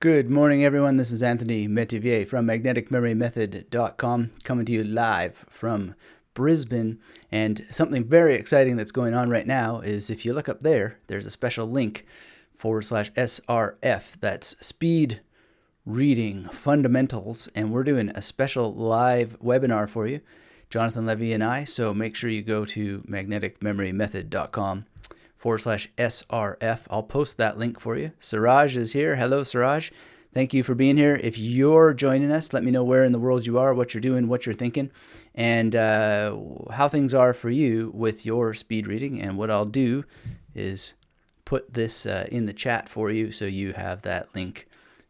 Good morning, everyone. This is Anthony Metivier from magneticmemorymethod.com, coming to you live from Brisbane. And something very exciting that's going on right now is if you look up there, there's a special link /SRF. That's Speed Reading Fundamentals. And we're doing a special live webinar for you, Jonathan Levy and I. So make sure you go to magneticmemorymethod.com /SRF. I'll post that link for you. Siraj is here. Hello, Siraj. Thank you for being here. If you're joining us, let me know where in the world you are, what you're doing, what you're thinking, and how things are for you with your speed reading. And what I'll do is put this in the chat for you so you have that link,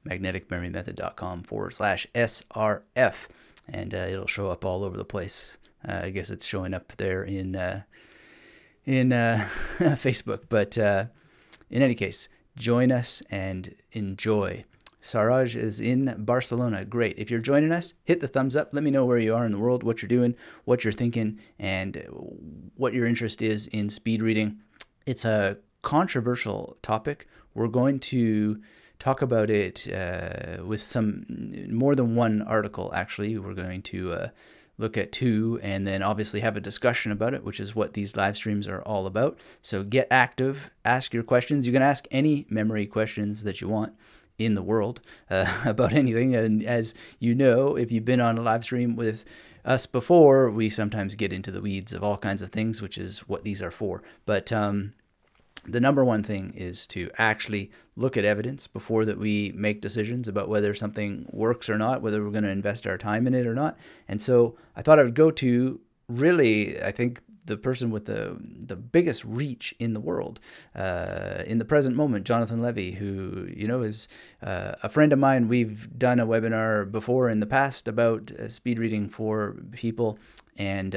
magneticmemorymethod.com /SRF. And it'll show up all over the place. I guess it's showing up there in Facebook. But in any case, join us and enjoy. Saraj is in Barcelona. Great. If you're joining us, hit the thumbs up. Let me know where you are in the world, what you're doing, what you're thinking, and what your interest is in speed reading. It's a controversial topic. We're going to talk about it with more than one article, actually. We're going to look at two, and then obviously have a discussion about it, which is what these live streams are all about. So get active, ask your questions. You can ask any memory questions that you want in the world about anything. And as you know, if you've been on a live stream with us before, we sometimes get into the weeds of all kinds of things, which is what these are for. But the number one thing is to actually look at evidence before that we make decisions about whether something works or not, whether we're going to invest our time in it or not. And so I thought I would go to really, I think, the person with the biggest reach in the world in the present moment, Jonathan Levy, who, is a friend of mine. We've done a webinar before in the past about speed reading for people, and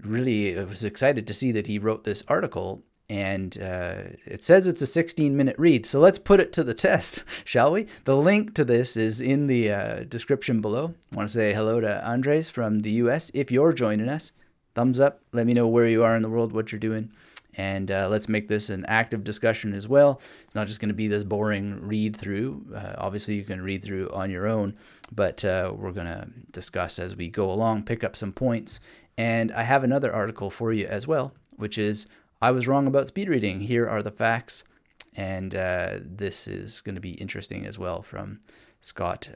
really I was excited to see that he wrote this article. And it says it's a 16-minute read. So let's put it to the test, shall we? The link to this is in the description below. I want to say hello to Andres from the US. If you're joining us, thumbs up. Let me know where you are in the world, what you're doing. And let's make this an active discussion as well. It's not just going to be this boring read through. Obviously, you can read through on your own. But we're going to discuss as we go along, pick up some points. And I have another article for you as well, which is I was wrong about speed reading. Here are the facts. And this is going to be interesting as well from Scott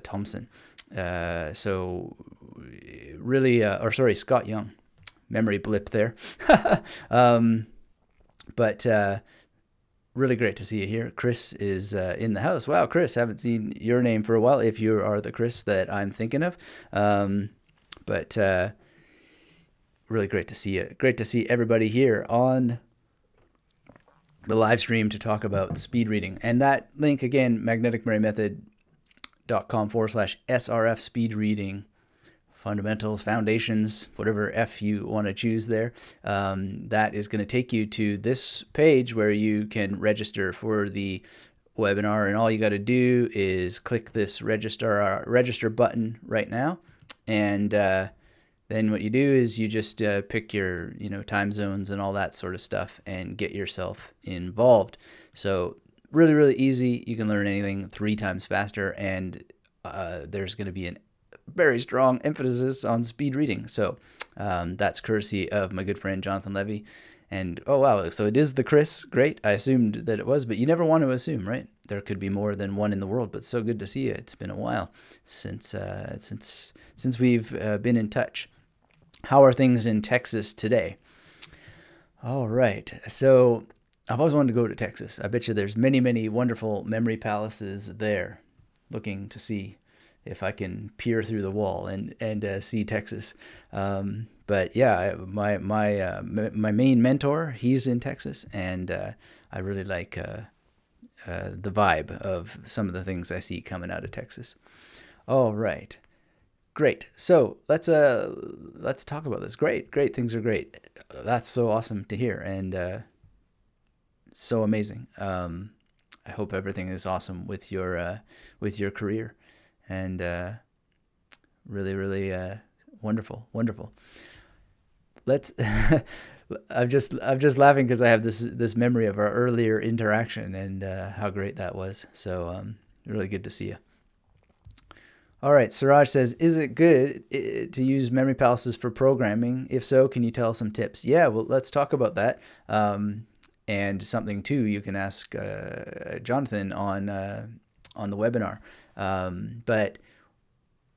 Thompson. Scott Young. Memory blip there. But really great to see you here. Chris is in the house. Wow, Chris, haven't seen your name for a while, if you are the Chris that I'm thinking of. Really great to see you. Great to see everybody here on the live stream to talk about speed reading. And that link, again, magneticmemorymethod.com /SRF speed reading fundamentals, foundations, whatever F you want to choose there. That is going to take you to this page where you can register for the webinar. And all you got to do is click this register button right now. And then what you do is you just pick your time zones and all that sort of stuff and get yourself involved. So really, really easy. You can learn anything 3 times faster, and there's going to be a very strong emphasis on speed reading. So that's courtesy of my good friend Jonathan Levy. And oh wow, so it is the Chris. Great. I assumed that it was, but you never want to assume, right? There could be more than one in the world. But so good to see you. It's been a while since we've been in touch. How are things in Texas today? All right. So I've always wanted to go to Texas. I bet you there's many, many wonderful memory palaces there. Looking to see if I can peer through the wall and see Texas. But yeah, my main mentor, he's in Texas, and I really like the vibe of some of the things I see coming out of Texas. All right. Great. So let's talk about this. Great things are great. That's so awesome to hear, and so amazing. I hope everything is awesome with your career, and really, really wonderful. Let's. I'm just laughing because I have this memory of our earlier interaction and how great that was. So Really good to see you. All right, Siraj says, is it good to use memory palaces for programming? If so, can you tell us some tips? Yeah, well, let's talk about that. And something too, you can ask Jonathan on the webinar. But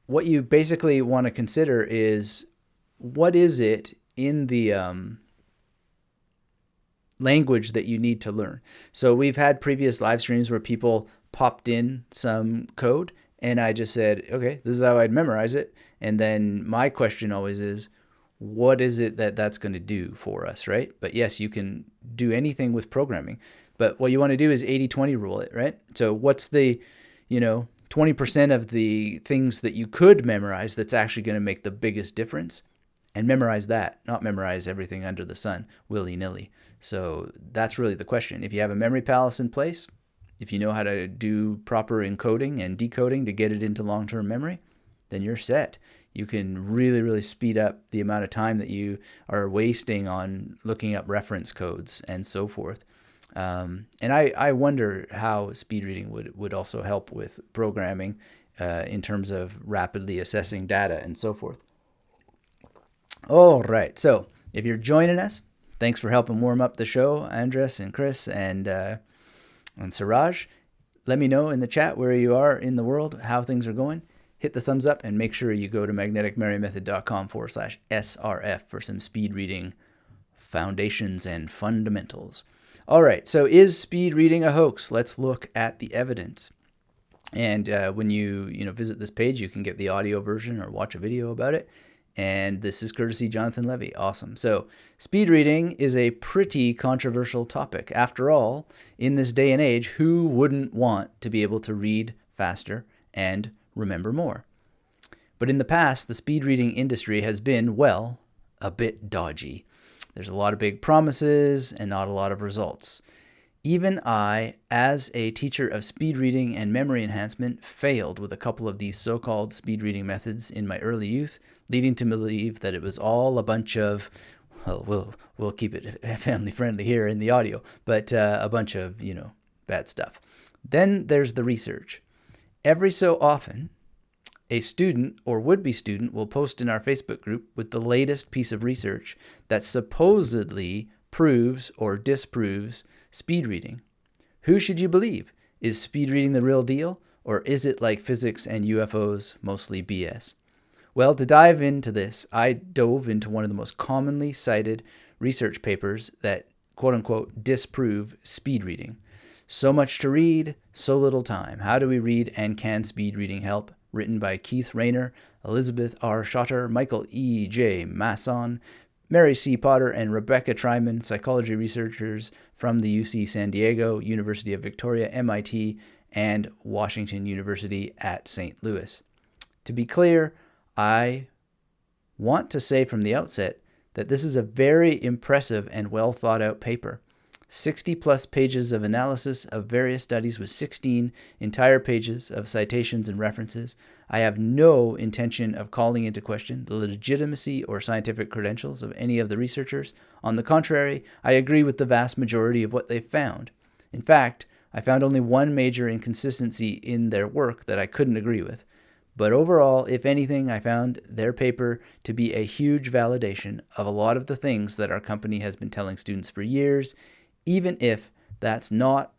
what you basically want to consider is, what is it in the language that you need to learn? So we've had previous live streams where people popped in some code, and I just said, okay, this is how I'd memorize it. And then my question always is, what is it that's going to do for us, right? But yes, you can do anything with programming. But what you want to do is 80-20 rule it, right? So what's the, 20% of the things that you could memorize that's actually going to make the biggest difference? And memorize that, not memorize everything under the sun willy-nilly. So that's really the question. If you have a memory palace in place, if you know how to do proper encoding and decoding to get it into long-term memory, then you're set. You can really, really speed up the amount of time that you are wasting on looking up reference codes and so forth. And I wonder how speed reading would also help with programming in terms of rapidly assessing data and so forth. All right, so if you're joining us, thanks for helping warm up the show, Andres and Chris and Siraj. Let me know in the chat where you are in the world, how things are going. Hit the thumbs up and make sure you go to magneticmarymethod.com/SRF for some speed reading foundations and fundamentals. All right, so is speed reading a hoax? Let's look at the evidence. And when you visit this page, you can get the audio version or watch a video about it. And this is courtesy Jonathan Levy. Awesome. So speed reading is a pretty controversial topic. After all, in this day and age, who wouldn't want to be able to read faster and remember more? But in the past, the speed reading industry has been, well, a bit dodgy. There's a lot of big promises and not a lot of results. Even I, as a teacher of speed reading and memory enhancement, failed with a couple of these so-called speed reading methods in my early youth, leading to believe that it was all a bunch of, well, we'll keep it family friendly here in the audio, but a bunch of, bad stuff. Then there's the research. Every so often, a student or would-be student will post in our Facebook group with the latest piece of research that supposedly proves or disproves speed reading. Who should you believe? Is speed reading the real deal, or is it like physics and UFOs, mostly BS? Well, to dive into this, I dove into one of the most commonly cited research papers that, quote-unquote, disprove speed reading. So much to read, so little time. How do we read, and can speed reading help? Written by Keith Rayner, Elizabeth R. Schotter, Michael E. J. Masson, Mary C. Potter, and Rebecca Tryman, psychology researchers from the UC San Diego, University of Victoria, MIT, and Washington University at St. Louis. To be clear, I want to say from the outset that this is a very impressive and well thought out paper. 60 plus pages of analysis of various studies with 16 entire pages of citations and references. I have no intention of calling into question the legitimacy or scientific credentials of any of the researchers. On the contrary, I agree with the vast majority of what they've found. In fact, I found only one major inconsistency in their work that I couldn't agree with. But overall, if anything, I found their paper to be a huge validation of a lot of the things that our company has been telling students for years, even if that's not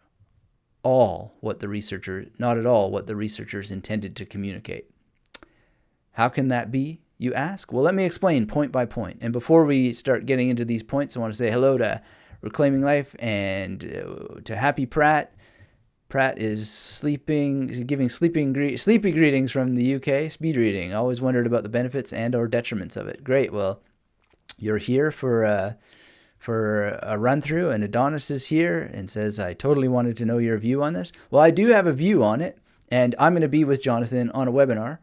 at all what the researchers intended to communicate. How can that be, you ask? Well, let me explain point by point. And before we start getting into these points, I want to say hello to Reclaiming Life and to Happy Pratt. Pratt is giving sleepy greetings from the UK. Speed reading. Always wondered about the benefits and or detriments of it. Great. Well, you're here for a run through, and Adonis is here and says, I totally wanted to know your view on this. Well, I do have a view on it, and I'm going to be with Jonathan on a webinar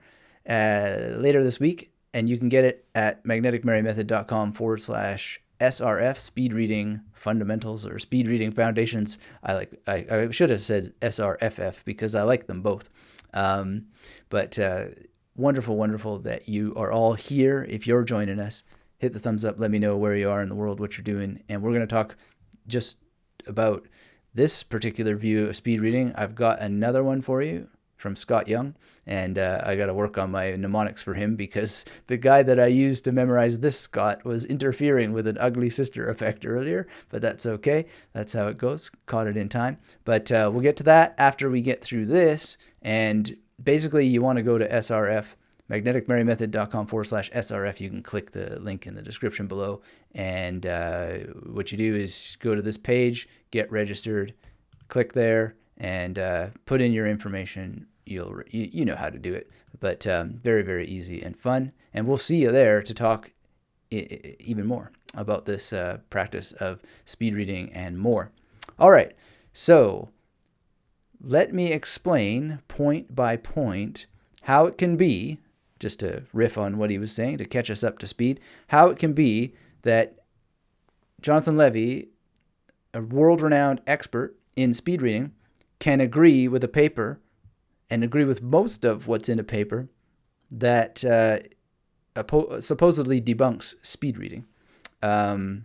later this week, and you can get it at magneticmarymethod.com/SRF, speed reading fundamentals or speed reading foundations. I should have said SRFF because I like them both. But wonderful that you are all here. If you're joining us, hit the thumbs up. Let me know where you are in the world, what you're doing. And we're going to talk just about this particular view of speed reading. I've got another one for you from Scott Young, and I got to work on my mnemonics for him because the guy that I used to memorize this Scott was interfering with an ugly sister effect earlier, but that's okay. That's how it goes. Caught it in time. But we'll get to that after we get through this. And basically, you want to go to SRF, magneticmarymethod.com/SRF. You can click the link in the description below. And what you do is go to this page, get registered, click there, and put in your information. You know how to do it, but very, very easy and fun. And we'll see you there to talk even more about this practice of speed reading and more. All right, so let me explain point by point how it can be, just to riff on what he was saying, to catch us up to speed, how it can be that Jonathan Levi, a world-renowned expert in speed reading, can agree with a paper and agree with most of what's in a paper that supposedly debunks speed reading. Well,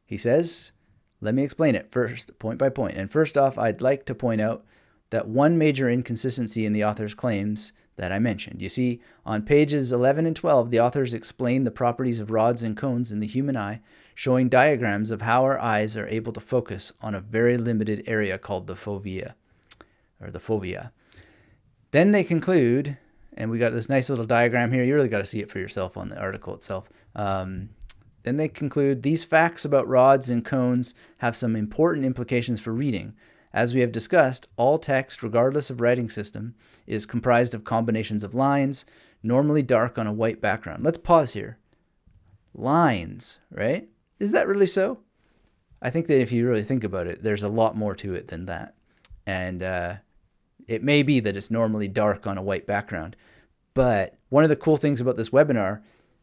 he says, let me explain it first, point by point. And first off, I'd like to point out that one major inconsistency in the author's claims that I mentioned. You see, on pages 11 and 12, the authors explain the properties of rods and cones in the human eye, showing diagrams of how our eyes are able to focus on a very limited area called the fovea, or the fovea. Then they conclude, and we got this nice little diagram here. You really got to see it for yourself on the article itself. Then they conclude, these facts about rods and cones have some important implications for reading. As we have discussed, all text, regardless of writing system, is comprised of combinations of lines, normally dark on a white background. Let's pause here. Lines, right? Is that really so? I think that if you really think about it, there's a lot more to it than that. And it may be that it's normally dark on a white background. But one of the cool things about this webinar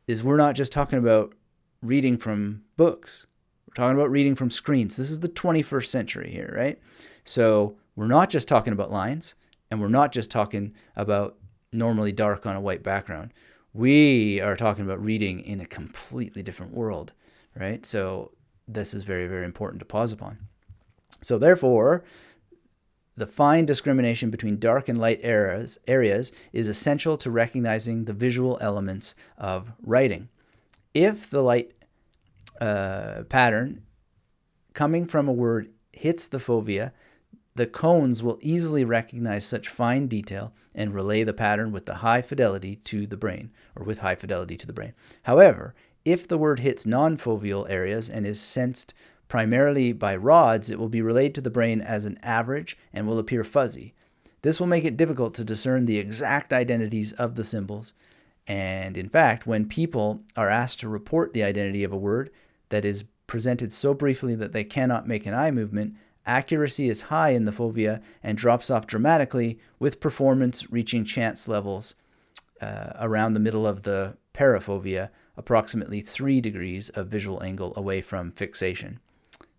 is we're not just talking about reading from books. We're talking about reading from screens. This is the 21st century here, right? So we're not just talking about lines, and we're not just talking about normally dark on a white background. We are talking about reading in a completely different world, right? So this is very, very important to pause upon. So therefore, the fine discrimination between dark and light areas is essential to recognizing the visual elements of writing. If the light pattern coming from a word hits the fovea, the cones will easily recognize such fine detail and relay the pattern with high fidelity to the brain. However, if the word hits non-foveal areas and is sensed primarily by rods, it will be relayed to the brain as an average and will appear fuzzy. This will make it difficult to discern the exact identities of the symbols. And in fact, when people are asked to report the identity of a word that is presented so briefly that they cannot make an eye movement, accuracy is high in the fovea and drops off dramatically, with performance reaching chance levels around the middle of the parafovea, approximately 3 degrees of visual angle away from fixation.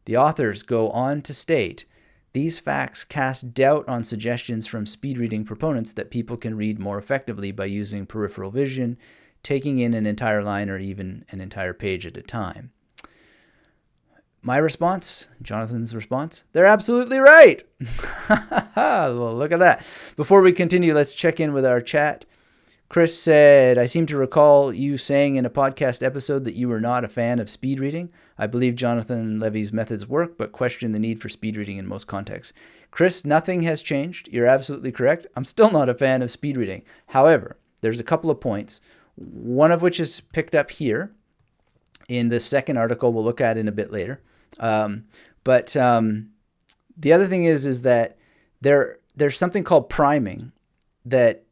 The authors go on to state, these facts cast doubt on suggestions from speed reading proponents that people can read more effectively by using peripheral vision, taking in an entire line or even an entire page at a time. My response, Jonathan's response, they're absolutely right. Well, look at that. Before we continue, let's check in with our chat. Chris said, I seem to recall you saying in a podcast episode that you were not a fan of speed reading. I believe Jonathan Levi's methods work, but question the need for speed reading in most contexts. Chris, nothing has changed. You're absolutely correct. I'm still not a fan of speed reading. However, there's a couple of points, one of which is picked up here in the second article we'll look at in a bit later. But the other thing is that there's something called priming that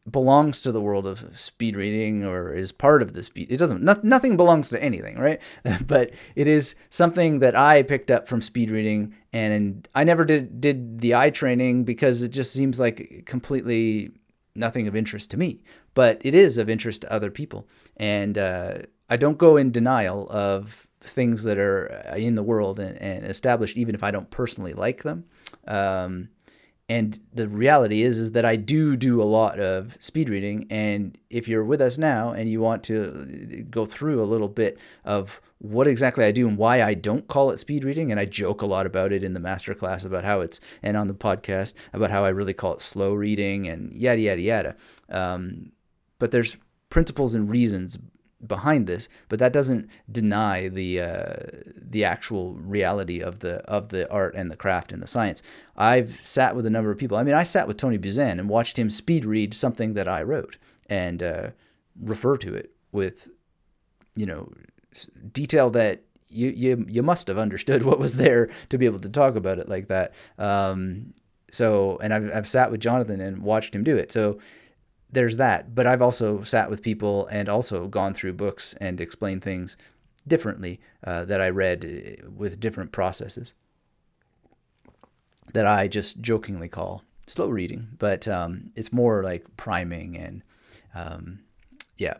belongs to the world of speed reading or is part of the speed. It doesn't, nothing belongs to anything, right? But it is something that I picked up from speed reading, and I never did the eye training because it just seems like completely nothing of interest to me, but it is of interest to other people. And I don't go in denial of things that are in the world and established, even if I don't personally like them. And the reality is that I do a lot of speed reading. And if you're with us now and you want to go through a little bit of what exactly I do and why I don't call it speed reading, and I joke a lot about it in the masterclass about how it's, and on the podcast about how I really call it slow reading and yada, yada, yada. But there's principles and reasons behind this, but that doesn't deny the actual reality of the art and the craft and the science. I've sat with a number of people. I mean, I sat with Tony Buzan and watched him speed read something that I wrote and refer to it with, detail that you must have understood what was there to be able to talk about it like that. And I've sat with Jonathan and watched him do it. So there's that. But I've also sat with people and also gone through books and explained things differently that I read with different processes that I just jokingly call slow reading. But it's more like priming and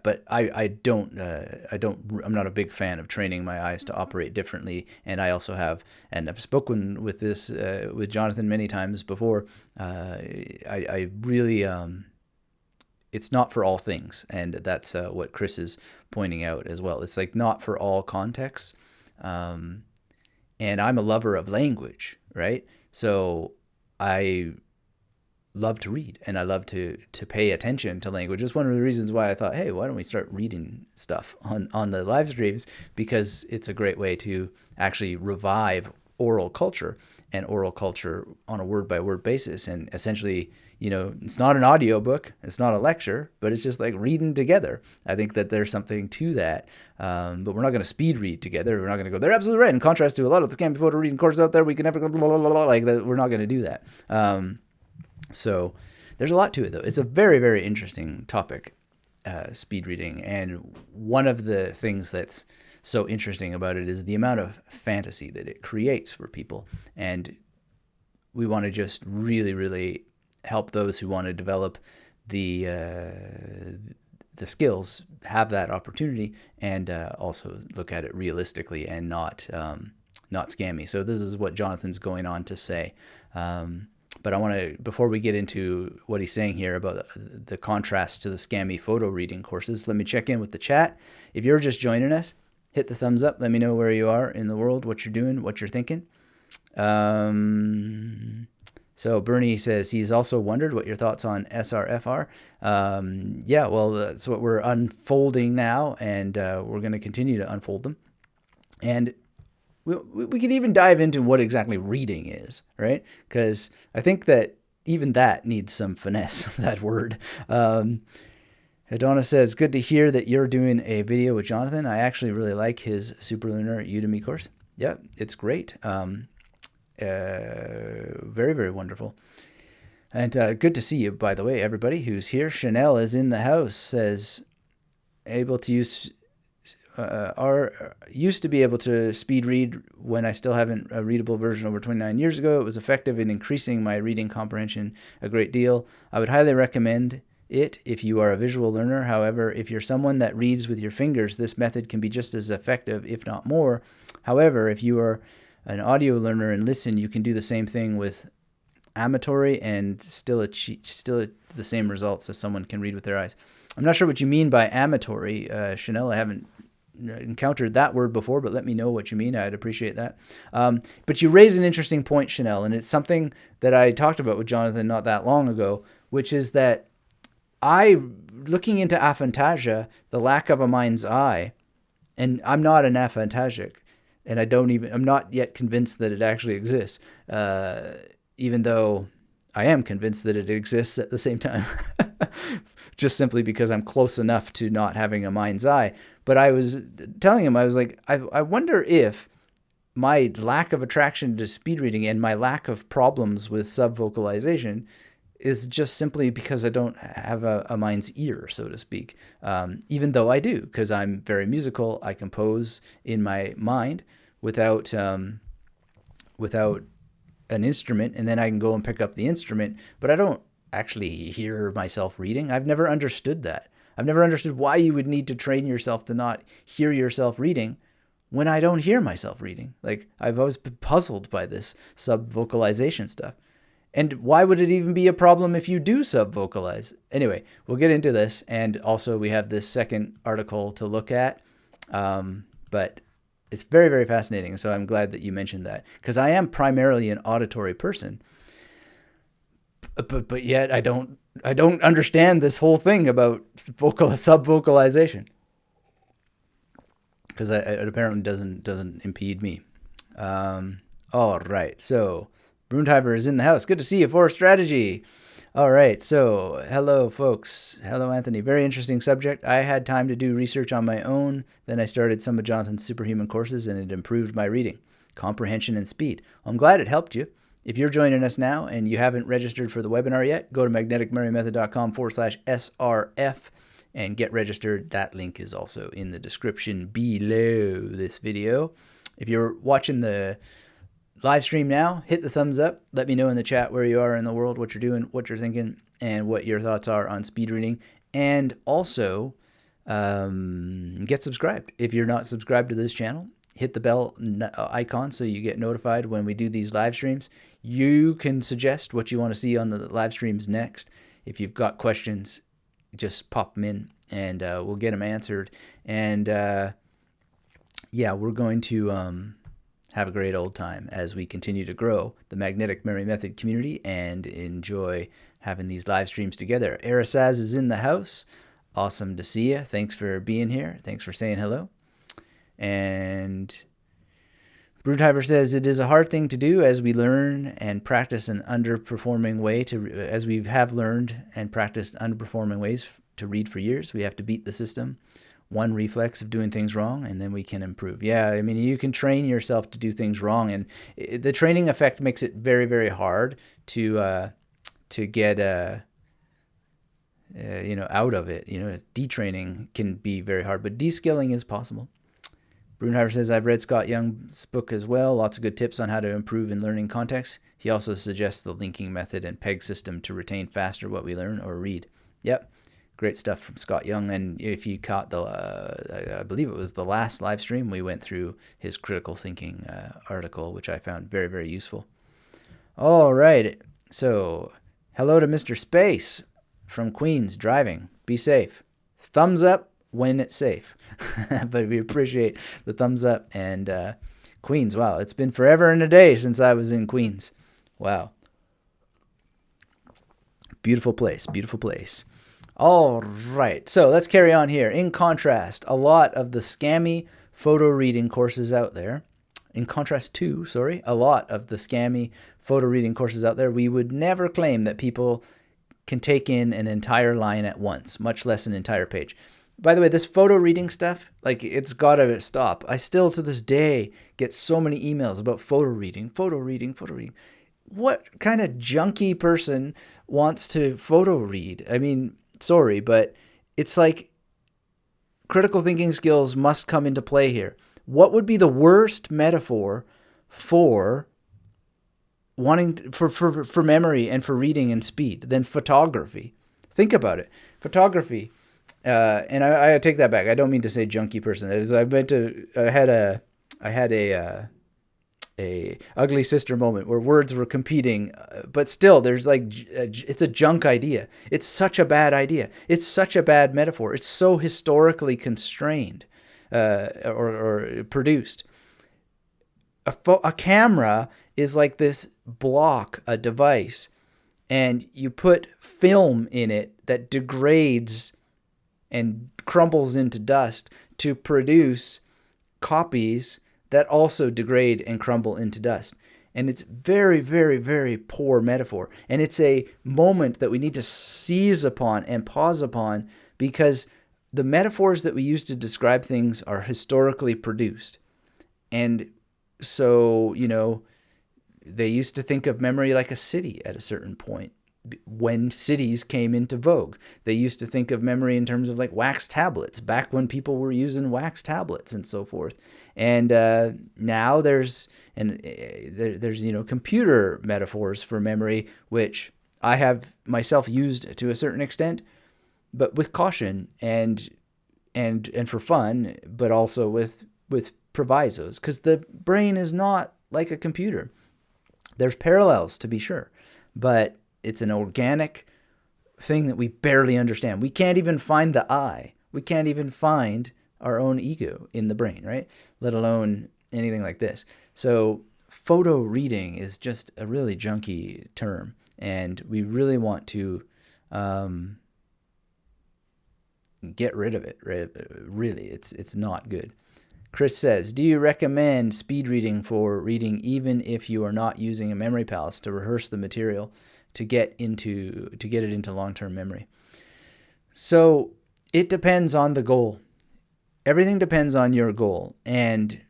but I'm not a big fan of training my eyes to operate differently. And I also have, and I've spoken with this with Jonathan many times before. I really it's not for all things, and that's what Chris is pointing out as well. It's like not for all contexts, and I'm a lover of language, right? So I love to read, and I love to pay attention to language. It's one of the reasons why I thought, hey, why don't we start reading stuff on the live streams, because it's a great way to actually revive oral culture and oral culture on a word-by-word basis. And essentially, it's not an audio book, it's not a lecture, but it's just like reading together. I think that there's something to that, but we're not going to speed read together. We're not going to go, they're absolutely right, in contrast to a lot of the scam photo reading courses out there, we can never go blah, blah, blah, blah, like that. We're not going to do that. So there's a lot to it, though. It's a very, very interesting topic, speed reading. And one of the things that's so interesting about it is the amount of fantasy that it creates for people. And we want to just really, really help those who want to develop the skills have that opportunity, and also look at it realistically and not scammy. So this is what Jonathan's going on to say. But I want to, before we get into what he's saying here about the contrast to the scammy photo reading courses, let me check in with the chat. If you're just joining us, hit the thumbs up. Let me know where you are in the world, what you're doing, what you're thinking. So Bernie says he's also wondered what your thoughts on SRFR. Well, that's what we're unfolding now, and we're going to continue to unfold them. And we could even dive into what exactly reading is, right? Because I think that even that needs some finesse, that word. Adonna says, good to hear that you're doing a video with Jonathan. I actually really like his Superlearner Udemy course. Yeah, it's great. Very, very wonderful. And good to see you, by the way, everybody who's here. Chanel is in the house, says, able to use... used to be able to speed read when I still haven't a readable version over 29 years ago. It was effective in increasing my reading comprehension a great deal. I would highly recommend it if you are a visual learner. However, if you're someone that reads with your fingers, this method can be just as effective, if not more. However, if you are an audio learner and listen, you can do the same thing with amatory and still the same results as someone can read with their eyes. I'm not sure what you mean by amatory, Chanel. I haven't encountered that word before, but let me know what you mean. I'd appreciate that. But you raise an interesting point, Chanel, and it's something that I talked about with Jonathan not that long ago, which is that looking into aphantasia, the lack of a mind's eye, and I'm not an aphantagic, and I'm not yet convinced that it actually exists, even though I am convinced that it exists at the same time, just simply because I'm close enough to not having a mind's eye. But I was telling him, I was like, I wonder if my lack of attraction to speed reading and my lack of problems with subvocalization is just simply because I don't have a mind's ear, so to speak, even though I do, because I'm very musical. I compose in my mind without an instrument, and then I can go and pick up the instrument, but I don't actually hear myself reading. I've never understood that. I've never understood why you would need to train yourself to not hear yourself reading when I don't hear myself reading. Like, I've always been puzzled by this subvocalization stuff. And why would it even be a problem if you do subvocalize? Anyway, we'll get into this. And also we have this second article to look at. But it's very, very fascinating. So I'm glad that you mentioned that, because I am primarily an auditory person. But yet I don't understand this whole thing about subvocalization, because it apparently doesn't impede me. All right, so Brunheimer is in the house. Good to see you for strategy. All right, so hello, folks. Hello, Anthony. Very interesting subject. I had time to do research on my own. Then I started some of Jonathan's superhuman courses, and it improved my reading, comprehension, and speed. I'm glad it helped you. If you're joining us now and you haven't registered for the webinar yet, go to magneticmarymethod.com/SRF and get registered. That link is also in the description below this video. If you're watching the live stream now, hit the thumbs up. Let me know in the chat where you are in the world, what you're doing, what you're thinking, and what your thoughts are on speed reading. And also get subscribed. If you're not subscribed to this channel, hit the bell icon so you get notified when we do these live streams. You can suggest what you want to see on the live streams next. If you've got questions, just pop them in and we'll get them answered. And yeah, we're going to have a great old time as we continue to grow the Magnetic Mary Method community and enjoy having these live streams together. Arasaz is in the house. Awesome to see you. Thanks for being here. Thanks for saying hello. And Brunheimer says it is a hard thing to do as we learn and practice an underperforming way as we have learned and practiced underperforming ways to read for years. We have to beat the system. One reflex of doing things wrong, and then we can improve. Yeah, I mean, you can train yourself to do things wrong, and the training effect makes it very, very hard to get out of it. Detraining can be very hard, but de-skilling is possible. Brunheimer says, I've read Scott Young's book as well. Lots of good tips on how to improve in learning context. He also suggests the linking method and PEG system to retain faster what we learn or read. Yep, great stuff from Scott Young. And if you caught I believe it was the last live stream, we went through his critical thinking article, which I found very, very useful. All right, so hello to Mr. Space from Queens driving. Be safe. Thumbs up when it's safe. But we appreciate the thumbs up. And Queens, wow, it's been forever and a day since I was in Queens. Wow. Beautiful place, beautiful place. All right, so let's carry on here. In contrast, a lot of the scammy photo reading courses out there, a lot of the scammy photo reading courses out there, we would never claim that people can take in an entire line at once, much less an entire page. By the way, this photo reading stuff, like, it's got to stop. I still, to this day, get so many emails about photo reading. What kind of junky person wants to photo read? I mean, sorry, but it's like critical thinking skills must come into play here. What would be the worst metaphor for wanting for memory and for reading and speed than photography? Think about it. Photography. And I take that back. I don't mean to say junky person. I had a ugly sister moment where words were competing, but still there's it's a junk idea. It's such a bad idea. It's such a bad metaphor. It's so historically constrained or produced. A camera is like this block, a device, and you put film in it that degrades and crumbles into dust to produce copies that also degrade and crumble into dust. And it's very, very, very poor metaphor. And it's a moment that we need to seize upon and pause upon, because the metaphors that we use to describe things are historically produced. And so, they used to think of memory like a city at a certain point. When cities came into vogue, they used to think of memory in terms of like wax tablets, back when people were using wax tablets and so forth. And now there's computer metaphors for memory, which I have myself used to a certain extent, but with caution and for fun, but also with provisos, because the brain is not like a computer. There's parallels, to be sure, but it's an organic thing that we barely understand. We can't even find the I. We can't even find our own ego in the brain, right? Let alone anything like this. So photo reading is just a really junky term, and we really want to get rid of it. Really, it's not good. Chris says, do you recommend speed reading for reading even if you are not using a memory palace to rehearse the material to get it into long-term memory? So it depends on the goal. Everything depends on your goal. And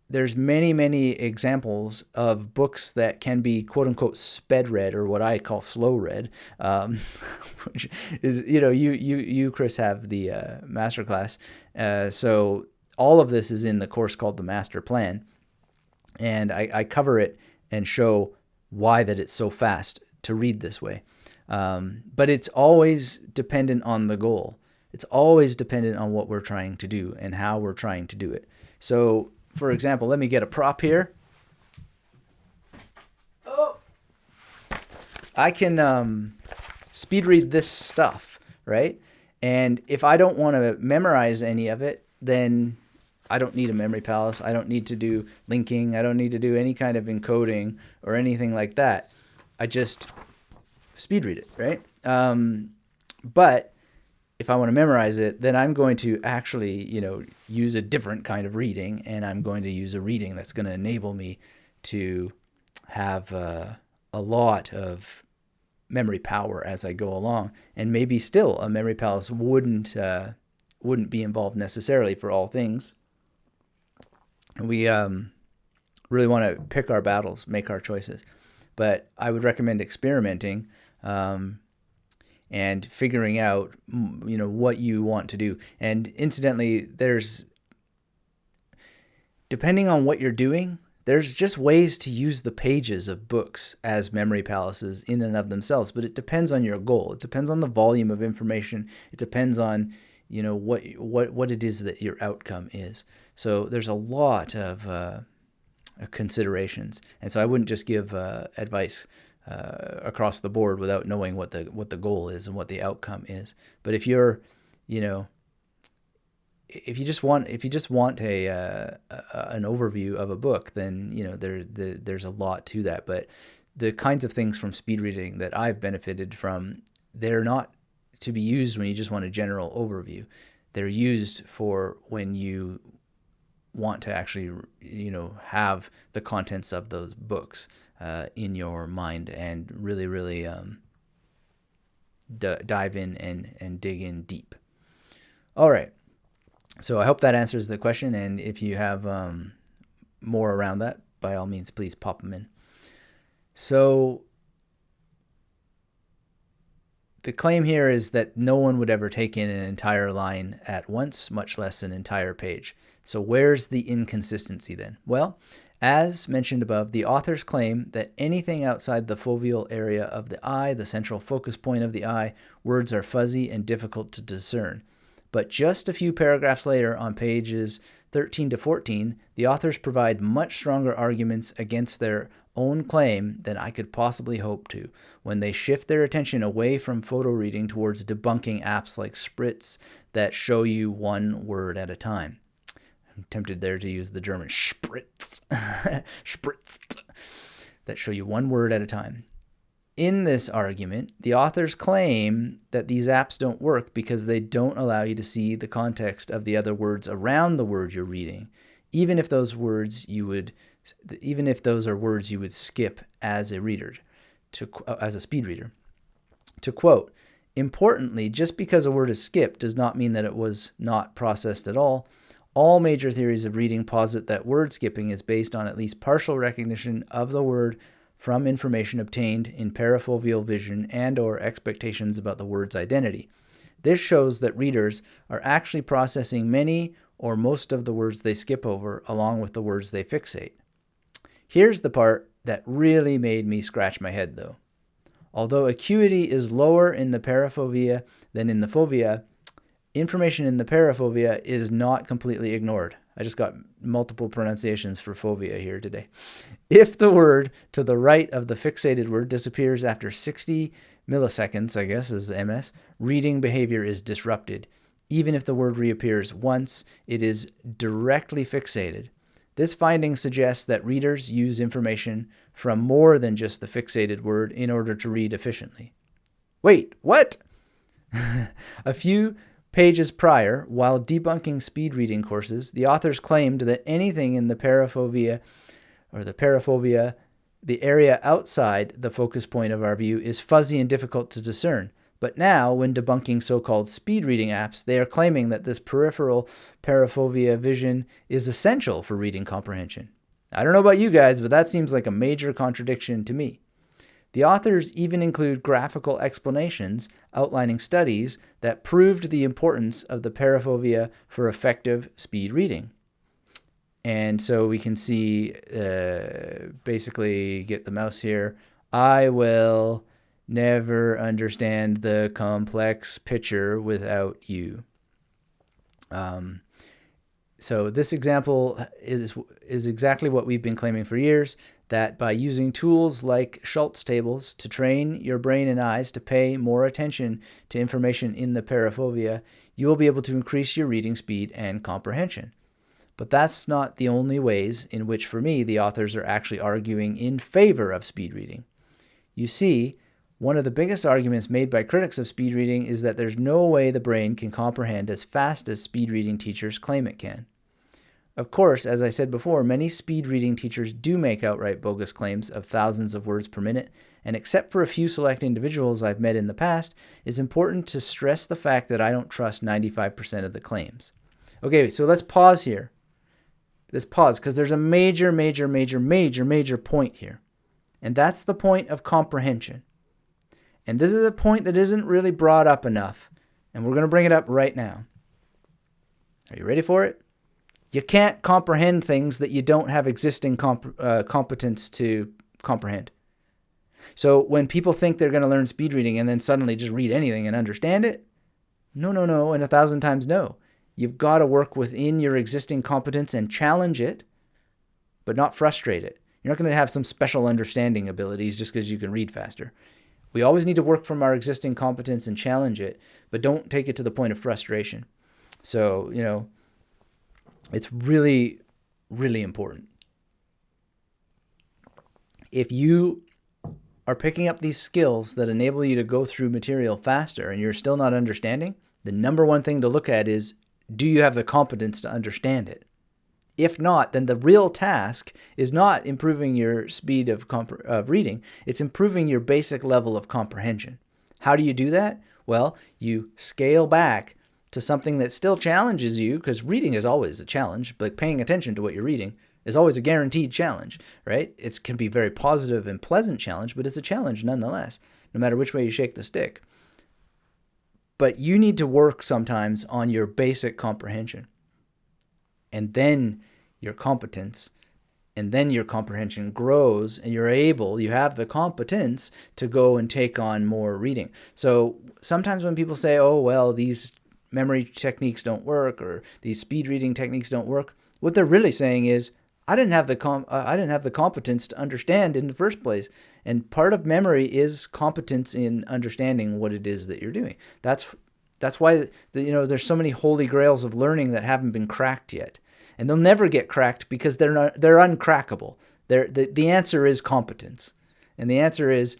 there's many, many examples of books that can be quote unquote sped read, or what I call slow read, which is, you Chris have the masterclass. So all of this is in the course called the Master Plan. And I cover it and show why that it's so fast to read this way. But it's always dependent on the goal. It's always dependent on what we're trying to do and how we're trying to do it. So, for example, let me get a prop here. Oh, I can speed read this stuff, right? And if I don't want to memorize any of it, then I don't need a memory palace. I don't need to do linking. I don't need to do any kind of encoding or anything like that. I just speed read it, right? But if I want to memorize it, then I'm going to actually, use a different kind of reading, and I'm going to use a reading that's going to enable me to have a lot of memory power as I go along. And maybe still a memory palace wouldn't be involved necessarily for all things. We really want to pick our battles, make our choices. But I would recommend experimenting and figuring out, what you want to do. And incidentally, depending on what you're doing, there's just ways to use the pages of books as memory palaces in and of themselves. But it depends on your goal. It depends on the volume of information. It depends on, what it is that your outcome is. So there's a lot of considerations. And so I wouldn't just give advice across the board without knowing what the goal is and what the outcome is. But if you're, if you just want an overview of a book, then there's a lot to that. But the kinds of things from speed reading that I've benefited from, they're not to be used when you just want a general overview. They're used for when you want to actually, have the contents of those books in your mind and really, really dive in and dig in deep. All right. So I hope that answers the question. And if you have more around that, by all means, please pop them in. So the claim here is that no one would ever take in an entire line at once, much less an entire page. So where's the inconsistency then? Well, as mentioned above, the authors claim that anything outside the foveal area of the eye, the central focus point of the eye, words are fuzzy and difficult to discern. But just a few paragraphs later, on pages 13 to 14, the authors provide much stronger arguments against their own claim than I could possibly hope to, when they shift their attention away from photo reading towards debunking apps like Spritz that show you one word at a time. I'm tempted there to use the German Spritz, Spritz, that show you one word at a time. In this argument, the authors claim that these apps don't work because they don't allow you to see the context of the other words around the word you're reading, even if those are words you would skip as a reader, as a speed reader. To quote, "Importantly, just because a word is skipped does not mean that it was not processed at all. All major theories of reading posit that word skipping is based on at least partial recognition of the word from information obtained in parafoveal vision and/or expectations about the word's identity. This shows that readers are actually processing many or most of the words they skip over along with the words they fixate." Here's the part that really made me scratch my head, though. Although acuity is lower in the parafovea than in the fovea, information in the parafovea is not completely ignored. I just got multiple pronunciations for phobia here today. If the word to the right of the fixated word disappears after 60 milliseconds, I guess is MS, reading behavior is disrupted. Even if the word reappears once, it is directly fixated. This finding suggests that readers use information from more than just the fixated word in order to read efficiently. Wait, what? A few pages prior, while debunking speed reading courses, the authors claimed that anything in the paraphobia, the area outside the focus point of our view, is fuzzy and difficult to discern. But now, when debunking so-called speed reading apps, they are claiming that this peripheral paraphobia vision is essential for reading comprehension. I don't know about you guys, but that seems like a major contradiction to me. The authors even include graphical explanations outlining studies that proved the importance of the paraphobia for effective speed reading. And so we can see, basically, get the mouse here. I will never understand the complex picture without you. So this example is exactly what we've been claiming for years, that by using tools like Schultz tables to train your brain and eyes to pay more attention to information in the paraphobia, you will be able to increase your reading speed and comprehension. But that's not the only ways in which, for me, the authors are actually arguing in favor of speed reading. You see, one of the biggest arguments made by critics of speed reading is that there's no way the brain can comprehend as fast as speed reading teachers claim it can. Of course, as I said before, many speed reading teachers do make outright bogus claims of thousands of words per minute, and except for a few select individuals I've met in the past, it's important to stress the fact that I don't trust 95% of the claims. Okay, so let's pause here. Let's pause, because there's a major point here. And that's the point of comprehension. And this is a point that isn't really brought up enough. And we're going to bring it up right now. Are you ready for it? You can't comprehend things that you don't have existing competence to comprehend. So when people think they're going to learn speed reading and then suddenly just read anything and understand it, no, and 1,000 times no. You've got to work within your existing competence and challenge it, but not frustrate it. You're not going to have some special understanding abilities just because you can read faster. We always need to work from our existing competence and challenge it, but don't take it to the point of frustration. So, it's really, really important. If you are picking up these skills that enable you to go through material faster and you're still not understanding, the number one thing to look at is, do you have the competence to understand it? If not, then the real task is not improving your speed of reading. It's improving your basic level of comprehension. How do you do that? Well, you scale back to something that still challenges you, because reading is always a challenge, but paying attention to what you're reading is always a guaranteed challenge, right? It can be a very positive and pleasant challenge, but it's a challenge nonetheless, no matter which way you shake the stick. But you need to work sometimes on your basic comprehension. And then your competence, and then your comprehension grows, and you have the competence to go and take on more reading. So sometimes when people say, oh, well, these memory techniques don't work, or these speed reading techniques don't work, what they're really saying is, I didn't have the competence to understand in the first place. And part of memory is competence in understanding what it is that you're doing. That's why there's so many holy grails of learning that haven't been cracked yet. And they'll never get cracked because they're uncrackable. The answer is competence. And the answer is,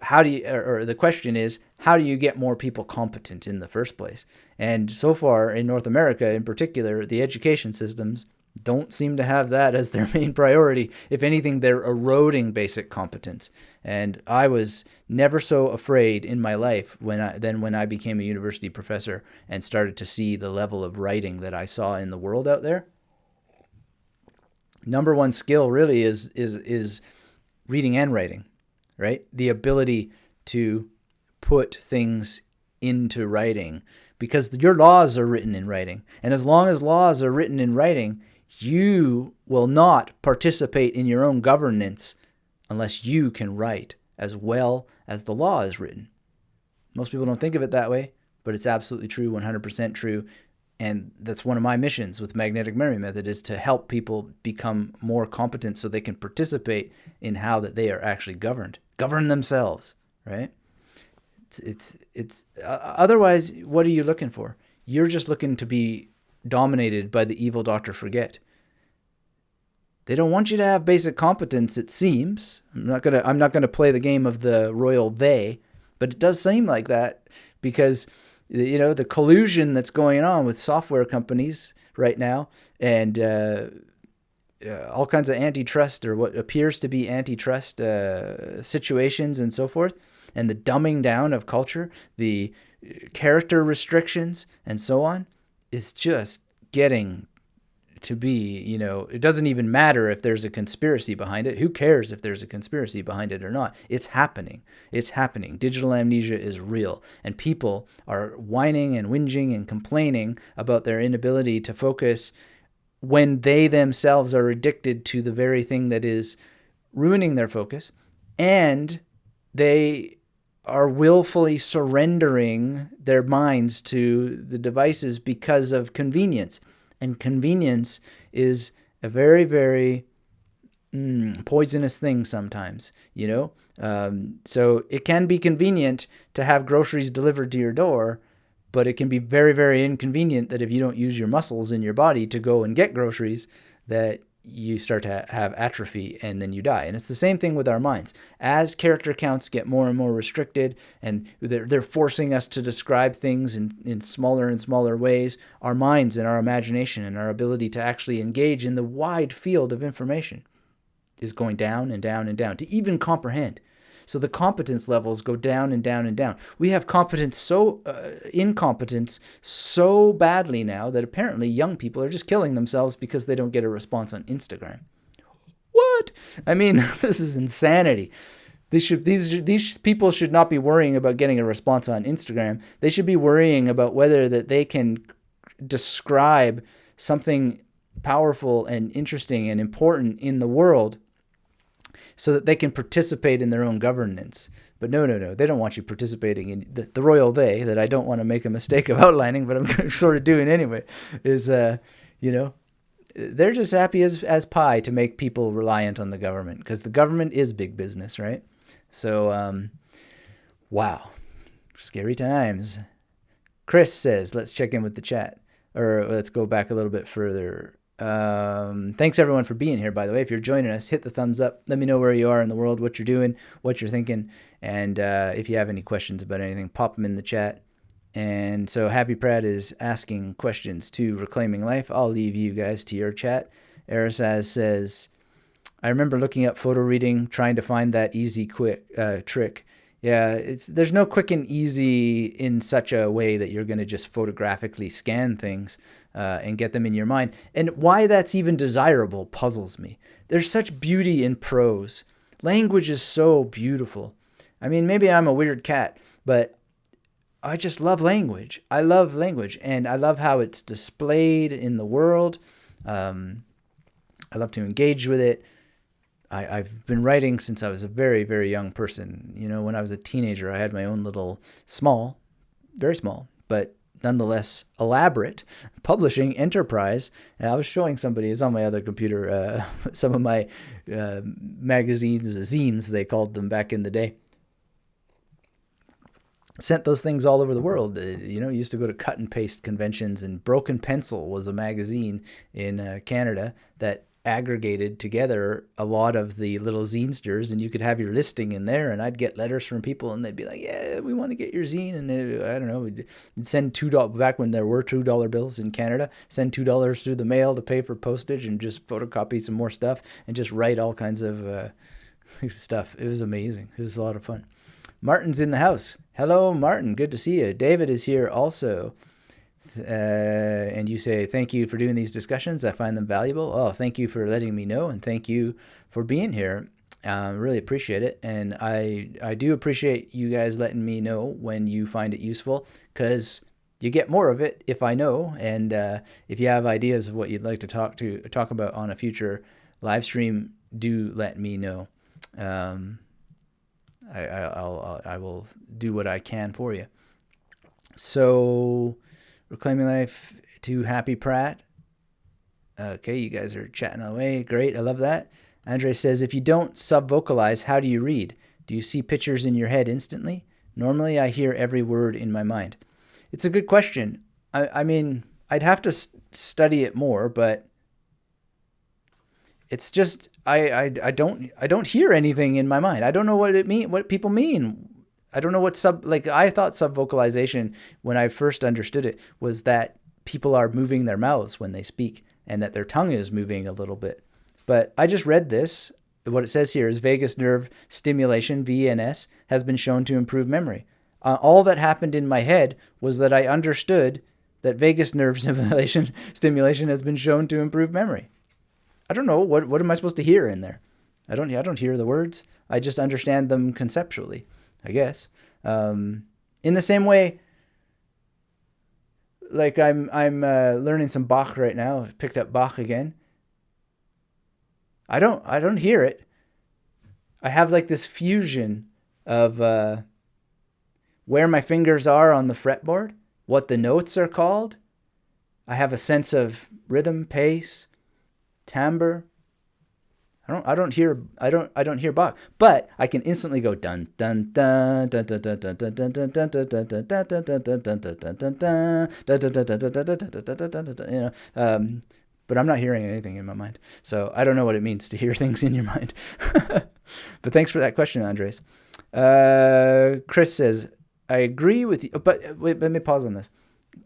the question is, how do you get more people competent in the first place? And so far in North America in particular, the education systems don't seem to have that as their main priority. If anything, they're eroding basic competence. And I was never so afraid in my life when I became a university professor and started to see the level of writing that I saw in the world out there. Number one skill really is reading and writing, right? The ability to put things into writing, because your laws are written in writing. And as long as laws are written in writing, you will not participate in your own governance unless you can write as well as the law is written. Most people don't think of it that way, but it's absolutely true, 100% true. And that's one of my missions with Magnetic Memory Method, is to help people become more competent so they can participate in how that they are actually govern themselves, right? It's otherwise, what are you looking for? You're just looking to be dominated by the evil Dr. Forget. They don't want you to have basic competence, it seems. I'm not gonna play the game of the royal they, but it does seem like that, because the collusion that's going on with software companies right now, and all kinds of antitrust, or what appears to be antitrust situations and so forth, and the dumbing down of culture, the character restrictions and so on, is just getting to be, it doesn't even matter if there's a conspiracy behind it. Who cares if there's a conspiracy behind it or not? It's happening. It's happening. Digital amnesia is real. And people are whining and whinging and complaining about their inability to focus when they themselves are addicted to the very thing that is ruining their focus. And they are willfully surrendering their minds to the devices because of convenience. And convenience is a very, very poisonous thing sometimes, So it can be convenient to have groceries delivered to your door, but it can be very, very inconvenient that if you don't use your muscles in your body to go and get groceries, that you start to have atrophy and then you die. And it's the same thing with our minds. As character counts get more and more restricted, and they're forcing us to describe things in smaller and smaller ways, our minds and our imagination and our ability to actually engage in the wide field of information is going down and down and down to even comprehend. So the competence levels go down and down and down. We have incompetence so badly now that apparently young people are just killing themselves because they don't get a response on Instagram. What? I mean, this is insanity. These people should not be worrying about getting a response on Instagram. They should be worrying about whether that they can describe something powerful and interesting and important in the world, so that they can participate in their own governance. But no. They don't want you participating in the royal they, that I don't want to make a mistake of outlining, but I'm sort of doing anyway, is, they're just happy as pie to make people reliant on the government, because the government is big business, right? So, wow. Scary times. Chris says, let's check in with the chat. Or let's go back a little bit further. Thanks everyone for being here, by the way. If you're joining us, hit the thumbs up. Let me know where you are in the world, what you're doing, what you're thinking, and if you have any questions about anything, pop them in the chat. And so Happy Pratt is asking questions to Reclaiming Life. I'll leave you guys to your chat. Erisaz says, I remember looking up photo reading, trying to find that easy quick trick. Yeah, there's no quick and easy in such a way that you're going to just photographically scan things and get them in your mind. And why that's even desirable puzzles me. There's such beauty in prose. Language is so beautiful. I mean, maybe I'm a weird cat, but I just love language. I love language, and I love how it's displayed in the world. I love to engage with it. I've been writing since I was a very, very young person. When I was a teenager, I had my own little small, very small, but nonetheless elaborate publishing enterprise. And I was showing somebody, it's on my other computer, some of my magazines, zines, they called them back in the day. Sent those things all over the world. Used to go to cut and paste conventions, and Broken Pencil was a magazine in Canada that aggregated together a lot of the little zinesters, and you could have your listing in there, and I'd get letters from people, and they'd be like, yeah, we want to get your zine. And I don't know, we'd send $2, back when there were $2 bills in Canada, send $2 through the mail to pay for postage, and just photocopy some more stuff and just write all kinds of stuff. It was amazing. It was a lot of fun. Martin's in the house. Hello, Martin. Good to see you. David is here also. And you say, thank you for doing these discussions. I find them valuable. Oh, thank you for letting me know, and thank you for being here. Really appreciate it. And I do appreciate you guys letting me know when you find it useful, because you get more of it if I know. And if you have ideas of what you'd like to talk about on a future live stream, do let me know. I will do what I can for you. So Reclaiming Life to Happy Pratt. Okay, you guys are chatting away. Great, I love that. Andre says, if you don't subvocalize, how do you read? Do you see pictures in your head instantly? Normally, I hear every word in my mind. It's a good question. I mean, I'd have to study it more, but it's just I don't hear anything in my mind. I don't know what people mean. I don't know what I thought subvocalization, when I first understood it, was that people are moving their mouths when they speak and that their tongue is moving a little bit. But I just read this. What it says here is vagus nerve stimulation, VNS, has been shown to improve memory. All that happened in my head was that I understood that vagus nerve stimulation has been shown to improve memory. I don't know. What am I supposed to hear in there? I don't hear the words. I just understand them conceptually, I guess. In the same way, like I'm learning some Bach right now. I've picked up Bach again. I don't hear it. I have like this fusion of where my fingers are on the fretboard, what the notes are called. I have a sense of rhythm, pace, timbre. I don't hear Bach, but I can instantly go dun dun dun dun dun dun dun dun dun dun dun dun dun dun dun dun, you know. But I'm not hearing anything in my mind, so I don't know what it means to hear things in your mind. But thanks for that question, Andres. Chris says, I agree with you, but wait, let me pause on this.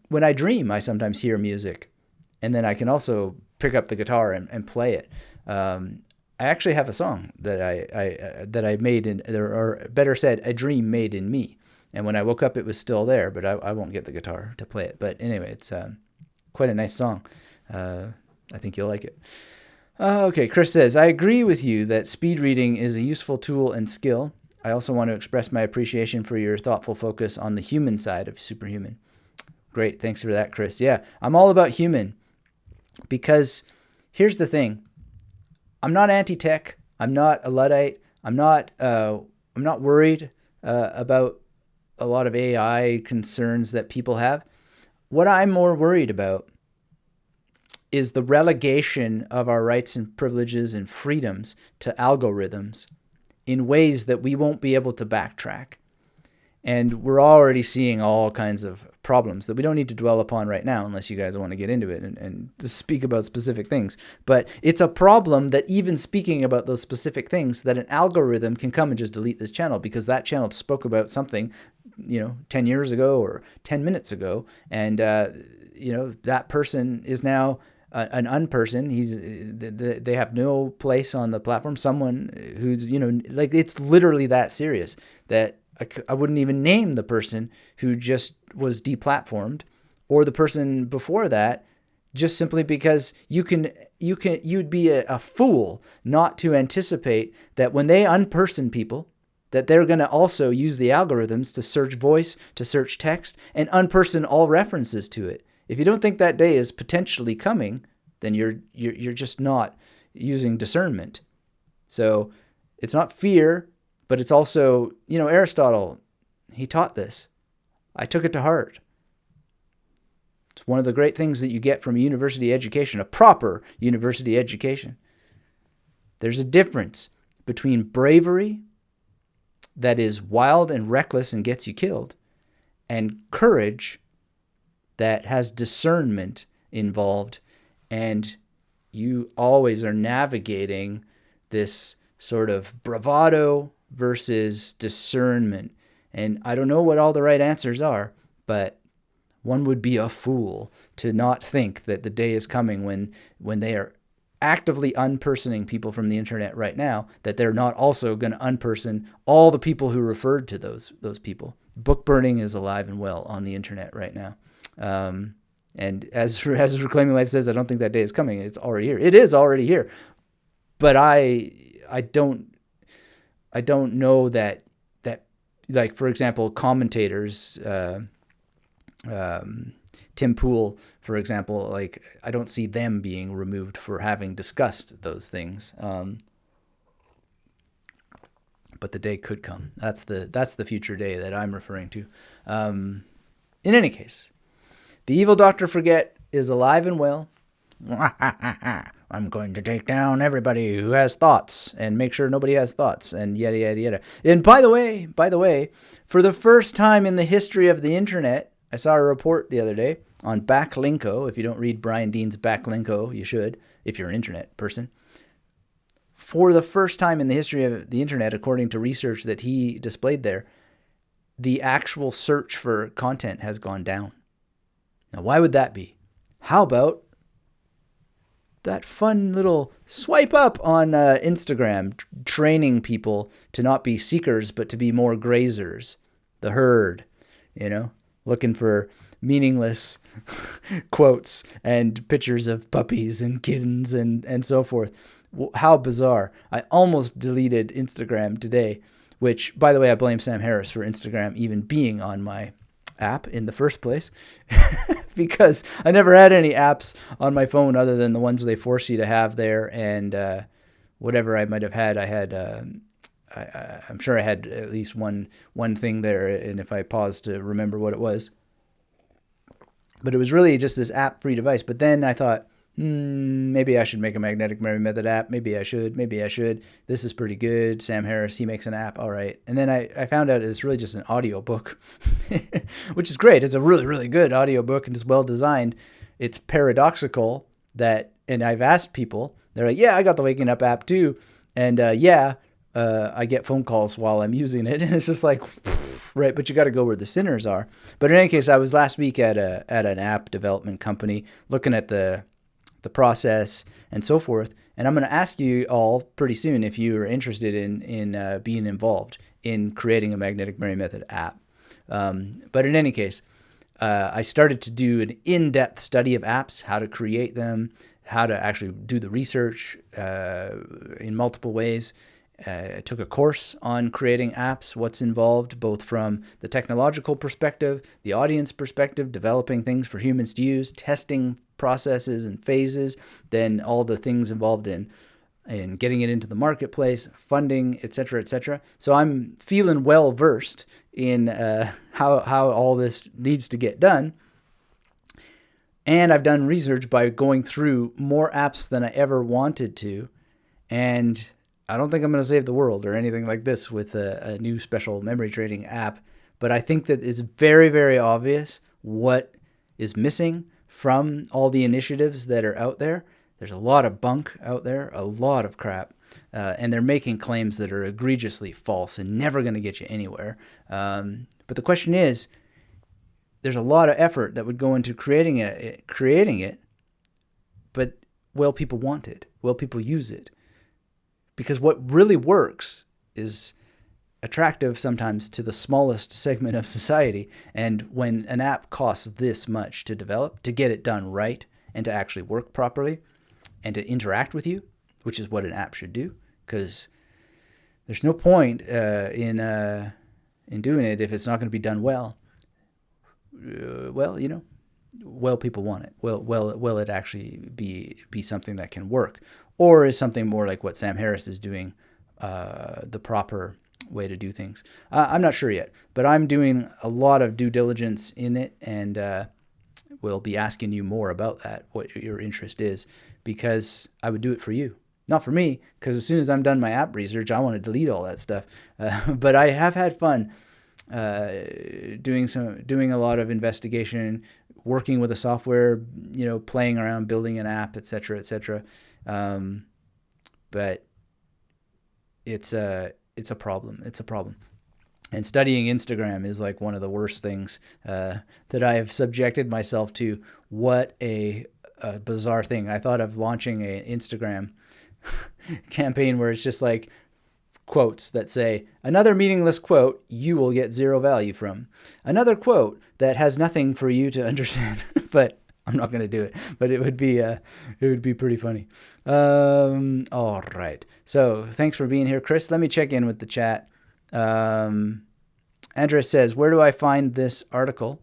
When I dream, I sometimes hear music, and then I can also pick up the guitar and play it. I actually have a song that I made or better said, a dream made in me. And when I woke up, it was still there, but I won't get the guitar to play it. But anyway, it's quite a nice song. I think you'll like it. Okay, Chris says, I agree with you that speed reading is a useful tool and skill. I also want to express my appreciation for your thoughtful focus on the human side of Superhuman. Great, thanks for that, Chris. Yeah, I'm all about human because here's the thing. I'm not anti-tech. I'm not a Luddite. I'm not worried about a lot of AI concerns that people have. What I'm more worried about is the relegation of our rights and privileges and freedoms to algorithms in ways that we won't be able to backtrack. And we're already seeing all kinds of problems that we don't need to dwell upon right now unless you guys want to get into it and speak about specific things. But it's a problem that even speaking about those specific things, that an algorithm can come and just delete this channel because that channel spoke about something, 10 years ago or 10 minutes ago. And, that person is now an unperson. They have no place on the platform. Someone who's, it's literally that serious that I wouldn't even name the person who just was deplatformed or the person before that, just simply because you'd be a fool not to anticipate that when they unperson people, that they're going to also use the algorithms to search voice, to search text, and unperson all references to it. If you don't think that day is potentially coming, then you're just not using discernment. So it's not fear, but it's also, Aristotle, he taught this. I took it to heart. It's one of the great things that you get from a university education, a proper university education. There's a difference between bravery that is wild and reckless and gets you killed, and courage that has discernment involved, and you always are navigating this sort of bravado versus discernment. And I don't know what all the right answers are, but one would be a fool to not think that the day is coming when they are actively unpersoning people from the internet right now, that they're not also going to unperson all the people who referred to those people. Book burning is alive and well on the internet right now. And as Reclaiming Life says, I don't think that day is coming. It's already here. It is already here. But I don't know that like, for example, commentators, Tim Pool, for example, like, I don't see them being removed for having discussed those things. But the day could come. That's the future day that I'm referring to. In any case, the evil doctor forget is alive and well. I'm going to take down everybody who has thoughts and make sure nobody has thoughts and yada, yada, yada. And by the way, for the first time in the history of the internet, I saw a report the other day on Backlinko. If you don't read Brian Dean's Backlinko, you should, if you're an internet person. For the first time in the history of the internet, according to research that he displayed there, the actual search for content has gone down. Now, why would that be? How about that fun little swipe up on Instagram, training people to not be seekers, but to be more grazers, the herd, looking for meaningless quotes and pictures of puppies and kittens and so forth. How bizarre. I almost deleted Instagram today, which, by the way, I blame Sam Harris for Instagram even being on my app in the first place because I never had any apps on my phone other than the ones they force you to have there, and whatever I might have had, I'm sure I had at least one thing there, and if I pause to remember what it was. But it was really just this app-free device. But then I thought, maybe I should make a magnetic memory method app. Maybe I should. This is pretty good. Sam Harris, he makes an app. All right. And then I found out it's really just an audio book, which is great. It's a really, really good audio book, and it's well designed. It's paradoxical that, and I've asked people, they're like, yeah, I got the Waking Up app too. And I get phone calls while I'm using it. And it's just like, right, but you got to go where the sinners are. But in any case, I was last week at an app development company looking at the process and so forth. And I'm going to ask you all pretty soon if you are interested in being involved in creating a magnetic memory method app. But in any case, I started to do an in-depth study of apps, how to create them, how to actually do the research in multiple ways. I took a course on creating apps, what's involved, both from the technological perspective, the audience perspective, developing things for humans to use, testing processes and phases, then all the things involved in getting it into the marketplace, funding, etc., etc. So I'm feeling well versed in how all this needs to get done. And I've done research by going through more apps than I ever wanted to. And I don't think I'm going to save the world or anything like this with a new special memory trading app. But I think that it's very, very obvious what is missing from all the initiatives that are out there. There's a lot of bunk out there, a lot of crap. And they're making claims that are egregiously false and never going to get you anywhere. But the question is, there's a lot of effort that would go into creating it, but will people want it? Will people use it? Because what really works is attractive sometimes to the smallest segment of society. And when an app costs this much to develop, to get it done right, and to actually work properly, and to interact with you, which is what an app should do, because there's no point in doing it if it's not going to be done well. Will people want it? Will it actually be something that can work? Or is something more like what Sam Harris is doing the proper way to do things? I'm not sure yet, but I'm doing a lot of due diligence in it, and we'll be asking you more about that, what your interest is, because I would do it for you. Not for me, because as soon as I'm done my app research, I want to delete all that stuff. But I have had fun doing a lot of investigation, working with a software, playing around, building an app, etc., etc. But it's a problem. It's a problem. And studying Instagram is like one of the worst things that I have subjected myself to. What a bizarre thing. I thought of launching an Instagram campaign where it's just like quotes that say, another meaningless quote you will get zero value from. Another quote that has nothing for you to understand. But I'm not going to do it. But it would be pretty funny. All right. So thanks for being here, Chris. Let me check in with the chat. Andrea says, where do I find this article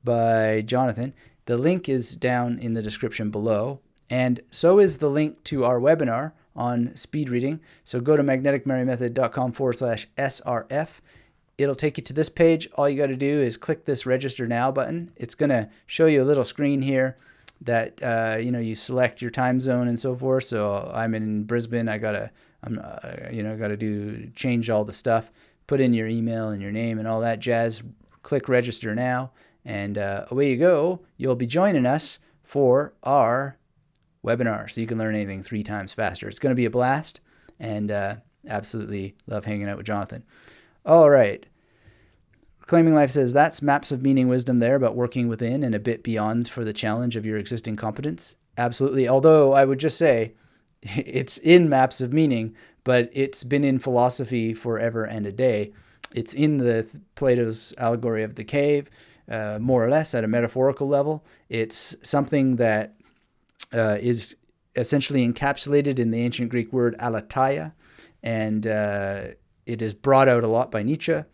by Jonathan? The link is down in the description below. And so is the link to our webinar on speed reading. So go to magneticmemorymethod.com/SRF. It'll take you to this page. All you got to do is click this register now button. It's going to show you a little screen here that you select your time zone and so forth. So I'm in Brisbane. Gotta change all the stuff, put in your email and your name and all that jazz. Click register now, and away you go. You'll be joining us for our webinar, so you can learn anything 3 times faster. It's going to be a blast, and absolutely love hanging out with Jonathan. All right. Claiming Life says, that's maps of meaning wisdom there about working within and a bit beyond for the challenge of your existing competence. Absolutely. Although I would just say it's in maps of meaning, but it's been in philosophy forever and a day. It's in the Plato's allegory of the cave, more or less at a metaphorical level. It's something that is essentially encapsulated in the ancient Greek word aletheia, and it is brought out a lot by Nietzsche.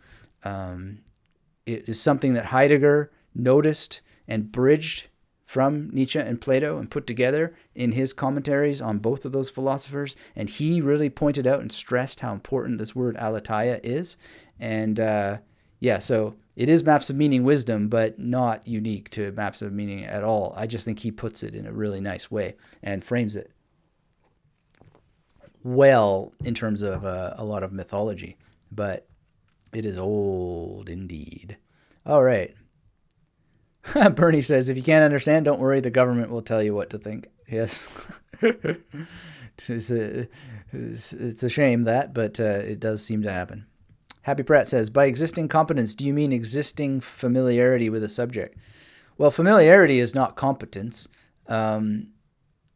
It is something that Heidegger noticed and bridged from Nietzsche and Plato and put together in his commentaries on both of those philosophers. And he really pointed out and stressed how important this word aletheia is. And so it is maps of meaning wisdom, but not unique to maps of meaning at all. I just think he puts it in a really nice way and frames it well in terms of a lot of mythology. But it is old indeed. All right. Bernie says, if you can't understand, don't worry. The government will tell you what to think. Yes. It's a shame that, but it does seem to happen. Happy Pratt says, by existing competence, do you mean existing familiarity with a subject? Well, familiarity is not competence.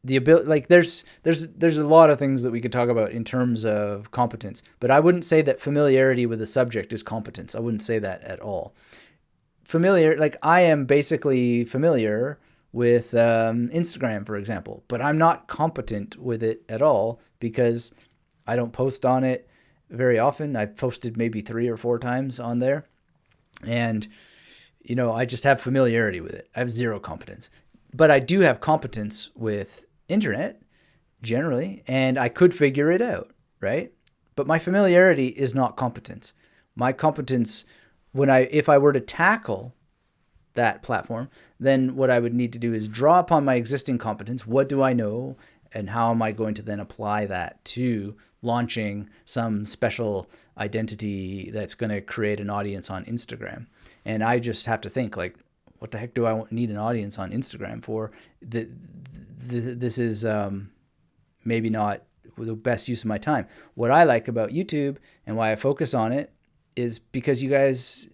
The ability, like there's a lot of things that we could talk about in terms of competence, but I wouldn't say that familiarity with a subject is competence. I wouldn't say that at all. Familiar, like I am basically familiar with Instagram, for example, but I'm not competent with it at all because I don't post on it very often. I've posted maybe 3 or 4 times on there, and I just have familiarity with it. I have zero competence, but I do have competence with internet generally, and I could figure it out, right? But my familiarity is not competence. My competence, if I were to tackle that platform, then what I would need to do is draw upon my existing competence. What do I know, and how am I going to then apply that to launching some special identity that's going to create an audience on Instagram? And I just have to think, like, what the heck do I need an audience on Instagram for? This is maybe not the best use of my time. What I like about YouTube and why I focus on it is because you guys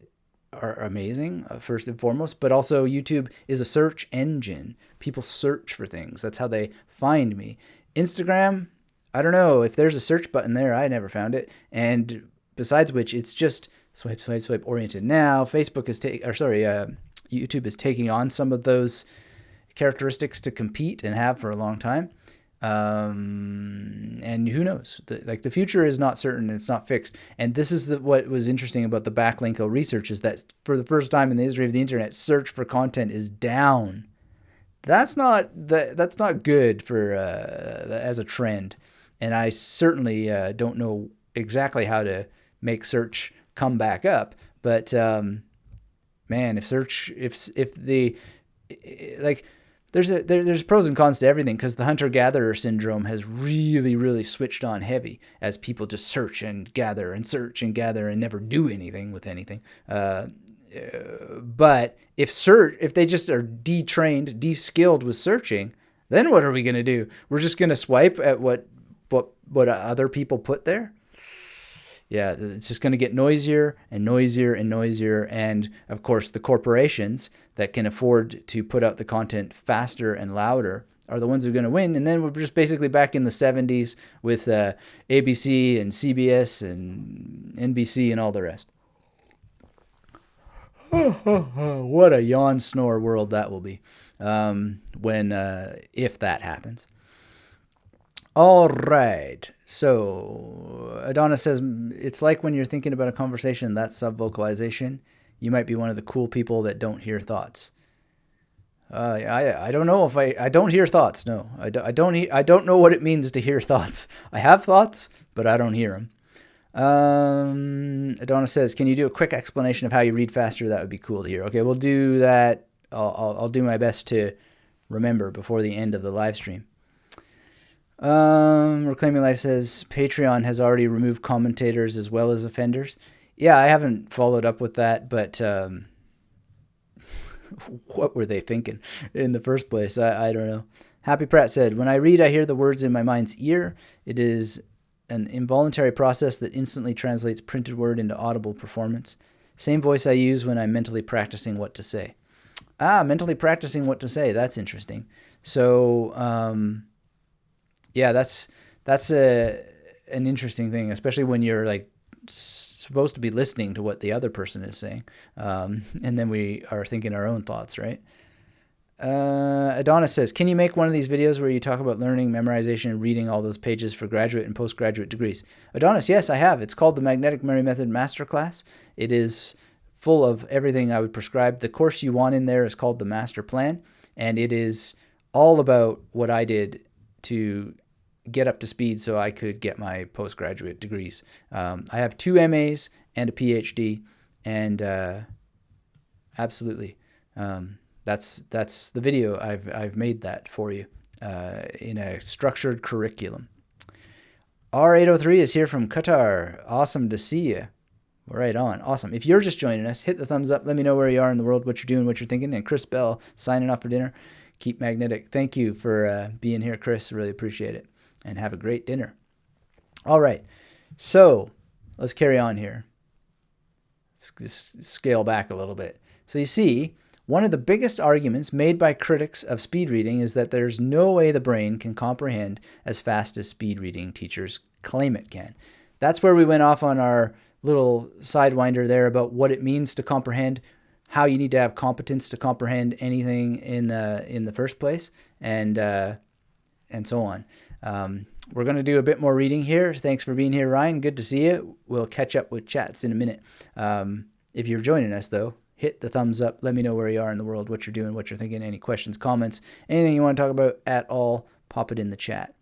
are amazing, first and foremost, but also YouTube is a search engine. People search for things. That's how they find me. Instagram, I don't know. If there's a search button there, I never found it. And besides which, it's just swipe, swipe, swipe oriented. Now, YouTube is taking on some of those characteristics to compete and have for a long time. And who knows? The future is not certain. It's not fixed. And this is what was interesting about the Backlinko research is that for the first time in the history of the internet, search for content is down. That's not good for as a trend. And I certainly don't know exactly how to make search come back up. But man, there's pros and cons to everything, because the hunter-gatherer syndrome has really, really switched on heavy as people just search and gather and never do anything with anything. But if they just are detrained, de-skilled with searching, then what are we going to do? We're just going to swipe at what other people put there? Yeah, it's just going to get noisier and noisier and noisier. And of course, the corporations that can afford to put out the content faster and louder are the ones who are going to win. And then we're just basically back in the 70s with ABC and CBS and NBC and all the rest. What a yawn snore world that will be if that happens. All right. So Adonis says, it's like when you're thinking about a conversation, that's subvocalization. You might be one of the cool people that don't hear thoughts. I don't know if I don't hear thoughts. No, I don't know what it means to hear thoughts. I have thoughts, but I don't hear them. Adonis says, can you do a quick explanation of how you read faster? That would be cool to hear. Okay, we'll do that. I'll do my best to remember, before the end of the live stream. Reclaiming Life says Patreon has already removed commentators as well as offenders. Yeah, I haven't followed up with that, but what were they thinking in the first place? I don't know. Happy Pratt said, when I read, I hear the words in my mind's ear. It is an involuntary process that instantly translates printed word into audible performance. Same voice I use when I'm mentally practicing what to say. Mentally practicing what to say. That's interesting. So, yeah, that's an interesting thing, especially when you're like supposed to be listening to what the other person is saying, and then we are thinking our own thoughts, right? Adonis says, can you make one of these videos where you talk about learning, memorization, and reading all those pages for graduate and postgraduate degrees? Adonis, yes, I have. It's called the Magnetic Memory Method Masterclass. It is full of everything I would prescribe. The course you want in there is called the Master Plan, and it is all about what I did to get up to speed so I could get my postgraduate degrees. I have 2 MAs and a PhD, and absolutely, that's the video. I've made that for you in a structured curriculum. R803 is here from Qatar. Awesome to see you. Right on. Awesome. If you're just joining us, hit the thumbs up. Let me know where you are in the world, what you're doing, what you're thinking. And Chris Bell signing off for dinner. Keep magnetic. Thank you for being here, Chris. Really appreciate it. And have a great dinner. All right. So let's carry on here. Let's just scale back a little bit. So you see, one of the biggest arguments made by critics of speed reading is that there's no way the brain can comprehend as fast as speed reading teachers claim it can. That's where we went off on our little sidewinder there about what it means to comprehend, how you need to have competence to comprehend anything in the first place, and so on. We're going to do a bit more reading here. Thanks for being here, Ryan. Good to see you. We'll catch up with chats in a minute. If you're joining us, though, hit the thumbs up. Let me know where you are in the world, what you're doing, what you're thinking, any questions, comments, anything you want to talk about at all, pop it in the chat.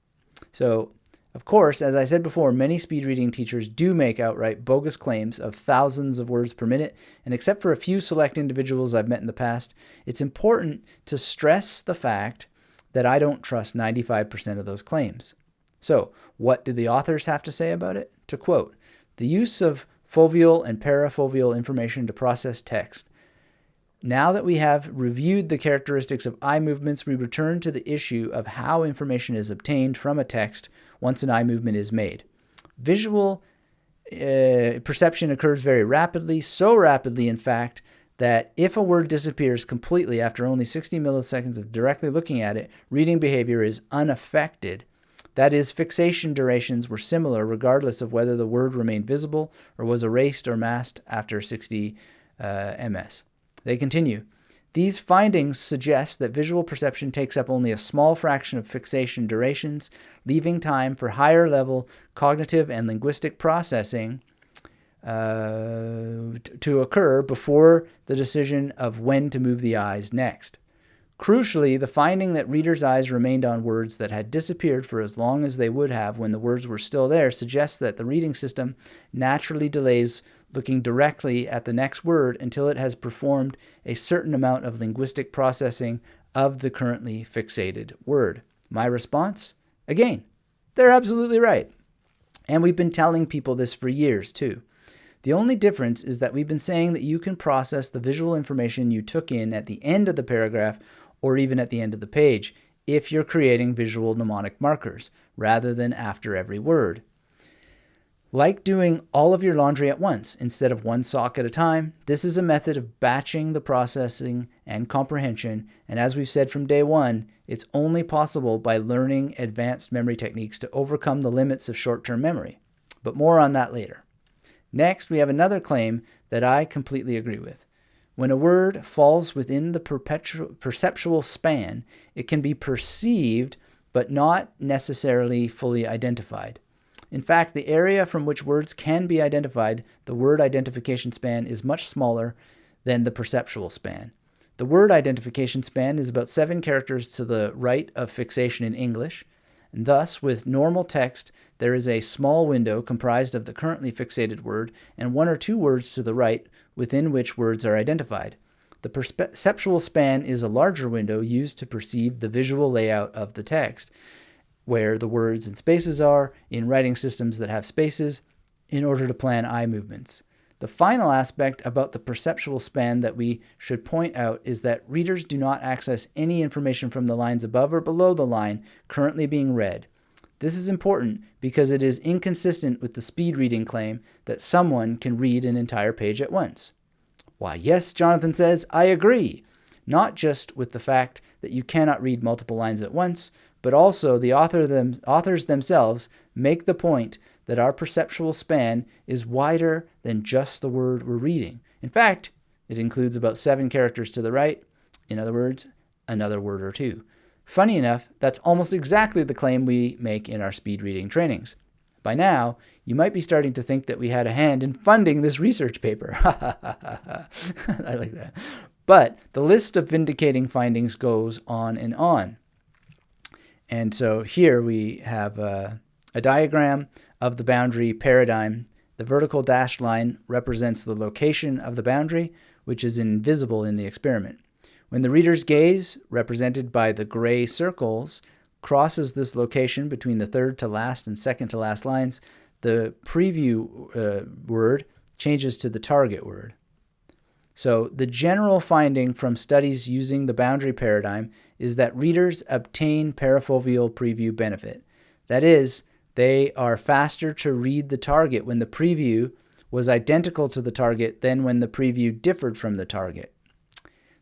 So, of course, as I said before, many speed reading teachers do make outright bogus claims of thousands of words per minute, and except for a few select individuals I've met in the past, it's important to stress the fact that I don't trust 95% of those claims. So, what do the authors have to say about it? To quote, the use of foveal and parafoveal information to process text. Now that we have reviewed the characteristics of eye movements, we return to the issue of how information is obtained from a text once an eye movement is made. Visual perception occurs very rapidly, so rapidly, in fact, that if a word disappears completely after only 60 milliseconds of directly looking at it, reading behavior is unaffected. That is, fixation durations were similar regardless of whether the word remained visible or was erased or masked after 60 ms. They continue. These findings suggest that visual perception takes up only a small fraction of fixation durations, leaving time for higher level cognitive and linguistic processing to occur before the decision of when to move the eyes next. Crucially, the finding that readers' eyes remained on words that had disappeared for as long as they would have when the words were still there suggests that the reading system naturally delays looking directly at the next word until it has performed a certain amount of linguistic processing of the currently fixated word. My response? Again, they're absolutely right. And we've been telling people this for years, too. The only difference is that we've been saying that you can process the visual information you took in at the end of the paragraph or even at the end of the page if you're creating visual mnemonic markers rather than after every word. Like doing all of your laundry at once instead of one sock at a time, this is a method of batching the processing and comprehension, and as we've said from day one, it's only possible by learning advanced memory techniques to overcome the limits of short-term memory. But more on that later. Next, we have another claim that I completely agree with. When a word falls within the perceptual span, it can be perceived but not necessarily fully identified. In fact, the area from which words can be identified, the word identification span, is much smaller than the perceptual span. The word identification span is about 7 characters to the right of fixation in English, and thus, with normal text, there is a small window comprised of the currently fixated word and 1 or 2 words to the right within which words are identified. The perceptual span is a larger window used to perceive the visual layout of the text, where the words and spaces are in writing systems that have spaces in order to plan eye movements. The final aspect about the perceptual span that we should point out is that readers do not access any information from the lines above or below the line currently being read. This is important because it is inconsistent with the speed reading claim that someone can read an entire page at once. Why, yes, Jonathan says, I agree. Not just with the fact that you cannot read multiple lines at once, but also the authors themselves make the point that our perceptual span is wider than just the word we're reading. In fact, it includes about 7 characters to the right, in other words, another word or two. Funny enough, that's almost exactly the claim we make in our speed reading trainings. By now, you might be starting to think that we had a hand in funding this research paper. I like that. But the list of vindicating findings goes on and on. And so here we have a diagram of the boundary paradigm. The vertical dashed line represents the location of the boundary, which is invisible in the experiment. When the reader's gaze, represented by the gray circles, crosses this location between the third to last and second to last lines, the preview word changes to the target word. So the general finding from studies using the boundary paradigm is that readers obtain parafoveal preview benefit. That is, they are faster to read the target when the preview was identical to the target than when the preview differed from the target.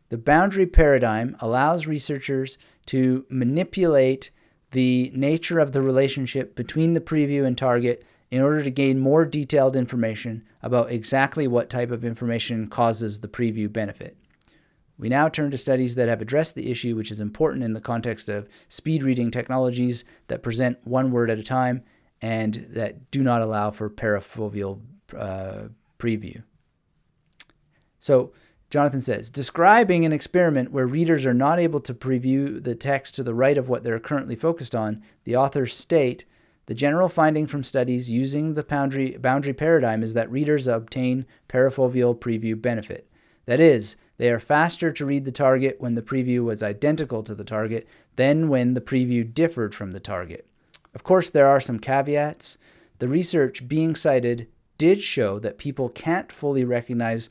The boundary paradigm allows researchers to manipulate the nature of the relationship between the preview and target in order to gain more detailed information about exactly what type of information causes the preview benefit. We now turn to studies that have addressed the issue, which is important in the context of speed reading technologies that present one word at a time and that do not allow for parafoveal preview. So Jonathan says, describing an experiment where readers are not able to preview the text to the right of what they're currently focused on, the authors state, the general finding from studies using the boundary paradigm is that readers obtain parafoveal preview benefit. That is, they are faster to read the target when the preview was identical to the target than when the preview differed from the target. Of course, there are some caveats. The research being cited did show that people can't fully recognize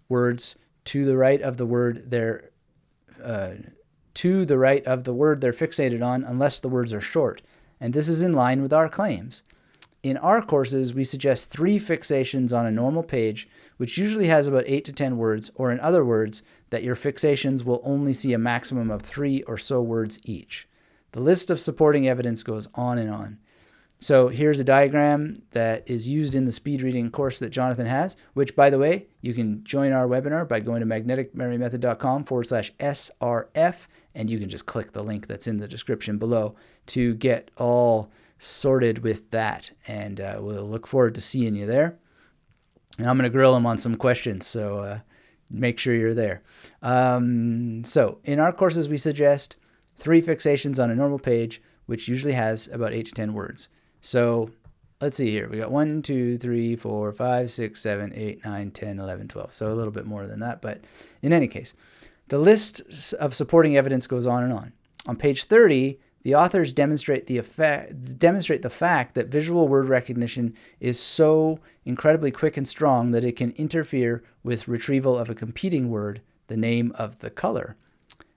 words to the right of the word they're fixated on unless the words are short, and this is in line with our claims. In our courses, we suggest 3 fixations on a normal page, which usually has about 8 to 10 words, or in other words, that your fixations will only see a maximum of 3 or so words each. The list of supporting evidence goes on and on. So here's a diagram that is used in the speed reading course that Jonathan has, which, by the way, you can join our webinar by going to magneticmemorymethod.com/SRF, and you can just click the link that's in the description below to get all sorted with that. And we'll look forward to seeing you there. And I'm going to grill him on some questions, so make sure you're there. So in our courses, we suggest 3 fixations on a normal page, which usually has about 8 to 10 words. So let's see here. We got 1, 2, 3, 4, 5, 6, 7, 8, 9, 10, 11, 12. So a little bit more than that. But in any case, the list of supporting evidence goes on and on. On page 30, the authors demonstrate the fact that visual word recognition is so incredibly quick and strong that it can interfere with retrieval of a competing word, the name of the color.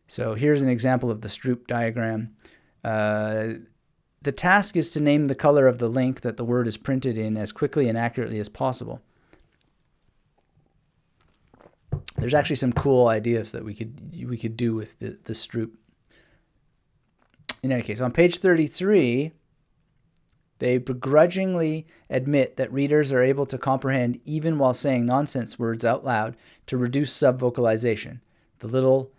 So here's an example of the Stroop diagram. The task is to name the color of the link that the word is printed in as quickly and accurately as possible. There's actually some cool ideas that we could do with the Stroop. In any case, on page 33, they begrudgingly admit that readers are able to comprehend even while saying nonsense words out loud to reduce subvocalization, the little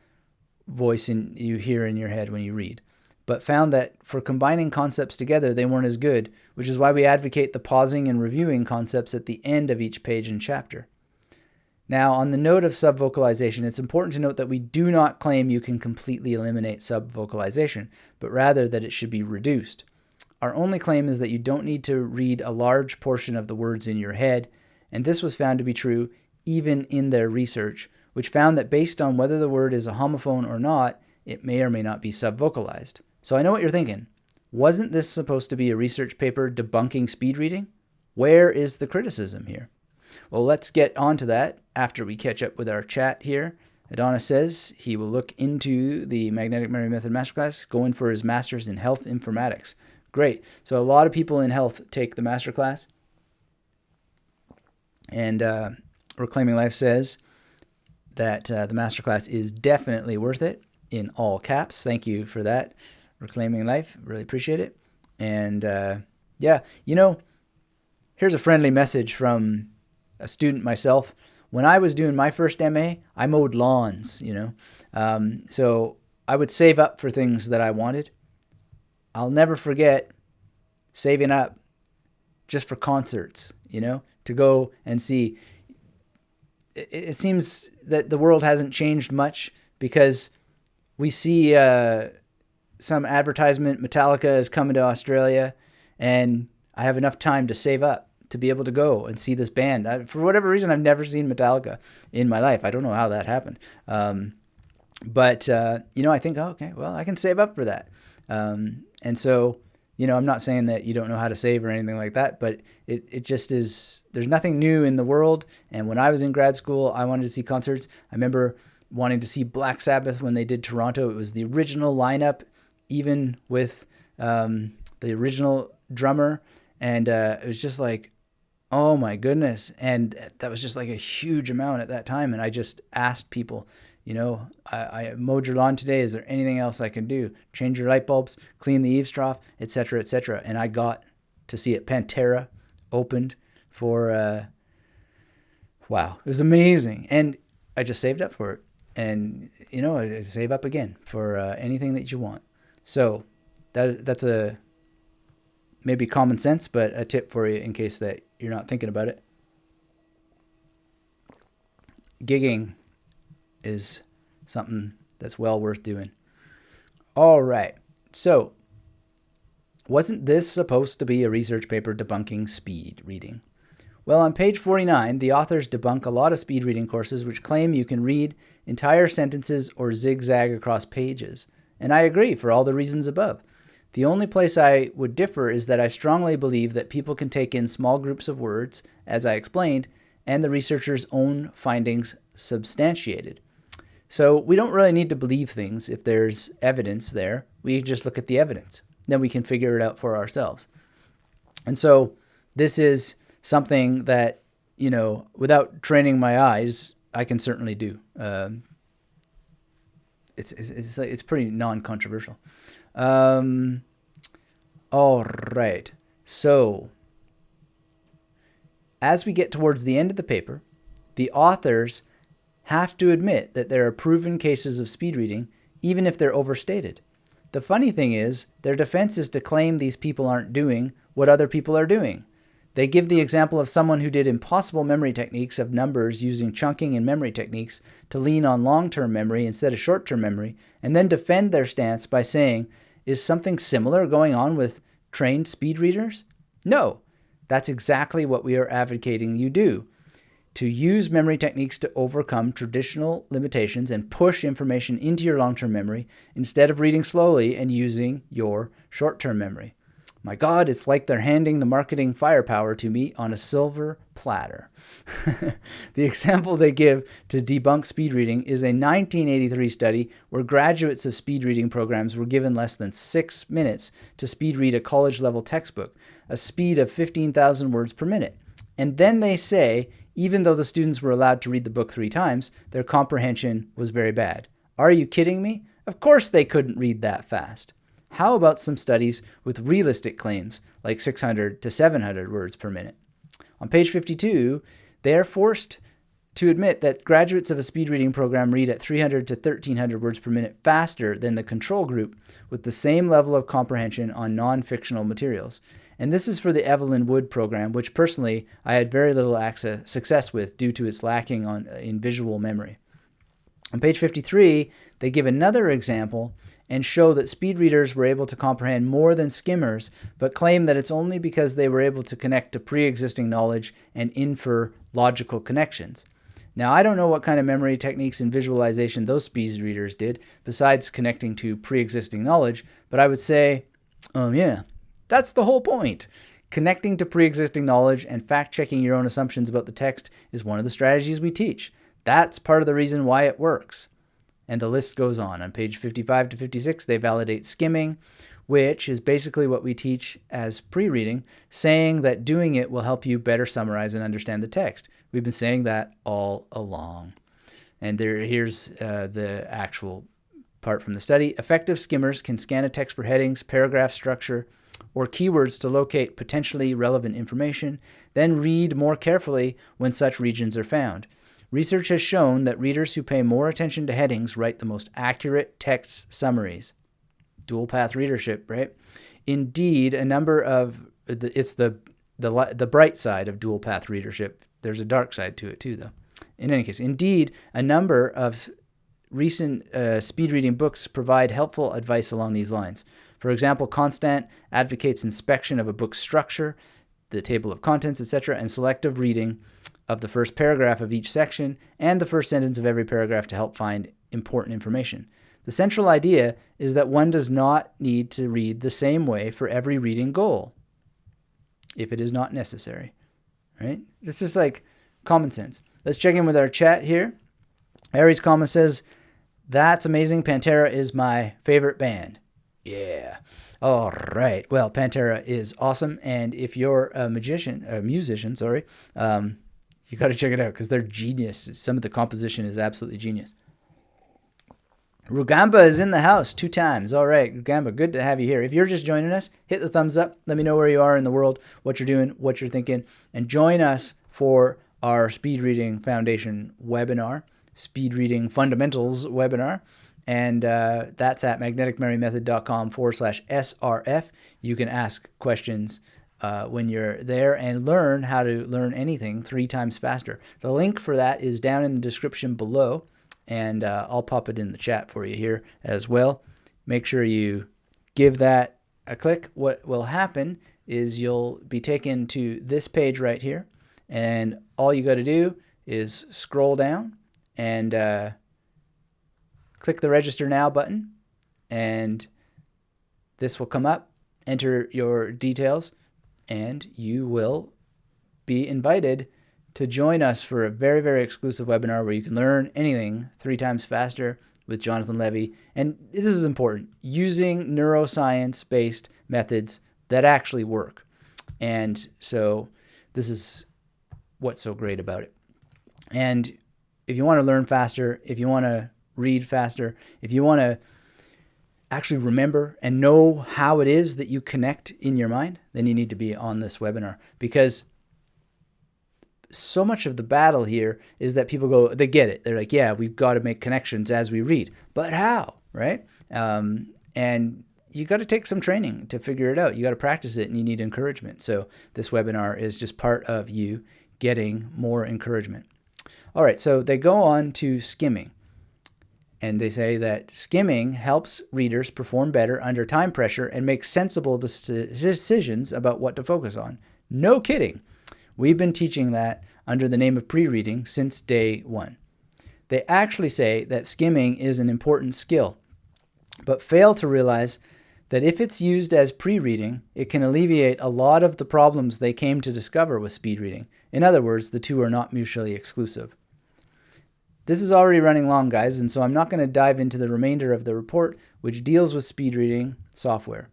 voice you hear in your head when you read, but found that for combining concepts together, they weren't as good, which is why we advocate the pausing and reviewing concepts at the end of each page and chapter. Now, on the note of subvocalization, it's important to note that we do not claim you can completely eliminate subvocalization, but rather that it should be reduced. Our only claim is that you don't need to read a large portion of the words in your head, and this was found to be true even in their research, which found that based on whether the word is a homophone or not, it may or may not be subvocalized. So I know what you're thinking. Wasn't this supposed to be a research paper debunking speed reading? Where is the criticism here? Well, let's get on to that after we catch up with our chat here. Adonis says he will look into the Magnetic Memory Method Masterclass, going for his master's in health informatics. Great. So a lot of people in health take the masterclass. And Reclaiming Life says that the masterclass is definitely worth it, in all caps. Thank you for that, Reclaiming Life. Really appreciate it. And yeah, here's a friendly message from a student myself. When I was doing my first MA, I mowed lawns, so I would save up for things that I wanted. I'll never forget saving up just for concerts, to go and see. It seems that the world hasn't changed much because we see some advertisement, Metallica is coming to Australia, and I have enough time to save up to be able to go and see this band. For whatever reason, I've never seen Metallica in my life. I don't know how that happened. But I think, okay, well, I can save up for that. And so, I'm not saying that you don't know how to save or anything like that, but it just is, there's nothing new in the world. And when I was in grad school, I wanted to see concerts. I remember wanting to see Black Sabbath when they did Toronto. It was the original lineup, even with the original drummer. And it was just like, oh my goodness. And that was just like a huge amount at that time. And I just asked people, I mowed your lawn today. Is there anything else I can do? Change your light bulbs, clean the eaves trough, et cetera, et cetera. And I got to see it. Pantera opened for, wow, it was amazing. And I just saved up for it. And, I save up again for anything that you want. So that's a maybe common sense, but a tip for you in case that you're not thinking about it. Gigging is something that's well worth doing. All right. So, wasn't this supposed to be a research paper debunking speed reading? Well, on page 49, the authors debunk a lot of speed reading courses which claim you can read entire sentences or zigzag across pages. And I agree for all the reasons above. The only place I would differ is that I strongly believe that people can take in small groups of words, as I explained, and the researchers' own findings substantiated. So we don't really need to believe things if there's evidence there. We just look at the evidence. Then we can figure it out for ourselves. And so this is something that, without training my eyes, I can certainly do. It's pretty non-controversial. All right. So as we get towards the end of the paper, the authors have to admit that there are proven cases of speed reading, even if they're overstated. The funny thing is, their defense is to claim these people aren't doing what other people are doing. They give the example of someone who did impossible memory techniques of numbers using chunking and memory techniques to lean on long-term memory instead of short-term memory, and then defend their stance by saying, is something similar going on with trained speed readers? No, that's exactly what we are advocating you do. To use memory techniques to overcome traditional limitations and push information into your long-term memory instead of reading slowly and using your short-term memory. My God, it's like they're handing the marketing firepower to me on a silver platter. The example they give to debunk speed reading is a 1983 study where graduates of speed reading programs were given less than 6 minutes to speed read a college-level textbook, a speed of 15,000 words per minute. And then they say, even though the students were allowed to read the book 3 times, their comprehension was very bad. Are you kidding me? Of course they couldn't read that fast. How about some studies with realistic claims, like 600 to 700 words per minute? On page 52, they are forced to admit that graduates of a speed reading program read at 300 to 1300 words per minute faster than the control group with the same level of comprehension on non-fictional materials. And this is for the Evelyn Wood program, which personally I had very little success with due to its lacking in visual memory. On page 53, they give another example and show that speed readers were able to comprehend more than skimmers, but claim that it's only because they were able to connect to pre-existing knowledge and infer logical connections. Now, I don't know what kind of memory techniques and visualization those speed readers did, besides connecting to pre-existing knowledge, but I would say, yeah, that's the whole point. Connecting to pre-existing knowledge and fact-checking your own assumptions about the text is one of the strategies we teach. That's part of the reason why it works. And the list goes on. On page 55 to 56, they validate skimming, which is basically what we teach as pre-reading, saying that doing it will help you better summarize and understand the text. We've been saying that all along. And here's the actual part from the study. Effective skimmers can scan a text for headings, paragraph structure, or keywords to locate potentially relevant information, then read more carefully when such regions are found. Research has shown that readers who pay more attention to headings write the most accurate text summaries. Dual path readership, right? Indeed, a number of it's the bright side of dual path readership. There's a dark side to it too, though. In any case, indeed, a number of recent speed reading books provide helpful advice along these lines. For example, Constant advocates inspection of a book's structure, the table of contents, etc., and selective reading of the first paragraph of each section and the first sentence of every paragraph to help find important information. The central idea is that one does not need to read the same way for every reading goal, if it is not necessary, right? It's just like common sense. Let's check in with our chat here. Aries Kama says, that's amazing. Pantera is my favorite band. Yeah. All right. Well, Pantera is awesome. And if you're a musician, you got to check it out because they're genius. Some of the composition is absolutely genius. Rugamba is in the house 2 times. All right, Rugamba, good to have you here. If you're just joining us, hit the thumbs up. Let me know where you are in the world, what you're doing, what you're thinking, and join us for our Speed Reading Foundation webinar, Speed Reading Fundamentals webinar, and that's at magneticmemorymethod.com/SRF. You can ask questions when you're there and learn how to learn anything 3 times faster. The link for that is down in the description below. And I'll pop it in the chat for you here as well. Make sure you give that a click. What will happen is you'll be taken to this page right here. And all you got to do is scroll down and click the Register Now button. And this will come up. Enter your details. And you will be invited to join us for a very, very exclusive webinar where you can learn anything 3 times faster with Jonathan Levy. And this is important, using neuroscience-based methods that actually work. And so this is what's so great about it. And if you want to learn faster, if you want to read faster, if you want to actually remember and know how it is that you connect in your mind, then you need to be on this webinar, because so much of the battle here is that people they get it. They're like, yeah, we've got to make connections as we read. But how, right? And you got to take some training to figure it out. You got to practice it, and you need encouragement. So this webinar is just part of you getting more encouragement. All right, so they go on to skimming. And they say that skimming helps readers perform better under time pressure and make sensible decisions about what to focus on. No kidding. We've been teaching that under the name of pre-reading since day 1. They actually say that skimming is an important skill, but fail to realize that if it's used as pre-reading, it can alleviate a lot of the problems they came to discover with speed reading. In other words, the two are not mutually exclusive. This is already running long, guys, and so I'm not going to dive into the remainder of the report, which deals with speed reading software.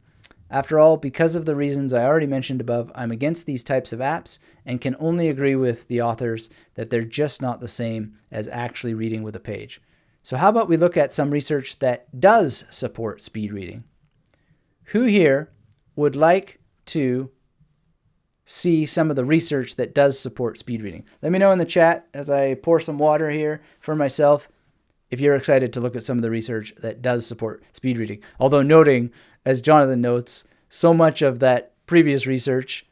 After all, because of the reasons I already mentioned above, I'm against these types of apps and can only agree with the authors that they're just not the same as actually reading with a page. So how about we look at some research that does support speed reading? Who here would like to see some of the research that does support speed reading? Let me know in the chat as I pour some water here for myself if you're excited to look at some of the research that does support speed reading. Although noting, as Jonathan notes, so much of that previous research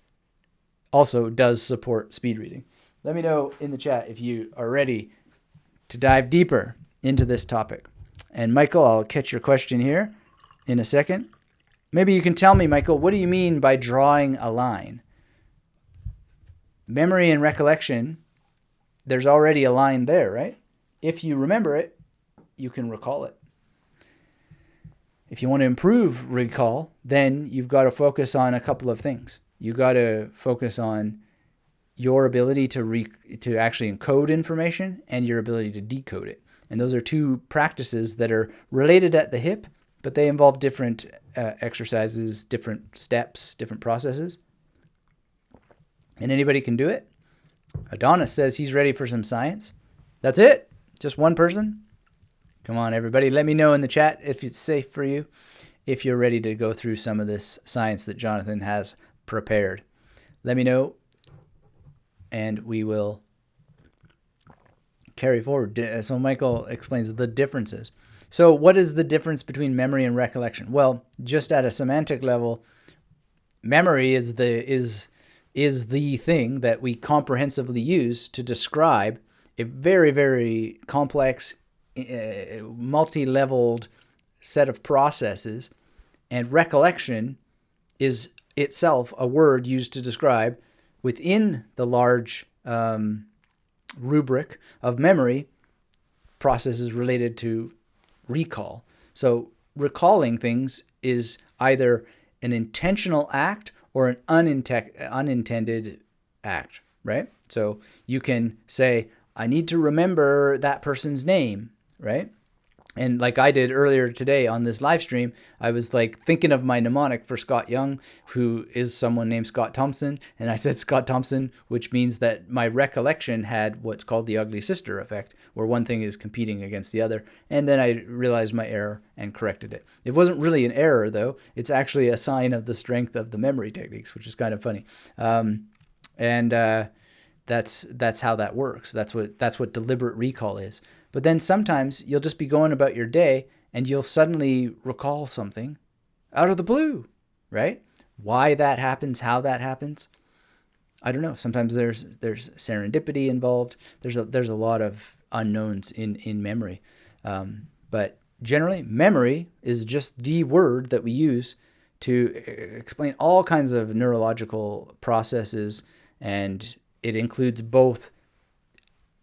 also does support speed reading. Let me know in the chat if you are ready to dive deeper into this topic. And Michael, I'll catch your question here in a second. Maybe you can tell me, Michael, what do you mean by drawing a line? Memory and recollection there's already a line there, right? If you remember it, you can recall it. If you want to improve recall, then you've got to focus on a couple of things. You've got to focus on your ability to actually encode information and your ability to decode it. And those are two practices that are related at the hip, but they involve different exercises, different steps, different processes. And anybody can do it. Adonis says he's ready for some science. That's it? Just one person? Come on, everybody. Let me know in the chat if it's safe for you, if you're ready to go through some of this science that Jonathan has prepared. Let me know, and we will carry forward. So Michael explains the differences. So what is the difference between memory and recollection? Well, just at a semantic level, memory is the thing that we comprehensively use to describe a very, very complex, multi-leveled set of processes, and recollection is itself a word used to describe within the large rubric of memory processes related to recall. So recalling things is either an intentional act or an unintended act, right? So you can say, I need to remember that person's name, right? And like I did earlier today on this live stream, I was like thinking of my mnemonic for Scott Young, who is someone named Scott Thompson. And I said Scott Thompson, which means that my recollection had what's called the ugly sister effect, where one thing is competing against the other. And then I realized my error and corrected it. It wasn't really an error, though. It's actually a sign of the strength of the memory techniques, which is kind of funny. That's how that works. That's what deliberate recall is. But then sometimes you'll just be going about your day and you'll suddenly recall something out of the blue, right? Why that happens, how that happens, I don't know. Sometimes there's serendipity involved. There's a lot of unknowns in memory. But generally, memory is just the word that we use to explain all kinds of neurological processes, and it includes both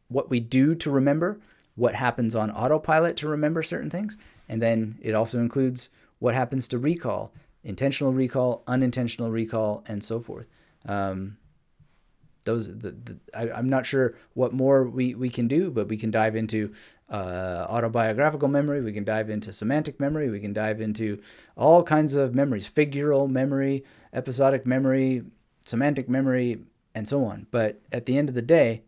what we do to remember, what happens on autopilot to remember certain things, and then it also includes what happens to recall, intentional recall, unintentional recall, and so forth. I'm not sure what more we can do, but we can dive into autobiographical memory, we can dive into semantic memory, we can dive into all kinds of memories, figural memory, episodic memory, semantic memory, and so on. But at the end of the day,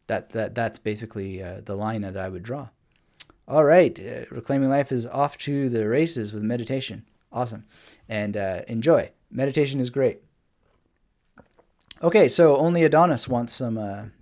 that's basically the line that I would draw. All right, Reclaiming Life is off to the races with meditation. Awesome. And enjoy. Meditation is great. Okay, so only Adonis wants some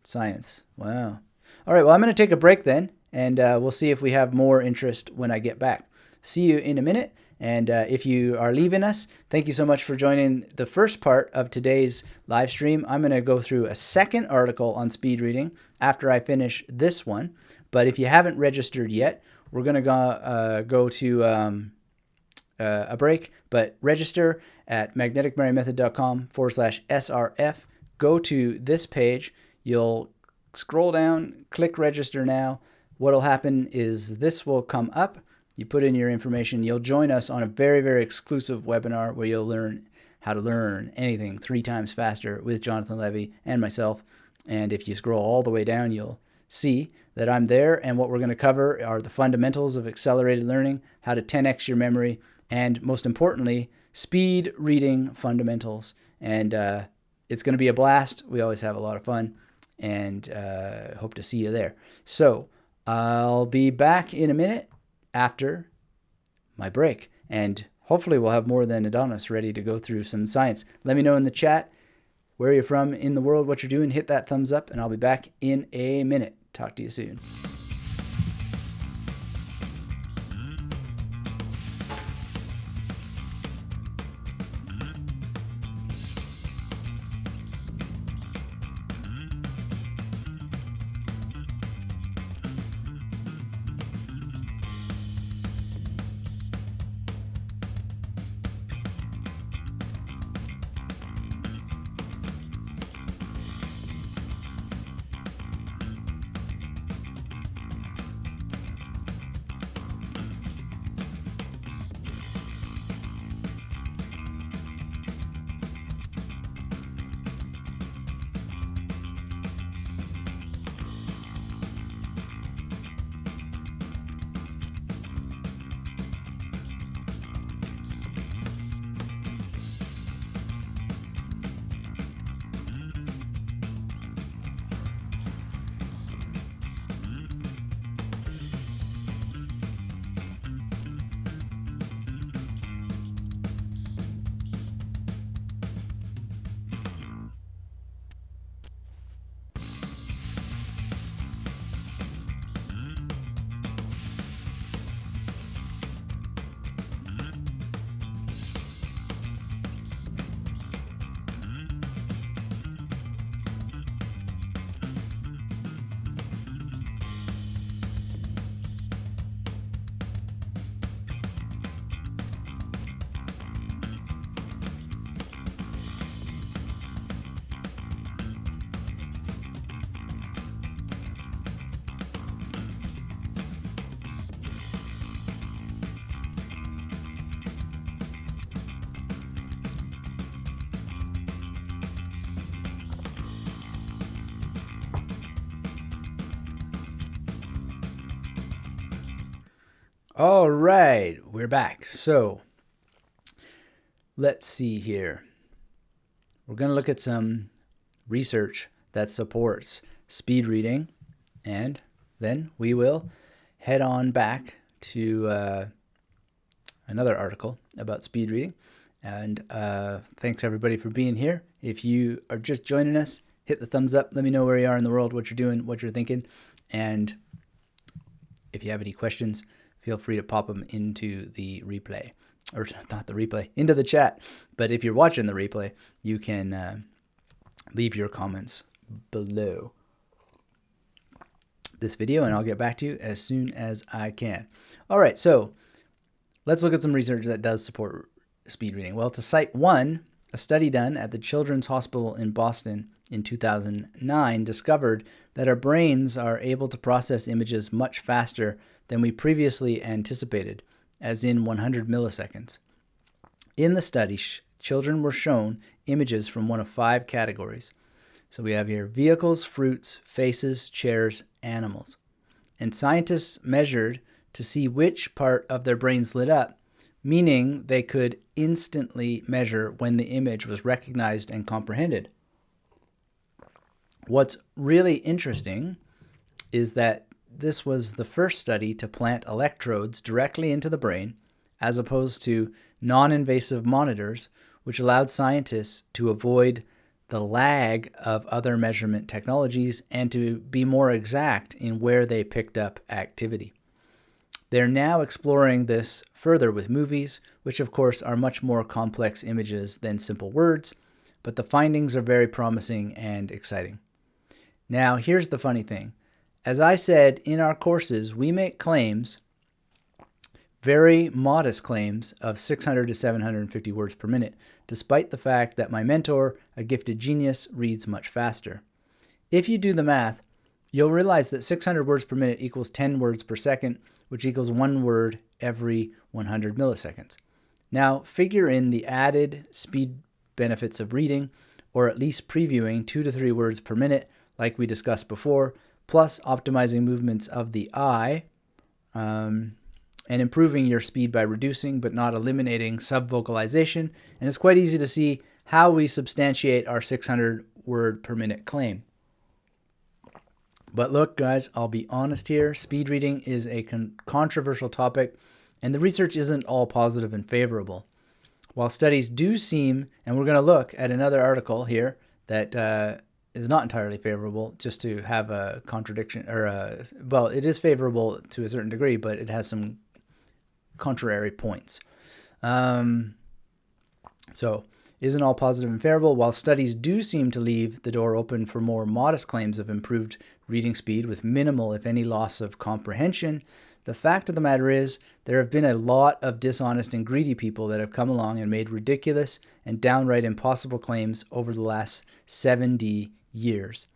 science. Wow. All right, well, I'm going to take a break then, and we'll see if we have more interest when I get back. See you in a minute. And if you are leaving us, thank you so much for joining the first part of today's live stream. I'm going to go through a second article on speed reading after I finish this one. But if you haven't registered yet, we're going to go to a break. But register at magneticmarionmethod.com/SRF. Go to this page. You'll scroll down, click register now. What'll happen is this will come up. You put in your information. You'll join us on a very, very exclusive webinar where you'll learn how to learn anything 3 times faster with Jonathan Levy and myself. And if you scroll all the way down, you'll see that I'm there. And what we're going to cover are the fundamentals of accelerated learning, how to 10x your memory, and most importantly, speed reading fundamentals. And it's going to be a blast. We always have a lot of fun, and hope to see you there. So I'll be back in a minute after my break, and hopefully we'll have more than Adonis ready to go through some science. Let me know in the chat where you're from in the world, what you're doing. Hit that thumbs up, and I'll be back in a minute. Talk to you soon. All right, we're back. So let's see here. We're going to look at some research that supports speed reading, and then we will head on back to another article about speed reading. And thanks everybody for being here. If you are just joining us, hit the thumbs up. Let me know where you are in the world, what you're doing, what you're thinking. And if you have any questions, feel free to pop them into the replay. Or not the replay, into the chat. But if you're watching the replay, you can leave your comments below this video, and I'll get back to you as soon as I can. All right, so let's look at some research that does support speed reading. Well, to cite one, a study done at the Children's Hospital in Boston in 2009 discovered that our brains are able to process images much faster than we previously anticipated, as in 100 milliseconds. In the study, children were shown images from one of 5 categories. So we have here vehicles, fruits, faces, chairs, animals. And scientists measured to see which part of their brains lit up, meaning they could instantly measure when the image was recognized and comprehended. What's really interesting is that this was the first study to plant electrodes directly into the brain, as opposed to non-invasive monitors, which allowed scientists to avoid the lag of other measurement technologies and to be more exact in where they picked up activity. They're now exploring this further with movies, which of course are much more complex images than simple words, but the findings are very promising and exciting. Now, here's the funny thing. As I said, in our courses, we make claims, very modest claims of 600 to 750 words per minute, despite the fact that my mentor, a gifted genius, reads much faster. If you do the math, you'll realize that 600 words per minute equals 10 words per second, which equals 1 word every 100 milliseconds. Now, figure in the added speed benefits of reading, or at least previewing 2 to 3 words per minute, like we discussed before, plus optimizing movements of the eye, and improving your speed by reducing but not eliminating subvocalization. And it's quite easy to see how we substantiate our 600 word per minute claim. But look, guys, I'll be honest here. Speed reading is a controversial topic, and the research isn't all positive and favorable. While studies do seem, and we're going to look at another article here that is not entirely favorable, just to have a contradiction, or well, it is favorable to a certain degree, but it has some contrary points. So, isn't all positive and favorable. While studies do seem to leave the door open for more modest claims of improved reading speed with minimal, if any, loss of comprehension, the fact of the matter is there have been a lot of dishonest and greedy people that have come along and made ridiculous and downright impossible claims over the last 70 years.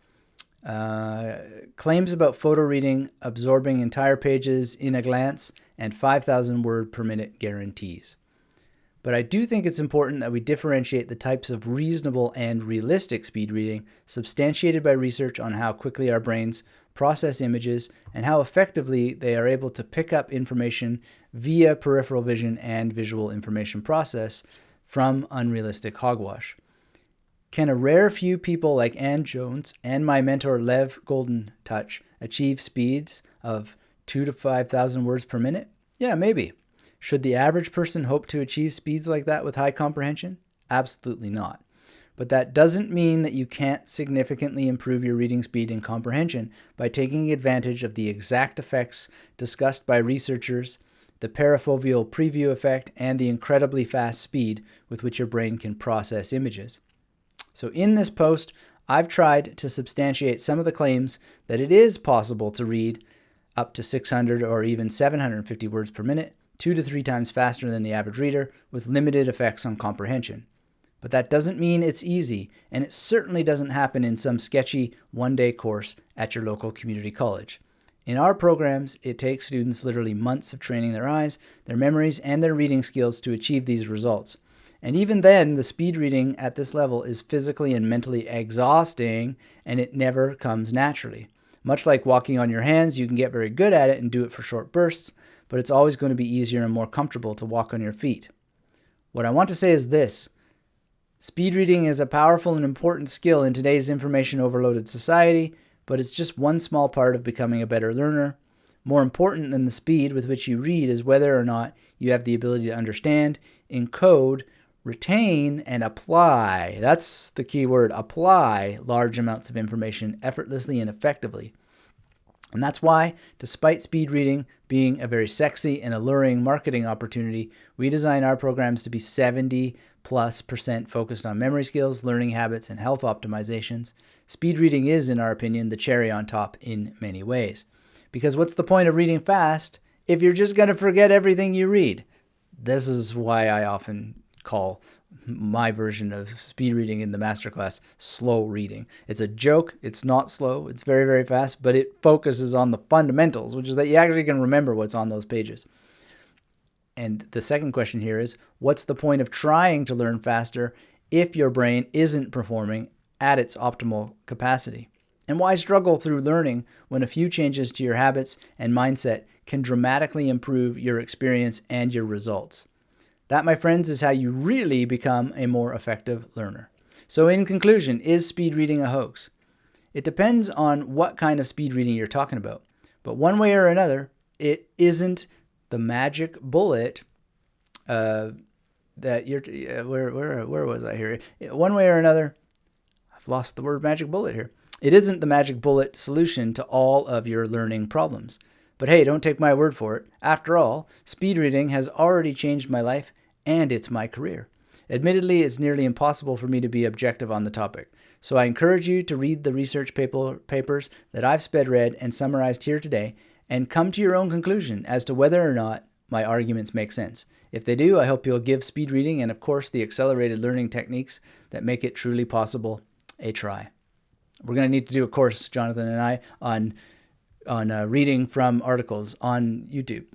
Claims about photo reading, absorbing entire pages in a glance, and 5,000 word per minute guarantees. But I do think it's important that we differentiate the types of reasonable and realistic speed reading substantiated by research on how quickly our brains process images and how effectively they are able to pick up information via peripheral vision and visual information process from unrealistic hogwash. Can a rare few people like Ann Jones and my mentor Lev Goldentouch achieve speeds of 2,000 to 5,000 words per minute? Yeah, maybe. Should the average person hope to achieve speeds like that with high comprehension? Absolutely not. But that doesn't mean that you can't significantly improve your reading speed and comprehension by taking advantage of the exact effects discussed by researchers, the parafoveal preview effect, and the incredibly fast speed with which your brain can process images. So in this post, I've tried to substantiate some of the claims that it is possible to read up to 600 or even 750 words per minute, 2 to 3 times faster than the average reader, with limited effects on comprehension. But that doesn't mean it's easy, and it certainly doesn't happen in some sketchy one-day course at your local community college. In our programs, it takes students literally months of training their eyes, their memories, and their reading skills to achieve these results. And even then, the speed reading at this level is physically and mentally exhausting, and it never comes naturally. Much like walking on your hands, you can get very good at it and do it for short bursts, but it's always going to be easier and more comfortable to walk on your feet. What I want to say is this. Speed reading is a powerful and important skill in today's information overloaded society, but it's just one small part of becoming a better learner. More important than the speed with which you read is whether or not you have the ability to understand, encode, retain, and apply. That's the key word, apply large amounts of information effortlessly and effectively. And that's why, despite speed reading being a very sexy and alluring marketing opportunity, we design our programs to be 70+% focused on memory skills, learning habits, and health optimizations. Speed reading is, in our opinion, the cherry on top in many ways. Because what's the point of reading fast if you're just going to forget everything you read? This is why I often call my version of speed reading in the masterclass slow reading. It's a joke. It's not slow. It's very, very fast, but it focuses on the fundamentals, which is that you actually can remember what's on those pages. And the second question here is, what's the point of trying to learn faster if your brain isn't performing at its optimal capacity? And why struggle through learning when a few changes to your habits and mindset can dramatically improve your experience and your results? That, my friends, is how you really become a more effective learner. So in conclusion, is speed reading a hoax? It depends on what kind of speed reading you're talking about. But one way or another, it isn't the magic bullet that you're... where was I here? One way or another, I've lost the word magic bullet here. It isn't the magic bullet solution to all of your learning problems. But hey, don't take my word for it. After all, speed reading has already changed my life, and it's my career. Admittedly, it's nearly impossible for me to be objective on the topic. So I encourage you to read the research papers that I've sped read and summarized here today, and come to your own conclusion as to whether or not my arguments make sense. If they do, I hope you'll give speed reading and, of course, the accelerated learning techniques that make it truly possible a try. We're going to need to do a course, Jonathan and I, on reading from articles on YouTube.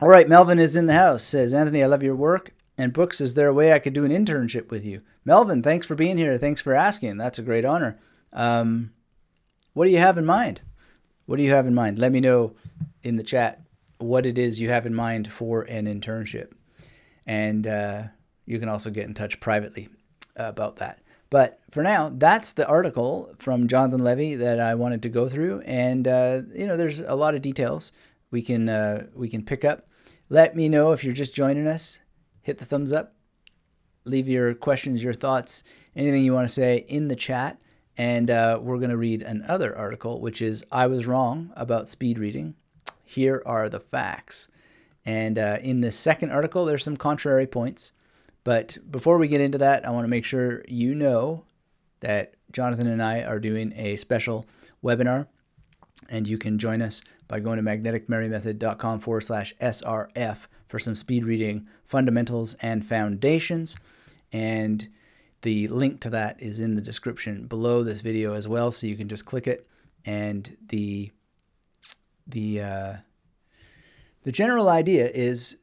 All right, Melvin is in the house. Says, Anthony, I love your work and books. Is there a way I could do an internship with you? Melvin, thanks for being here. Thanks for asking. That's a great honor. What do you have in mind? What do you have in mind? Let me know in the chat what it is you have in mind for an internship. And you can also get in touch privately about that. But for now, that's the article from Jonathan Levy that I wanted to go through. And, there's a lot of details we can pick up. Let me know if you're just joining us. Hit the thumbs up. Leave your questions, your thoughts, anything you want to say in the chat. And we're going to read another article, which is I Was Wrong About Speed Reading. Here are the facts. And in this second article, there's some contrary points. But before we get into that, I want to make sure you know that Jonathan and I are doing a special webinar, and you can join us by going to magneticmerrymethod.com/SRF for some speed reading fundamentals and foundations. And the link to that is in the description below this video as well, so you can just click it. And the general idea is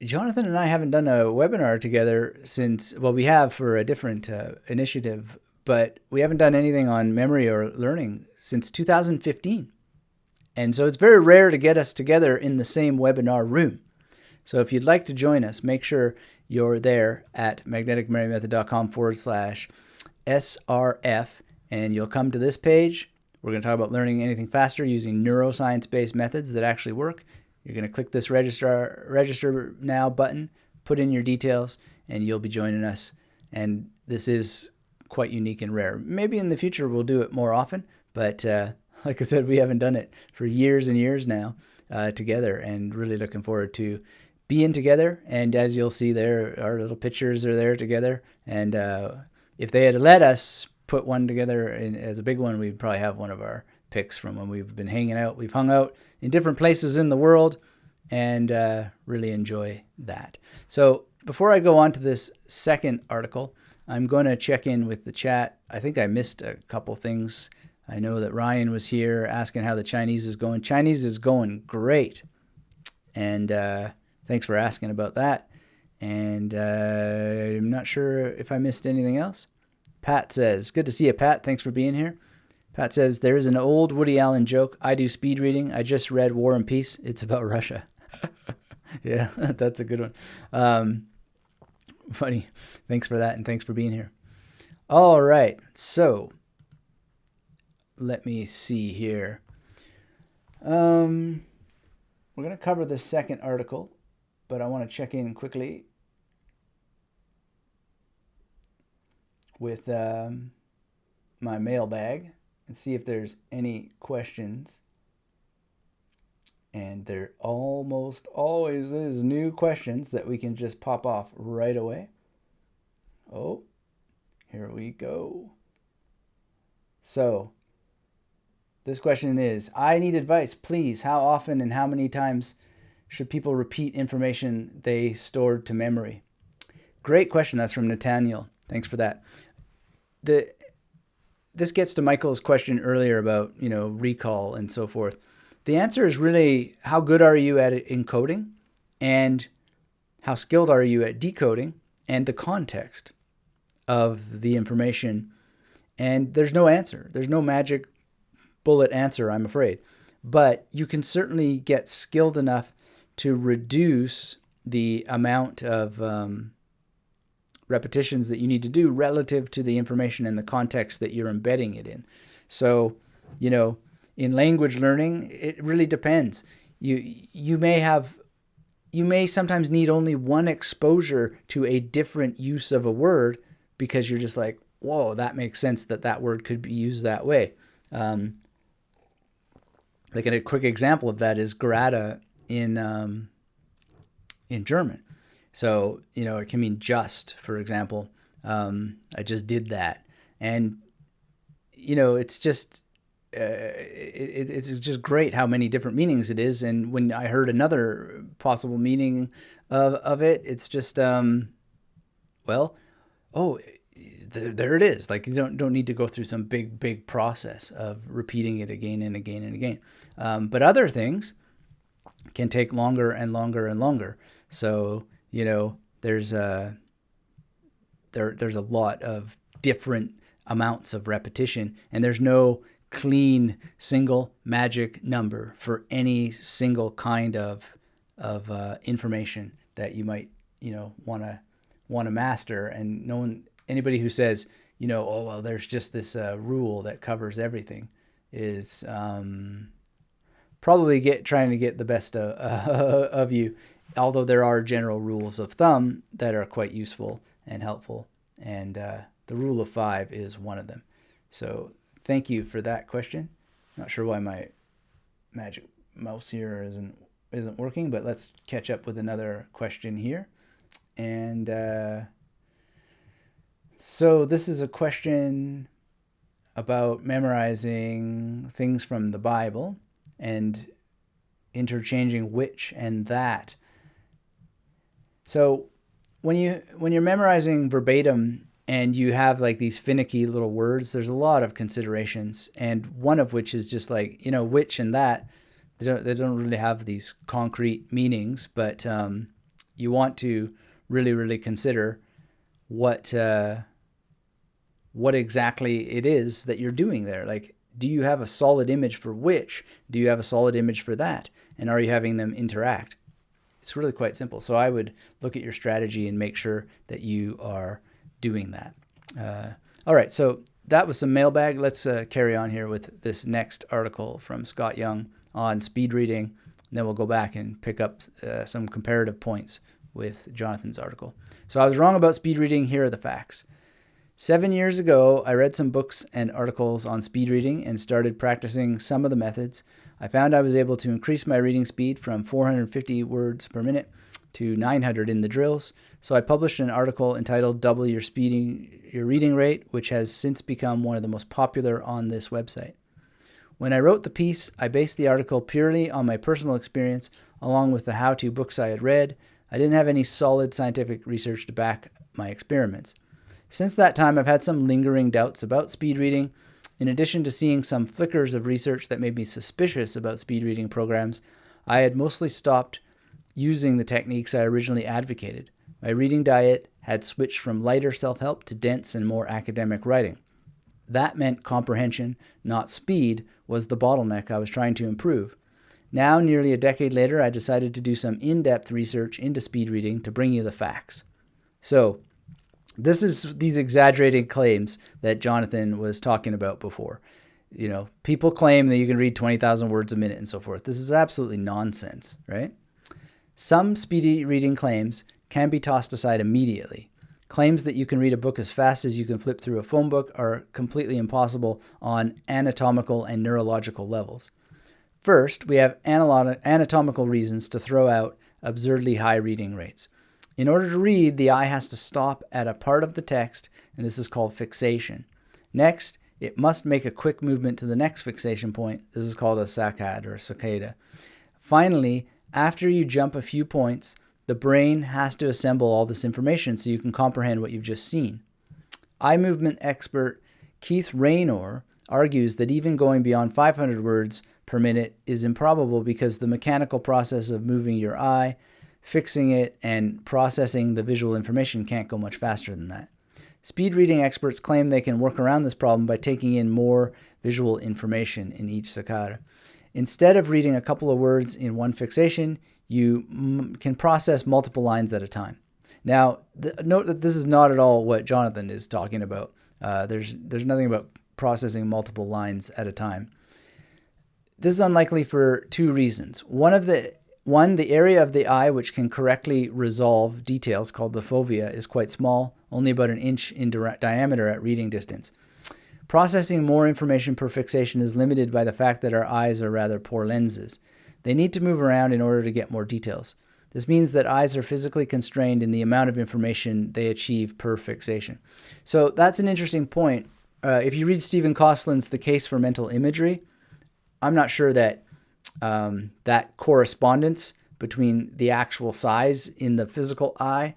Jonathan and I haven't done a webinar together since, well, we have for a different initiative, but we haven't done anything on memory or learning since 2015. And so it's very rare to get us together in the same webinar room. So if you'd like to join us, make sure you're there at magneticmerrymethod.com/SRF, and you'll come to this page. We're going to talk about learning anything faster using neuroscience-based methods that actually work. You're going to click this register now button, put in your details, and you'll be joining us. And this is quite unique and rare. Maybe in the future we'll do it more often, but like I said, we haven't done it for years and years now together, and really looking forward to being together. And as you'll see there, our little pictures are there together. And if they had let us put one together as a big one, we'd probably have one of our pics from when we've been hanging out. We've hung out in different places in the world and really enjoy that. So before I go on to this second article, I'm going to check in with the chat. I think I missed a couple things. I know that Ryan was here asking how the Chinese is going. Chinese is going great. And thanks for asking about that. And I'm not sure if I missed anything else. Pat says, good to see you, Pat. Thanks for being here. Pat says, there is an old Woody Allen joke. I do speed reading. I just read War and Peace. It's about Russia. Yeah, that's a good one. Funny. Thanks for that, and thanks for being here. All right, so let me see here. We're going to cover the second article, but I want to check in quickly with my mailbag and see if there's any questions. And there almost always is new questions that we can just pop off right away. Oh, here we go. So, this question is, I need advice, please. How often and how many times should people repeat information they stored to memory? Great question. That's from Nathaniel. Thanks for that. This gets to Michael's question earlier about, recall and so forth. The answer is really, how good are you at encoding, and how skilled are you at decoding, and the context of the information. And there's no answer. There's no magic bullet answer, I'm afraid. But you can certainly get skilled enough to reduce the amount of repetitions that you need to do relative to the information and the context that you're embedding it in. So, in language learning, it really depends. You may sometimes need only one exposure to a different use of a word, because you're just like, whoa, that makes sense that word could be used that way. Like a quick example of that is gerade in German. So, it can mean just, for example. I just did that. And, it's just... it's just great how many different meanings it is. And when I heard another possible meaning of it, it's just, there it is. Like, you don't need to go through some big process of repeating it again and again and again. But other things can take longer and longer and longer. So, there's a lot of different amounts of repetition, and there's no clean single magic number for any single kind of information that you might want to master. And anybody who says there's just this rule that covers everything is probably trying to get the best of you. Although there are general rules of thumb that are quite useful and helpful, and the rule of 5 is one of them. So thank you for that question. Not sure why my magic mouse here isn't working, but let's catch up with another question here. And so this is a question about memorizing things from the Bible and interchanging which and that. So when you're memorizing verbatim, and you have like these finicky little words, there's a lot of considerations, and one of which is just like, which and that. They don't really have these concrete meanings, but you want to really, really consider what exactly it is that you're doing there. Like, do you have a solid image for which? Do you have a solid image for that? And are you having them interact? It's really quite simple. So I would look at your strategy and make sure that you are doing that. All right, so that was some mailbag. Let's carry on here with this next article from Scott Young on speed reading. And then we'll go back and pick up some comparative points with Jonathan's article. So I was wrong about speed reading. Here are the facts. 7 years ago, I read some books and articles on speed reading and started practicing some of the methods. I found I was able to increase my reading speed from 450 words per minute to 900 in the drills. So I published an article entitled Double Your Reading Rate, which has since become one of the most popular on this website. When I wrote the piece, I based the article purely on my personal experience, along with the how-to books I had read. I didn't have any solid scientific research to back my experiments. Since that time, I've had some lingering doubts about speed reading. In addition to seeing some flickers of research that made me suspicious about speed reading programs, I had mostly stopped using the techniques I originally advocated. My reading diet had switched from lighter self-help to dense and more academic writing. That meant comprehension, not speed, was the bottleneck I was trying to improve. Now, nearly a decade later, I decided to do some in-depth research into speed reading to bring you the facts. So, this is these exaggerated claims that Jonathan was talking about before. You know, people claim that you can read 20,000 words a minute and so forth. This is absolutely nonsense, right? Some speedy reading claims can be tossed aside immediately. Claims that you can read a book as fast as you can flip through a phone book are completely impossible on anatomical and neurological levels. First, we have anatomical reasons to throw out absurdly high reading rates. In order to read, the eye has to stop at a part of the text, and this is called fixation. Next, it must make a quick movement to the next fixation point. This is called a saccade or saccada. Finally, after you jump a few points, the brain has to assemble all this information so you can comprehend what you've just seen. Eye movement expert Keith Raynor argues that even going beyond 500 words per minute is improbable because the mechanical process of moving your eye, fixing it, and processing the visual information can't go much faster than that. Speed reading experts claim they can work around this problem by taking in more visual information in each saccada. Instead of reading a couple of words in one fixation, you can process multiple lines at a time. Now, note that this is not at all what Jonathan is talking about. There's nothing about processing multiple lines at a time. This is unlikely for two reasons. One, the area of the eye which can correctly resolve details, called the fovea, is quite small, only about an inch in diameter at reading distance. Processing more information per fixation is limited by the fact that our eyes are rather poor lenses. They need to move around in order to get more details. This means that eyes are physically constrained in the amount of information they achieve per fixation. So that's an interesting point. If you read Stephen Koslin's The Case for Mental Imagery, I'm not sure that that correspondence between the actual size in the physical eye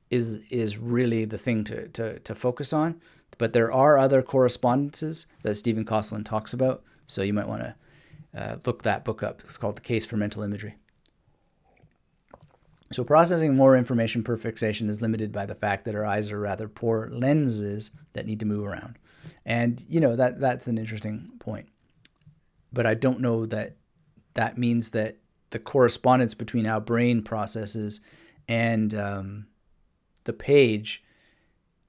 is really the thing to focus on. But there are other correspondences that Stephen Koslin talks about, so you might want to look that book up. It's called The Case for Mental Imagery. So processing more information per fixation is limited by the fact that our eyes are rather poor lenses that need to move around. And, you know, that's an interesting point. But I don't know that that means that the correspondence between our brain processes and the page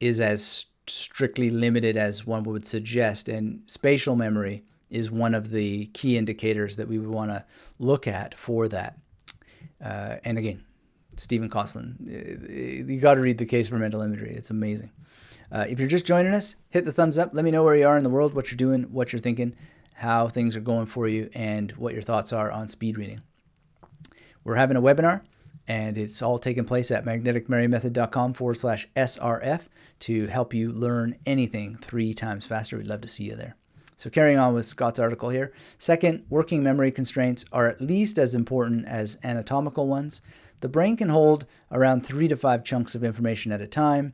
is as strictly limited as one would suggest. And spatial memory is one of the key indicators that we would want to look at for that. And again, Stephen Koslin, you got to read The Case for Mental Imagery. It's amazing. If you're just joining us, hit the thumbs up. Let me know where you are in the world, what you're doing, what you're thinking, how things are going for you, and what your thoughts are on speed reading. We're having a webinar, and it's all taking place at magneticmarymethod.com/SRF to help you learn anything 3 times faster. We'd love to see you there. So carrying on with Scott's article here. Second, working memory constraints are at least as important as anatomical ones. The brain can hold around 3 to 5 chunks of information at a time.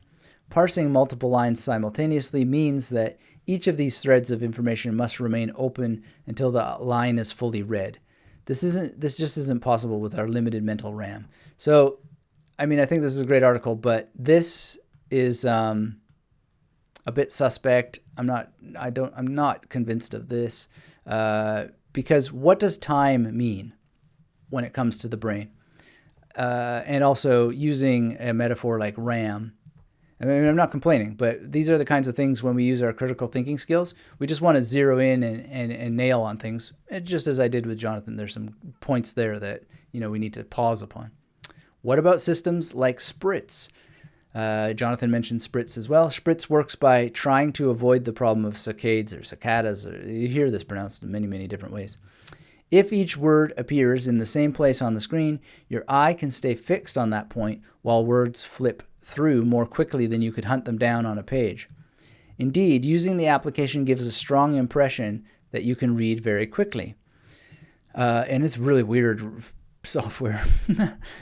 Parsing multiple lines simultaneously means that each of these threads of information must remain open until the line is fully read. This just isn't possible with our limited mental RAM. So, I mean, I think this is a great article, but this is a bit suspect. I'm not convinced of this because what does time mean when it comes to the brain? And also using a metaphor like RAM. I mean, I'm not complaining, but these are the kinds of things when we use our critical thinking skills, we just want to zero in and nail on things. And just as I did with Jonathan, there's some points there that, you know, we need to pause upon. What about systems like Spritz? Jonathan mentioned Spritz as well. Spritz works by trying to avoid the problem of saccades or saccadas. You hear this pronounced in many, many different ways. If each word appears in the same place on the screen, your eye can stay fixed on that point while words flip through more quickly than you could hunt them down on a page. Indeed, using the application gives a strong impression that you can read very quickly. And it's really weird software.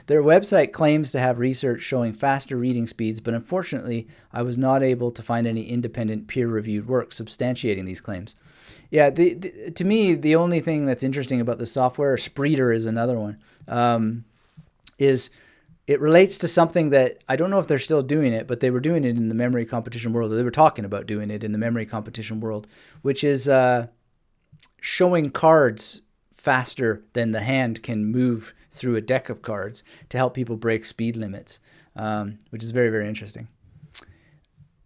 Their website claims to have research showing faster reading speeds, but unfortunately, I was not able to find any independent peer-reviewed work substantiating these claims. Yeah, to me, the only thing that's interesting about the software, Spreeder is another one, is it relates to something that I don't know if they're still doing it, but they were doing it in the memory competition world, or they were talking about doing it in the memory competition world, which is showing cards faster than the hand can move through a deck of cards to help people break speed limits, which is very, very interesting.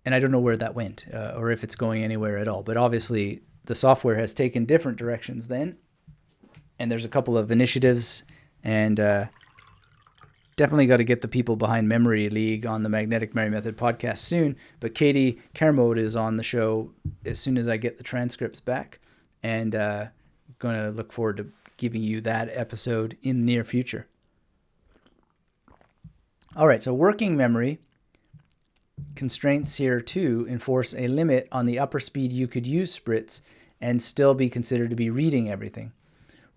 And I don't know where that went or if it's going anywhere at all. But obviously, the software has taken different directions then. And there's a couple of initiatives, and definitely got to get the people behind Memory League on the Magnetic Memory Method podcast soon. But Katie Kermode is on the show as soon as I get the transcripts back, and going to look forward to giving you that episode in the near future. All right, so working memory constraints here too enforce a limit on the upper speed you could use spritz and still be considered to be reading everything.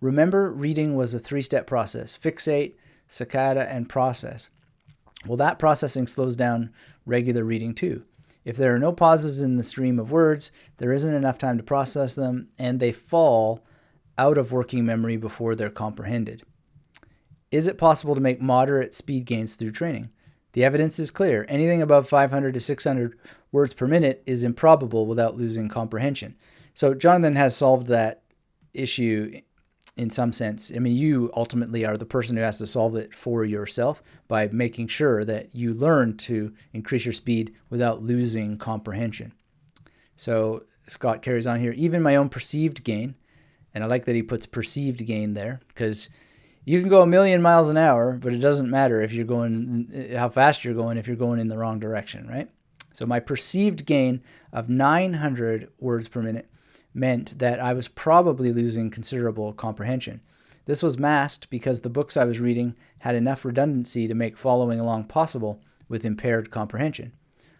Remember, reading was a 3-step process: fixate, saccada, and process. Well, that processing slows down regular reading too. If there are no pauses in the stream of words, there isn't enough time to process them, and they fall out of working memory before they're comprehended. Is it possible to make moderate speed gains through training? The evidence is clear. Anything above 500 to 600 words per minute is improbable without losing comprehension. So Jonathan has solved that issue in some sense. I mean, you ultimately are the person who has to solve it for yourself by making sure that you learn to increase your speed without losing comprehension. So Scott carries on here. Even my own perceived gain, and I like that he puts perceived gain there, because you can go 1,000,000 miles an hour, but it doesn't matter if you're going, how fast you're going, if you're going in the wrong direction, right? So my perceived gain of 900 words per minute meant that I was probably losing considerable comprehension. This was masked because the books I was reading had enough redundancy to make following along possible with impaired comprehension.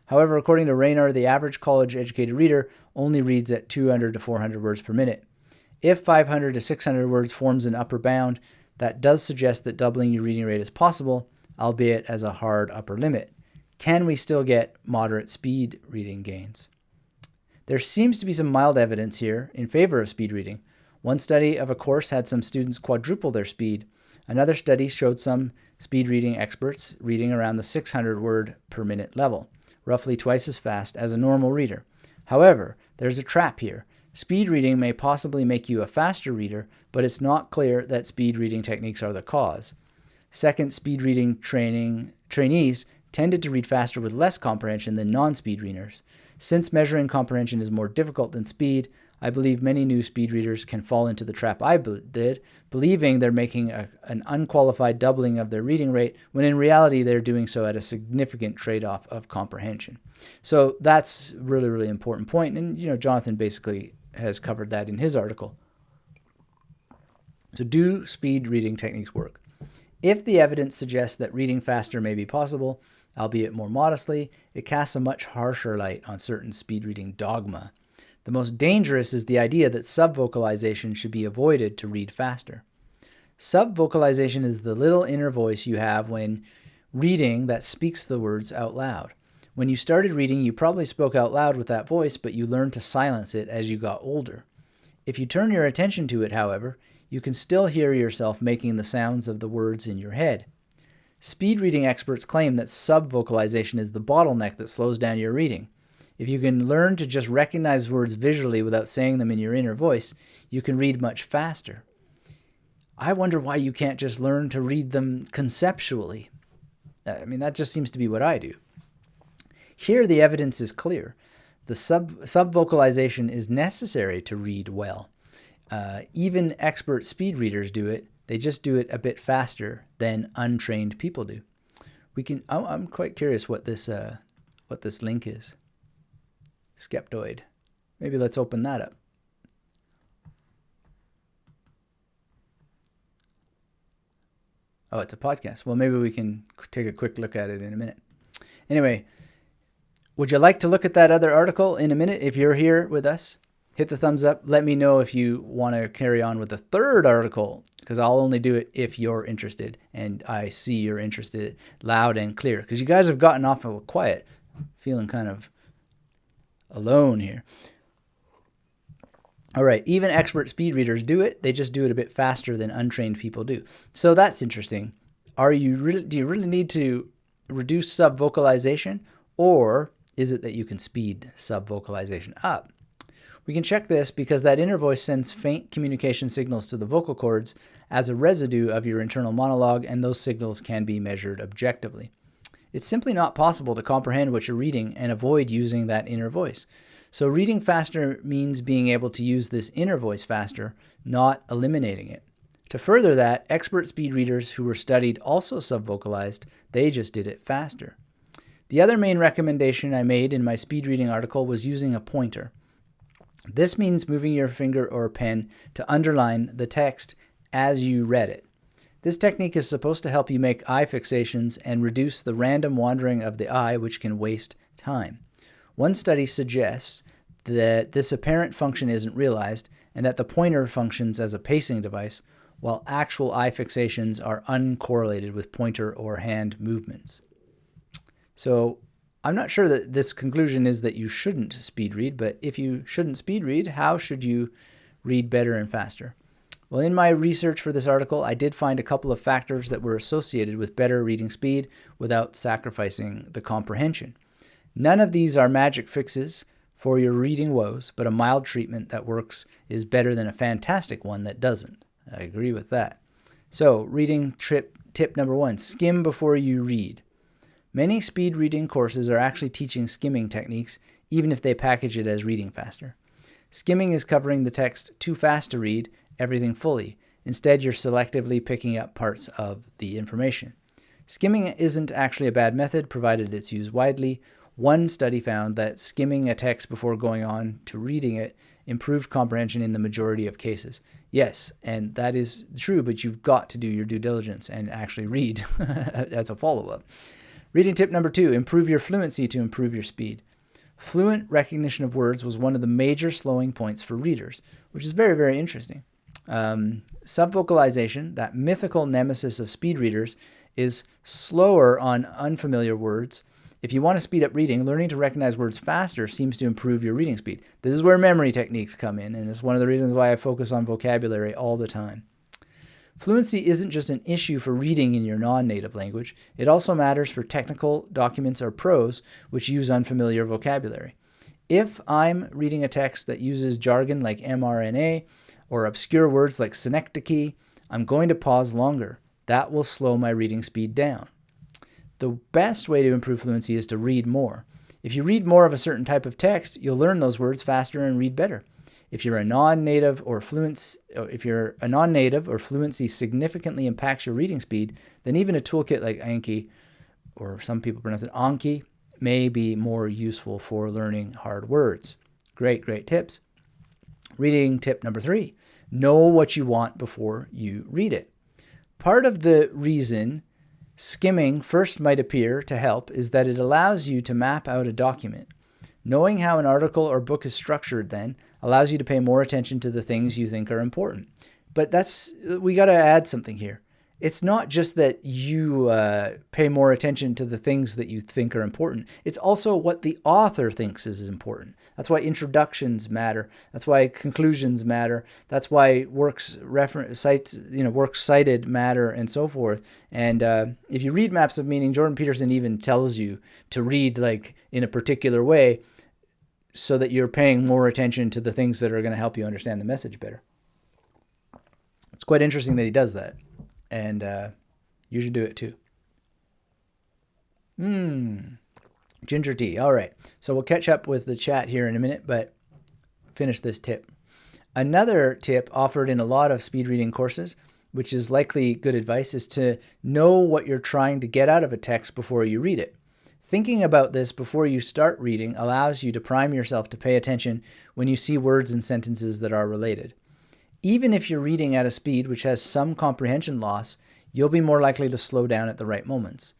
However, according to Raynor, the average college-educated reader only reads at 200 to 400 words per minute. If 500 to 600 words forms an upper bound, that does suggest that doubling your reading rate is possible, albeit as a hard upper limit. Can we still get moderate speed reading gains? There seems to be some mild evidence here in favor of speed reading. One study of a course had some students quadruple their speed. Another study showed some speed reading experts reading around the 600 word per minute level, roughly twice as fast as a normal reader. However, there's a trap here. Speed reading may possibly make you a faster reader, but it's not clear that speed reading techniques are the cause. Second, speed reading trainees tended to read faster with less comprehension than non-speed readers. Since measuring comprehension is more difficult than speed, I believe many new speed readers can fall into the trap I did, believing they're making an unqualified doubling of their reading rate, when in reality they're doing so at a significant trade-off of comprehension. So that's really, really important point. And, Jonathan basically has covered that in his article. So do speed reading techniques work? If the evidence suggests that reading faster may be possible, albeit more modestly, it casts a much harsher light on certain speed reading dogma. The most dangerous is the idea that subvocalization should be avoided to read faster. Subvocalization is the little inner voice you have when reading that speaks the words out loud. When you started reading, you probably spoke out loud with that voice, but you learned to silence it as you got older. If you turn your attention to it, however, you can still hear yourself making the sounds of the words in your head. Speed reading experts claim that subvocalization is the bottleneck that slows down your reading. If you can learn to just recognize words visually without saying them in your inner voice, you can read much faster. I wonder why you can't just learn to read them conceptually. That just seems to be what I do. Here, the evidence is clear. The subvocalization is necessary to read well. Even expert speed readers do it. They just do it a bit faster than untrained people do. I'm quite curious what this link is. Skeptoid. Maybe let's open that up. Oh, it's a podcast. Well, maybe we can take a quick look at it in a minute. Anyway, would you like to look at that other article in a minute? If you're here with us, hit the thumbs up. Let me know if you want to carry on with the third article, because I'll only do it if you're interested, and I see you're interested loud and clear, because you guys have gotten awful quiet. Feeling kind of alone here. All right, even expert speed readers do it. They just do it a bit faster than untrained people do. So that's interesting. Do you really need to reduce subvocalization, or is it that you can speed subvocalization up? We can check this because that inner voice sends faint communication signals to the vocal cords as a residue of your internal monologue, and those signals can be measured objectively. It's simply not possible to comprehend what you're reading and avoid using that inner voice. So reading faster means being able to use this inner voice faster, not eliminating it. To further that, expert speed readers who were studied also subvocalized, they just did it faster. The other main recommendation I made in my speed reading article was using a pointer. This means moving your finger or pen to underline the text as you read it. This technique is supposed to help you make eye fixations and reduce the random wandering of the eye, which can waste time. One study suggests that this apparent function isn't realized and that the pointer functions as a pacing device, while actual eye fixations are uncorrelated with pointer or hand movements. So I'm not sure that this conclusion is that you shouldn't speed read, but if you shouldn't speed read, how should you read better and faster? Well, in my research for this article, I did find a couple of factors that were associated with better reading speed without sacrificing the comprehension. None of these are magic fixes for your reading woes, but a mild treatment that works is better than a fantastic one that doesn't. I agree with that. So, reading tip number 1, skim before you read. Many speed reading courses are actually teaching skimming techniques, even if they package it as reading faster. Skimming is covering the text too fast to read everything fully. Instead, you're selectively picking up parts of the information. Skimming isn't actually a bad method, provided it's used widely. One study found that skimming a text before going on to reading it improved comprehension in the majority of cases. Yes, and that is true, but you've got to do your due diligence and actually read as a follow-up. Reading tip number 2, improve your fluency to improve your speed. Fluent recognition of words was one of the major slowing points for readers, which is very, very interesting. Subvocalization, that mythical nemesis of speed readers, is slower on unfamiliar words. If you want to speed up reading, learning to recognize words faster seems to improve your reading speed. This is where memory techniques come in, and it's one of the reasons why I focus on vocabulary all the time. Fluency isn't just an issue for reading in your non-native language. It also matters for technical documents or prose which use unfamiliar vocabulary. If I'm reading a text that uses jargon like mRNA or obscure words like synecdoche, I'm going to pause longer. That will slow my reading speed down. The best way to improve fluency is to read more. If you read more of a certain type of text, you'll learn those words faster and read better. If you're a non-native or fluency significantly impacts your reading speed, then even a toolkit like Anki, or some people pronounce it Anki, may be more useful for learning hard words. Great tips. Reading tip number 3, know what you want before you read it. Part of the reason skimming first might appear to help is that it allows you to map out a document. Knowing how an article or book is structured then allows you to pay more attention to the things you think are important. But we got to add something here. It's not just that you pay more attention to the things that you think are important. It's also what the author thinks is important. That's why introductions matter. That's why conclusions matter. That's why works cited matter, and so forth. And if you read Maps of Meaning, Jordan Peterson even tells you to read like in a particular way so that you're paying more attention to the things that are going to help you understand the message better. It's quite interesting that he does that. And you should do it too. Ginger tea. All right. So we'll catch up with the chat here in a minute, but finish this tip. Another tip offered in a lot of speed reading courses, which is likely good advice, is to know what you're trying to get out of a text before you read it. Thinking about this before you start reading allows you to prime yourself to pay attention when you see words and sentences that are related. Even if you're reading at a speed which has some comprehension loss, you'll be more likely to slow down at the right moments.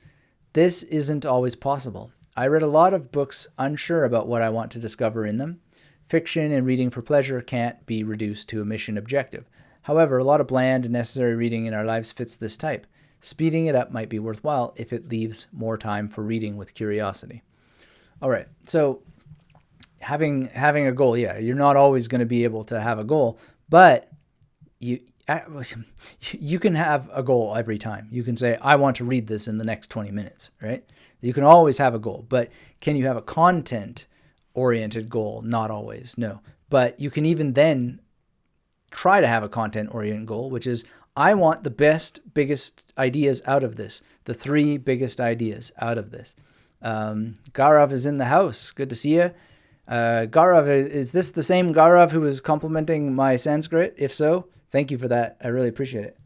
This isn't always possible. I read a lot of books unsure about what I want to discover in them. Fiction and reading for pleasure can't be reduced to a mission objective. However, a lot of bland and necessary reading in our lives fits this type. Speeding it up might be worthwhile if it leaves more time for reading with curiosity. All right, so having a goal, yeah, you're not always going to be able to have a goal, but you can have a goal every time. You can say, I want to read this in the next 20 minutes, right? You can always have a goal, but can you have a content-oriented goal? Not always, no. But you can even then try to have a content-oriented goal, which is, I want the best, biggest ideas out of this, the 3 biggest ideas out of this. Gaurav is in the house. Good to see you. Gaurav, is this the same Gaurav who was complimenting my Sanskrit? If so, thank you for that. I really appreciate it.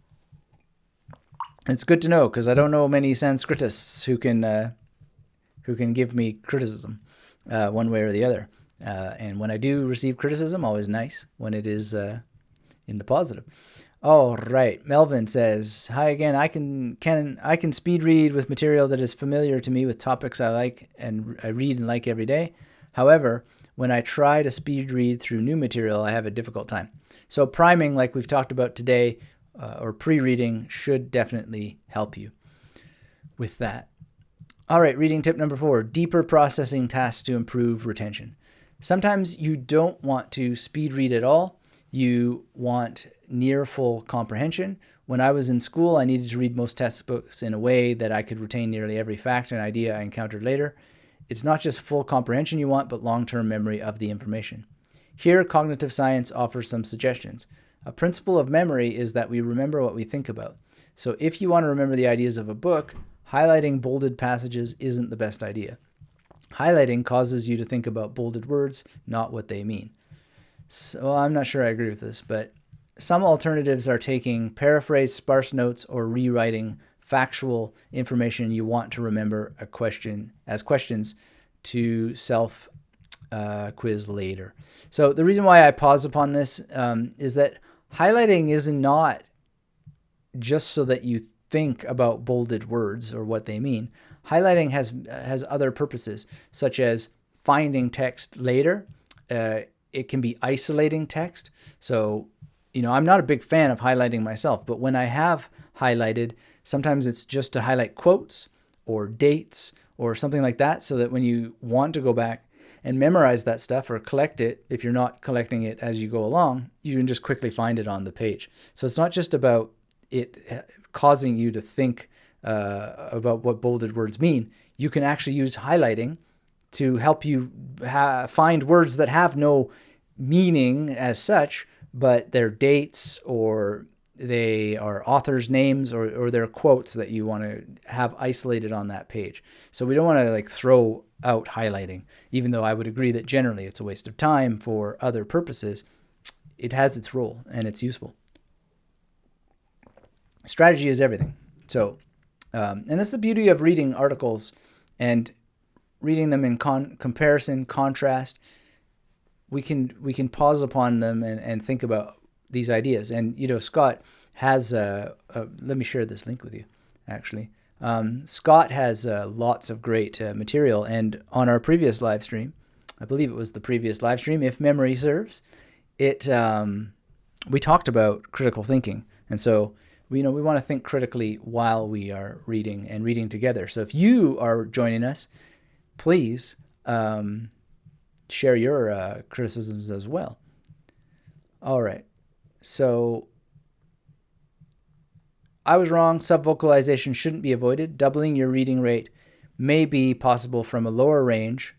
It's good to know, because I don't know many Sanskritists who can give me criticism one way or the other. And when I do receive criticism, always nice when it is in the positive. All right. Melvin says, hi again. I can speed read with material that is familiar to me with topics I like and I read and like every day. However, when I try to speed read through new material, I have a difficult time. So priming, like we've talked about today, or pre-reading, should definitely help you with that. All right, reading tip number 4, deeper processing tasks to improve retention. Sometimes you don't want to speed read at all. You want near full comprehension. When I was in school, I needed to read most textbooks in a way that I could retain nearly every fact and idea I encountered later. It's not just full comprehension you want, but long-term memory of the information. Here, cognitive science offers some suggestions. A principle of memory is that we remember what we think about. So if you want to remember the ideas of a book, highlighting bolded passages isn't the best idea. Highlighting causes you to think about bolded words, not what they mean. So I'm not sure I agree with this, but some alternatives are taking paraphrased sparse notes or rewriting factual information you want to remember as questions to self-quiz later. So the reason why I pause upon this is that highlighting is not just so that you think about bolded words or what they mean. Highlighting has other purposes, such as finding text later. It can be isolating text. So, I'm not a big fan of highlighting myself, but when I have highlighted, sometimes it's just to highlight quotes or dates or something like that, so that when you want to go back and memorize that stuff or collect it, if you're not collecting it as you go along, you can just quickly find it on the page. So it's not just about it causing you to think about what bolded words mean. You can actually use highlighting to help you find words that have no meaning as such, but they're dates or they are authors' names or they're quotes that you want to have isolated on that page. So we don't want to throw out highlighting, even though I would agree that generally it's a waste of time for other purposes. It has its role and it's useful. Strategy is everything. So, and that's the beauty of reading articles and reading them in comparison, contrast. We can pause upon them and think about these ideas. And, Scott has, let me share this link with you, actually. Scott has lots of great material. And on our previous live stream, I believe it was the previous live stream, if memory serves, we talked about critical thinking. And so, we want to think critically while we are reading and reading together. So if you are joining us, please share your criticisms as well. All right. So I was wrong. Subvocalization shouldn't be avoided. Doubling your reading rate may be possible from a lower range,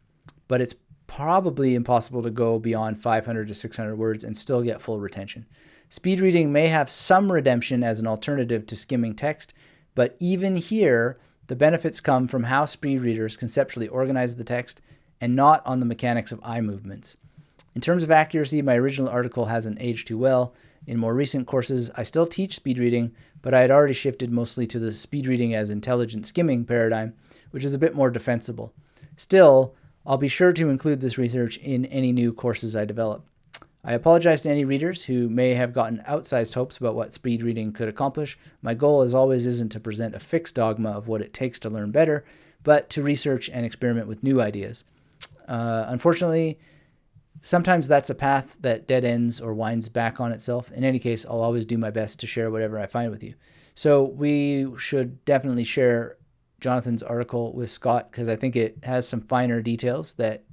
but it's probably impossible to go beyond 500 to 600 words and still get full retention. Speed reading may have some redemption as an alternative to skimming text, but even here, the benefits come from how speed readers conceptually organize the text and not on the mechanics of eye movements. In terms of accuracy, my original article hasn't aged too well. In more recent courses, I still teach speed reading, but I had already shifted mostly to the speed reading as intelligent skimming paradigm, which is a bit more defensible. Still, I'll be sure to include this research in any new courses I develop. I apologize to any readers who may have gotten outsized hopes about what speed reading could accomplish. My goal, as always, isn't to present a fixed dogma of what it takes to learn better, but to research and experiment with new ideas. Unfortunately, sometimes that's a path that dead ends or winds back on itself. In any case, I'll always do my best to share whatever I find with you. So we should definitely share Jonathan's article with Scott, because I think it has some finer details that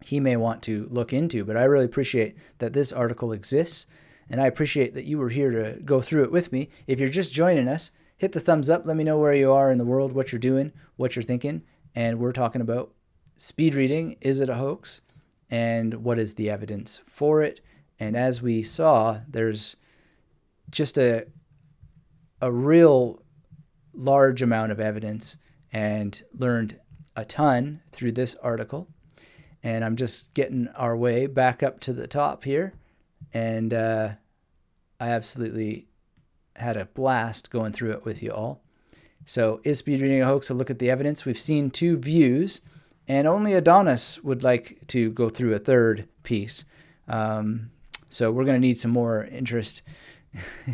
he may want to look into. But I really appreciate that this article exists and I appreciate that you were here to go through it with me. If you're just joining us, hit the thumbs up. Let me know where you are in the world, what you're doing, what you're thinking. And we're talking about speed reading. Is it a hoax? And what is the evidence for it? And as we saw, there's just a real large amount of evidence, and learned a ton through this article. And I'm just getting our way back up to the top here. And I absolutely had a blast going through it with you all. So is speed reading a hoax? A look at the evidence. We've seen 2 views, and only Adonis would like to go through a third piece. So we're going to need some more interest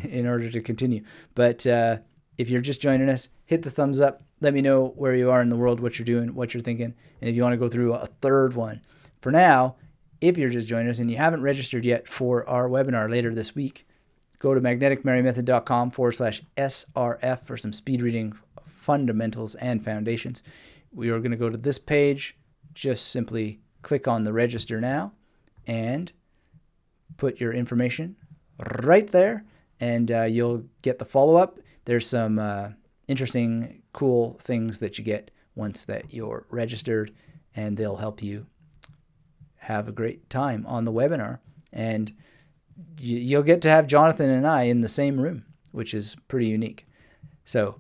in order to continue. But if you're just joining us, hit the thumbs up. Let me know where you are in the world, what you're doing, what you're thinking, and if you want to go through a third one. For now, if you're just joining us and you haven't registered yet for our webinar later this week, go to magneticmarymethod.com/SRF for some speed reading fundamentals and foundations. We are going to go to this page. Just simply click on the register now and put your information right there, and you'll get the follow-up. There's some interesting, cool things that you get once that you're registered, and they'll help you have a great time on the webinar. And you'll get to have Jonathan and I in the same room, which is pretty unique. So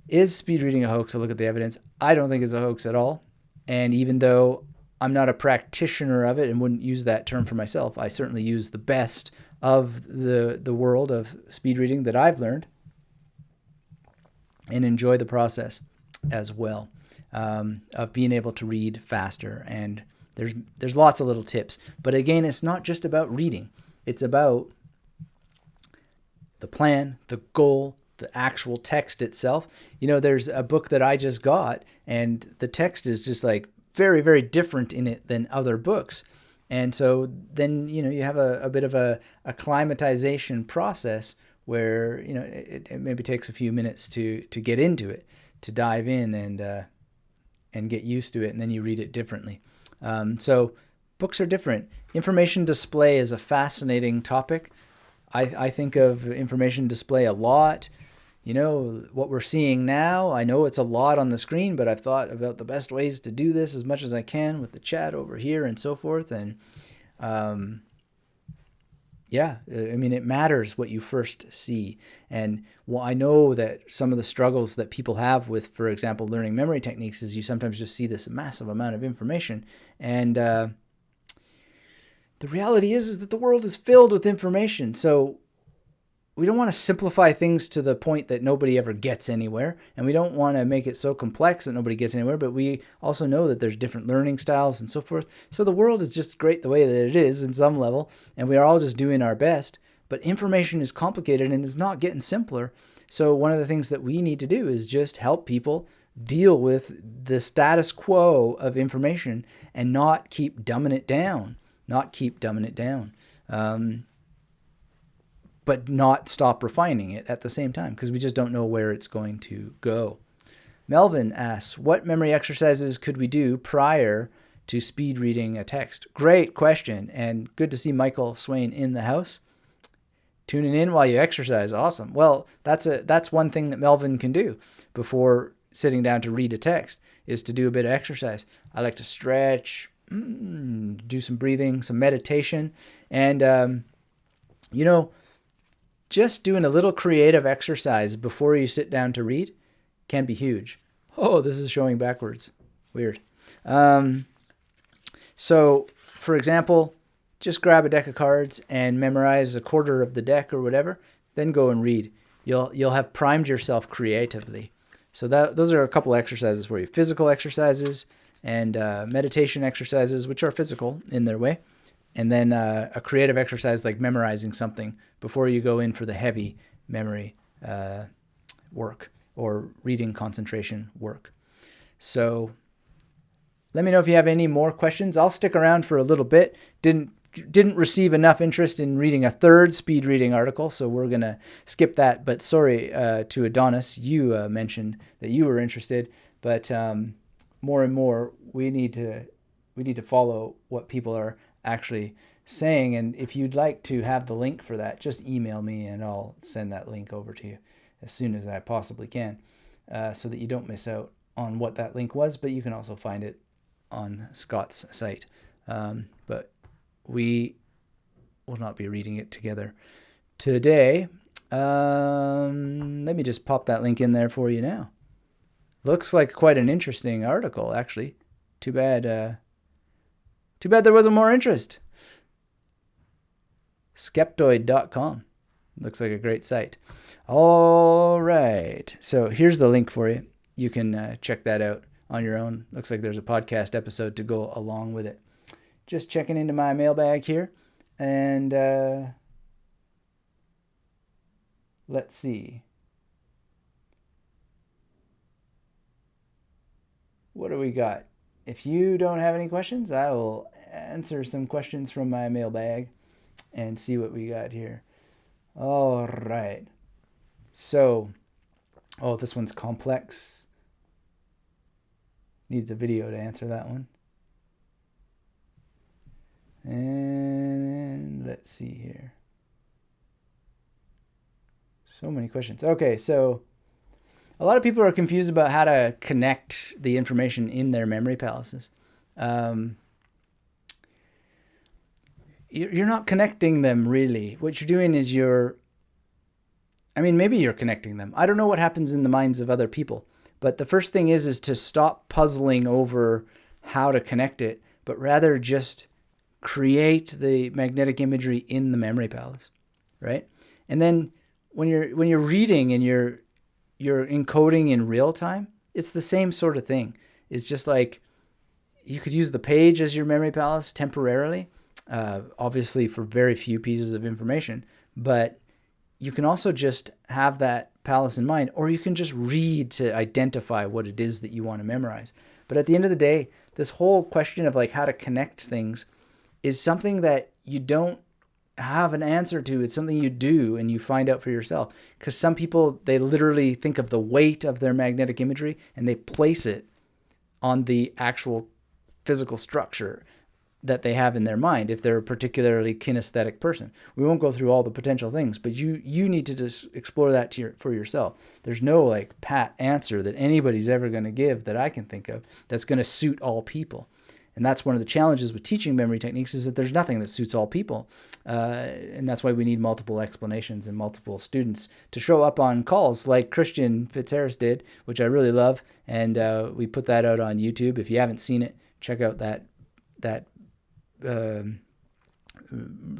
is speed reading a hoax? A look at the evidence. I don't think it's a hoax at all. And even though I'm not a practitioner of it and wouldn't use that term for myself, I certainly use the best of the world of speed reading that I've learned, and enjoy the process as well of being able to read faster. And there's lots of little tips. But again, it's not just about reading. It's about the plan, the goal, the actual text itself. You know, there's a book that I just got, and the text is just like very, very different in it than other books. And so then, you know, you have a bit of a acclimatization process where, you know, it maybe takes a few minutes to get into it, to dive in and get used to it, and then you read it differently. So books are different. Information display is a fascinating topic. I think of information display a lot. You know, what we're seeing now, I know it's a lot on the screen, but I've thought about the best ways to do this as much as I can with the chat over here and so forth. And yeah, I mean, it matters what you first see. And well, I know that some of the struggles that people have with, for example, learning memory techniques is you sometimes just see this massive amount of information. And the reality is that the world is filled with information. So we don't want to simplify things to the point that nobody ever gets anywhere. And we don't want to make it so complex that nobody gets anywhere. But we also know that there's different learning styles and so forth. So the world is just great the way that it is in some level. And we are all just doing our best. But information is complicated and is not getting simpler. So one of the things that we need to do is just help people deal with the status quo of information and not keep dumbing it down. But not stop refining it at the same time, because we just don't know where it's going to go. Melvin asks, what memory exercises could we do prior to speed reading a text? Great question, and good to see Michael Swain in the house. Tuning in while you exercise. Awesome. Well, that's one thing that Melvin can do before sitting down to read a text, is to do a bit of exercise. I like to stretch, do some breathing, some meditation, and you know, just doing a little creative exercise before you sit down to read can be huge. Oh, this is showing backwards. Weird. So, for example, just grab a deck of cards and memorize a quarter of the deck or whatever, then go and read. You'll have primed yourself creatively. So those are a couple exercises for you. Physical exercises and meditation exercises, which are physical in their way. And then a creative exercise like memorizing something before you go in for the heavy memory work or reading concentration work. So let me know if you have any more questions. I'll stick around for a little bit. Didn't receive enough interest in reading a third speed reading article, so we're going to skip that. But sorry to Adonis, you mentioned that you were interested. But more and more, we need to follow what people are actually saying. And if you'd like to have the link for that, just email me and I'll send that link over to you as soon as I possibly can, so that you don't miss out on what that link was. But you can also find it on Scott's site. But we will not be reading it together today. Let me just pop that link in there for you now. Looks like quite an interesting article, actually. Too bad there wasn't more interest. Skeptoid.com. Looks like a great site. All right. So here's the link for you. You can check that out on your own. Looks like there's a podcast episode to go along with it. Just checking into my mailbag here. And let's see. What do we got? If you don't have any questions, I will answer some questions from my mailbag and see what we got here. All right. So, this one's complex. Needs a video to answer that one. And let's see here. So many questions. Okay, so a lot of people are confused about how to connect the information in their memory palaces. You're not connecting them, really. What you're doing is maybe you're connecting them. I don't know what happens in the minds of other people. But the first thing is to stop puzzling over how to connect it, but rather just create the magnetic imagery in the memory palace, right? And then when you're reading and you're encoding in real time, it's the same sort of thing. It's just like you could use the page as your memory palace temporarily, obviously for very few pieces of information, but you can also just have that palace in mind, or you can just read to identify what it is that you want to memorize. But at the end of the day, this whole question of like how to connect things is something that you don't have an answer to. It's something you do and you find out for yourself. Because some people, they literally think of the weight of their magnetic imagery and they place it on the actual physical structure that they have in their mind if they're a particularly kinesthetic person. We won't go through all the potential things, but you need to just explore that for yourself. There's no like pat answer that anybody's ever going to give that I can think of that's going to suit all people. And that's one of the challenges with teaching memory techniques, is that there's nothing that suits all people. And that's why we need multiple explanations and multiple students to show up on calls like Christian Fitzharris did, which I really love. And we put that out on YouTube. If you haven't seen it, check out that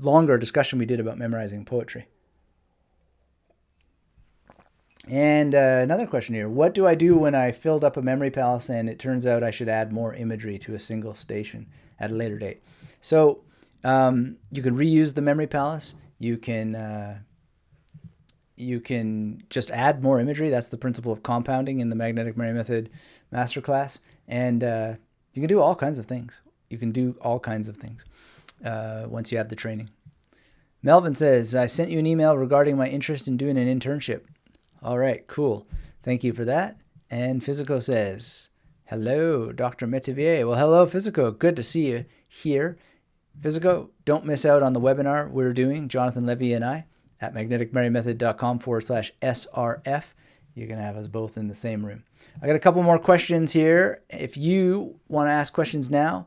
longer discussion we did about memorizing poetry. And another question here. What do I do when I filled up a memory palace and it turns out I should add more imagery to a single station at a later date? So you can reuse the memory palace. You can just add more imagery. That's the principle of compounding in the Magnetic Memory Method Masterclass. And you can do all kinds of things. Once you have the training. Melvin says, I sent you an email regarding my interest in doing an internship. All right, cool. Thank you for that. And Physico says, hello, Dr. Metivier. Well, hello, Physico. Good to see you here. Physico, don't miss out on the webinar we're doing, Jonathan Levy and I, at magneticmerrymethod.com/SRF. You're going to have us both in the same room. I got a couple more questions here. If you want to ask questions now,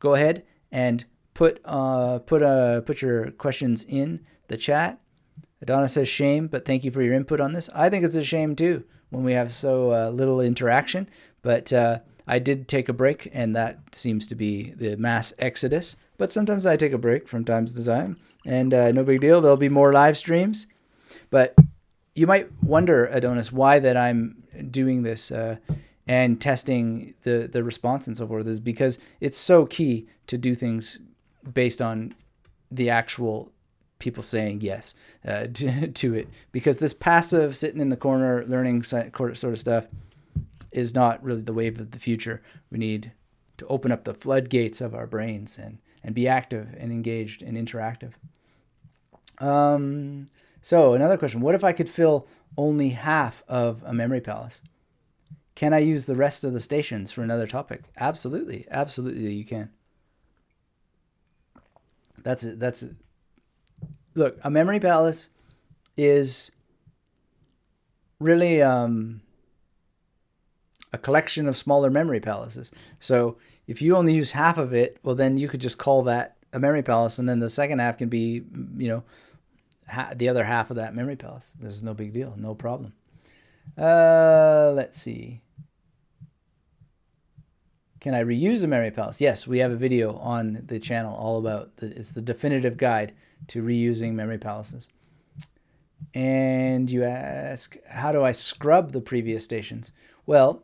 go ahead and put your questions in the chat. Adonna says shame, but thank you for your input on this. I think it's a shame too when we have so little interaction, but I did take a break, and that seems to be the mass exodus. But sometimes I take a break from time to time, and no big deal. There'll be more live streams. But you might wonder, Adonis, why that I'm doing this and testing the response and so forth, is because it's so key to do things based on the actual people saying yes to it, because this passive sitting in the corner learning sort of stuff is not really the wave of the future. We need to open up the floodgates of our brains and be active and engaged and interactive. So another question, what if I could fill only half of a memory palace? Can I use the rest of the stations for another topic? Absolutely you can. Look, a memory palace is really a collection of smaller memory palaces. So if you only use half of it, well, then you could just call that a memory palace, and then the second half can be, the other half of that memory palace. This is no big deal, no problem. Let's see. Can I reuse a memory palace? Yes, we have a video on the channel all about it's the definitive guide to reusing memory palaces. And you ask, how do I scrub the previous stations? Well,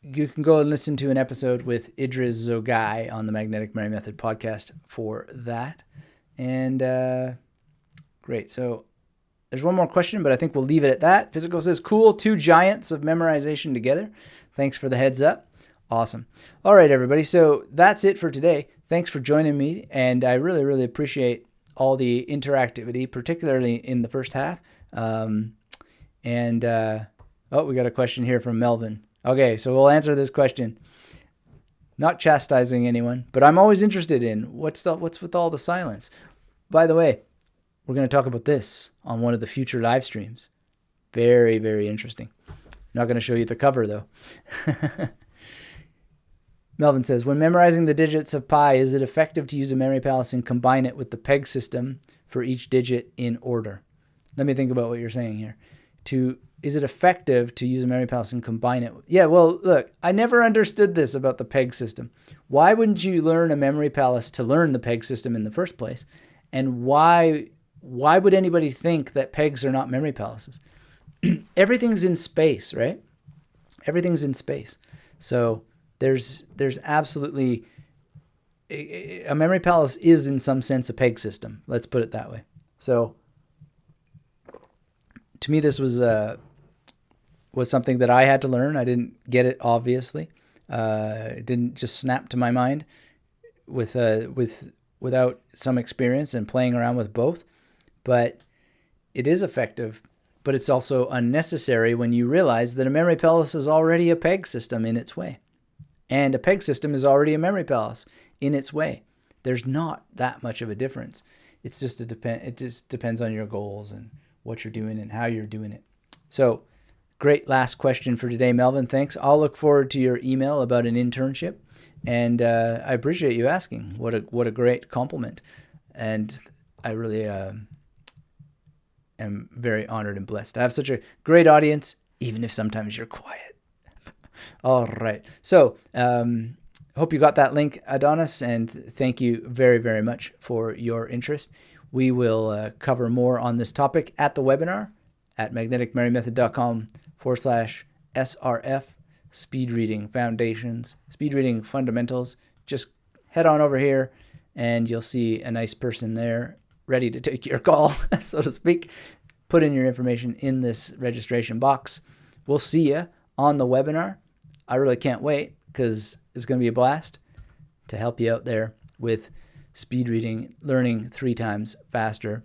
you can go and listen to an episode with Idris Zogai on the Magnetic Memory Method podcast for that. And great. So there's one more question, but I think we'll leave it at that. Physical says, cool, 2 giants of memorization together. Thanks for the heads up. Awesome. All right, everybody. So that's it for today. Thanks for joining me. And I really, really appreciate all the interactivity, particularly in the first half. We got a question here from Melvin. Okay, so we'll answer this question. Not chastising anyone, but I'm always interested in what's with all the silence. By the way, we're going to talk about this on one of the future live streams. Very, very interesting. I'm not going to show you the cover, though. Melvin says, when memorizing the digits of pi, is it effective to use a memory palace and combine it with the peg system for each digit in order? Let me think about what you're saying here. Is it effective to use a memory palace and combine it? Yeah, well, look, I never understood this about the peg system. Why wouldn't you learn a memory palace to learn the peg system in the first place? And why would anybody think that pegs are not memory palaces? Everything's in space, right? Everything's in space. So there's absolutely a memory palace is in some sense a peg system. Let's put it that way. So to me, this was something that I had to learn. I didn't get it, obviously. It didn't just snap to my mind without some experience and playing around with both. But it is effective, but it's also unnecessary when you realize that a memory palace is already a peg system in its way. And a peg system is already a memory palace in its way. There's not that much of a difference. It just depends on your goals and what you're doing and how you're doing it. So, great last question for today, Melvin. Thanks. I'll look forward to your email about an internship, and I appreciate you asking. What a great compliment, and I really am very honored and blessed to have such a great audience, even if sometimes you're quiet. All right. So, hope you got that link, Adonis, and thank you very, very much for your interest. We will cover more on this topic at the webinar at magneticmerrymethod.com/SRF, Speed Reading Foundations, Speed Reading Fundamentals. Just head on over here and you'll see a nice person there ready to take your call, so to speak. Put in your information in this registration box. We'll see you on the webinar. I really can't wait because it's going to be a blast to help you out there with speed reading, learning 3 times faster,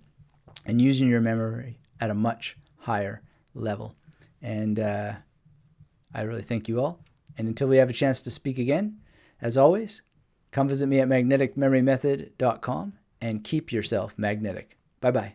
and using your memory at a much higher level. And I really thank you all. And until we have a chance to speak again, as always, come visit me at magneticmerrymethod.com and keep yourself magnetic. Bye-bye.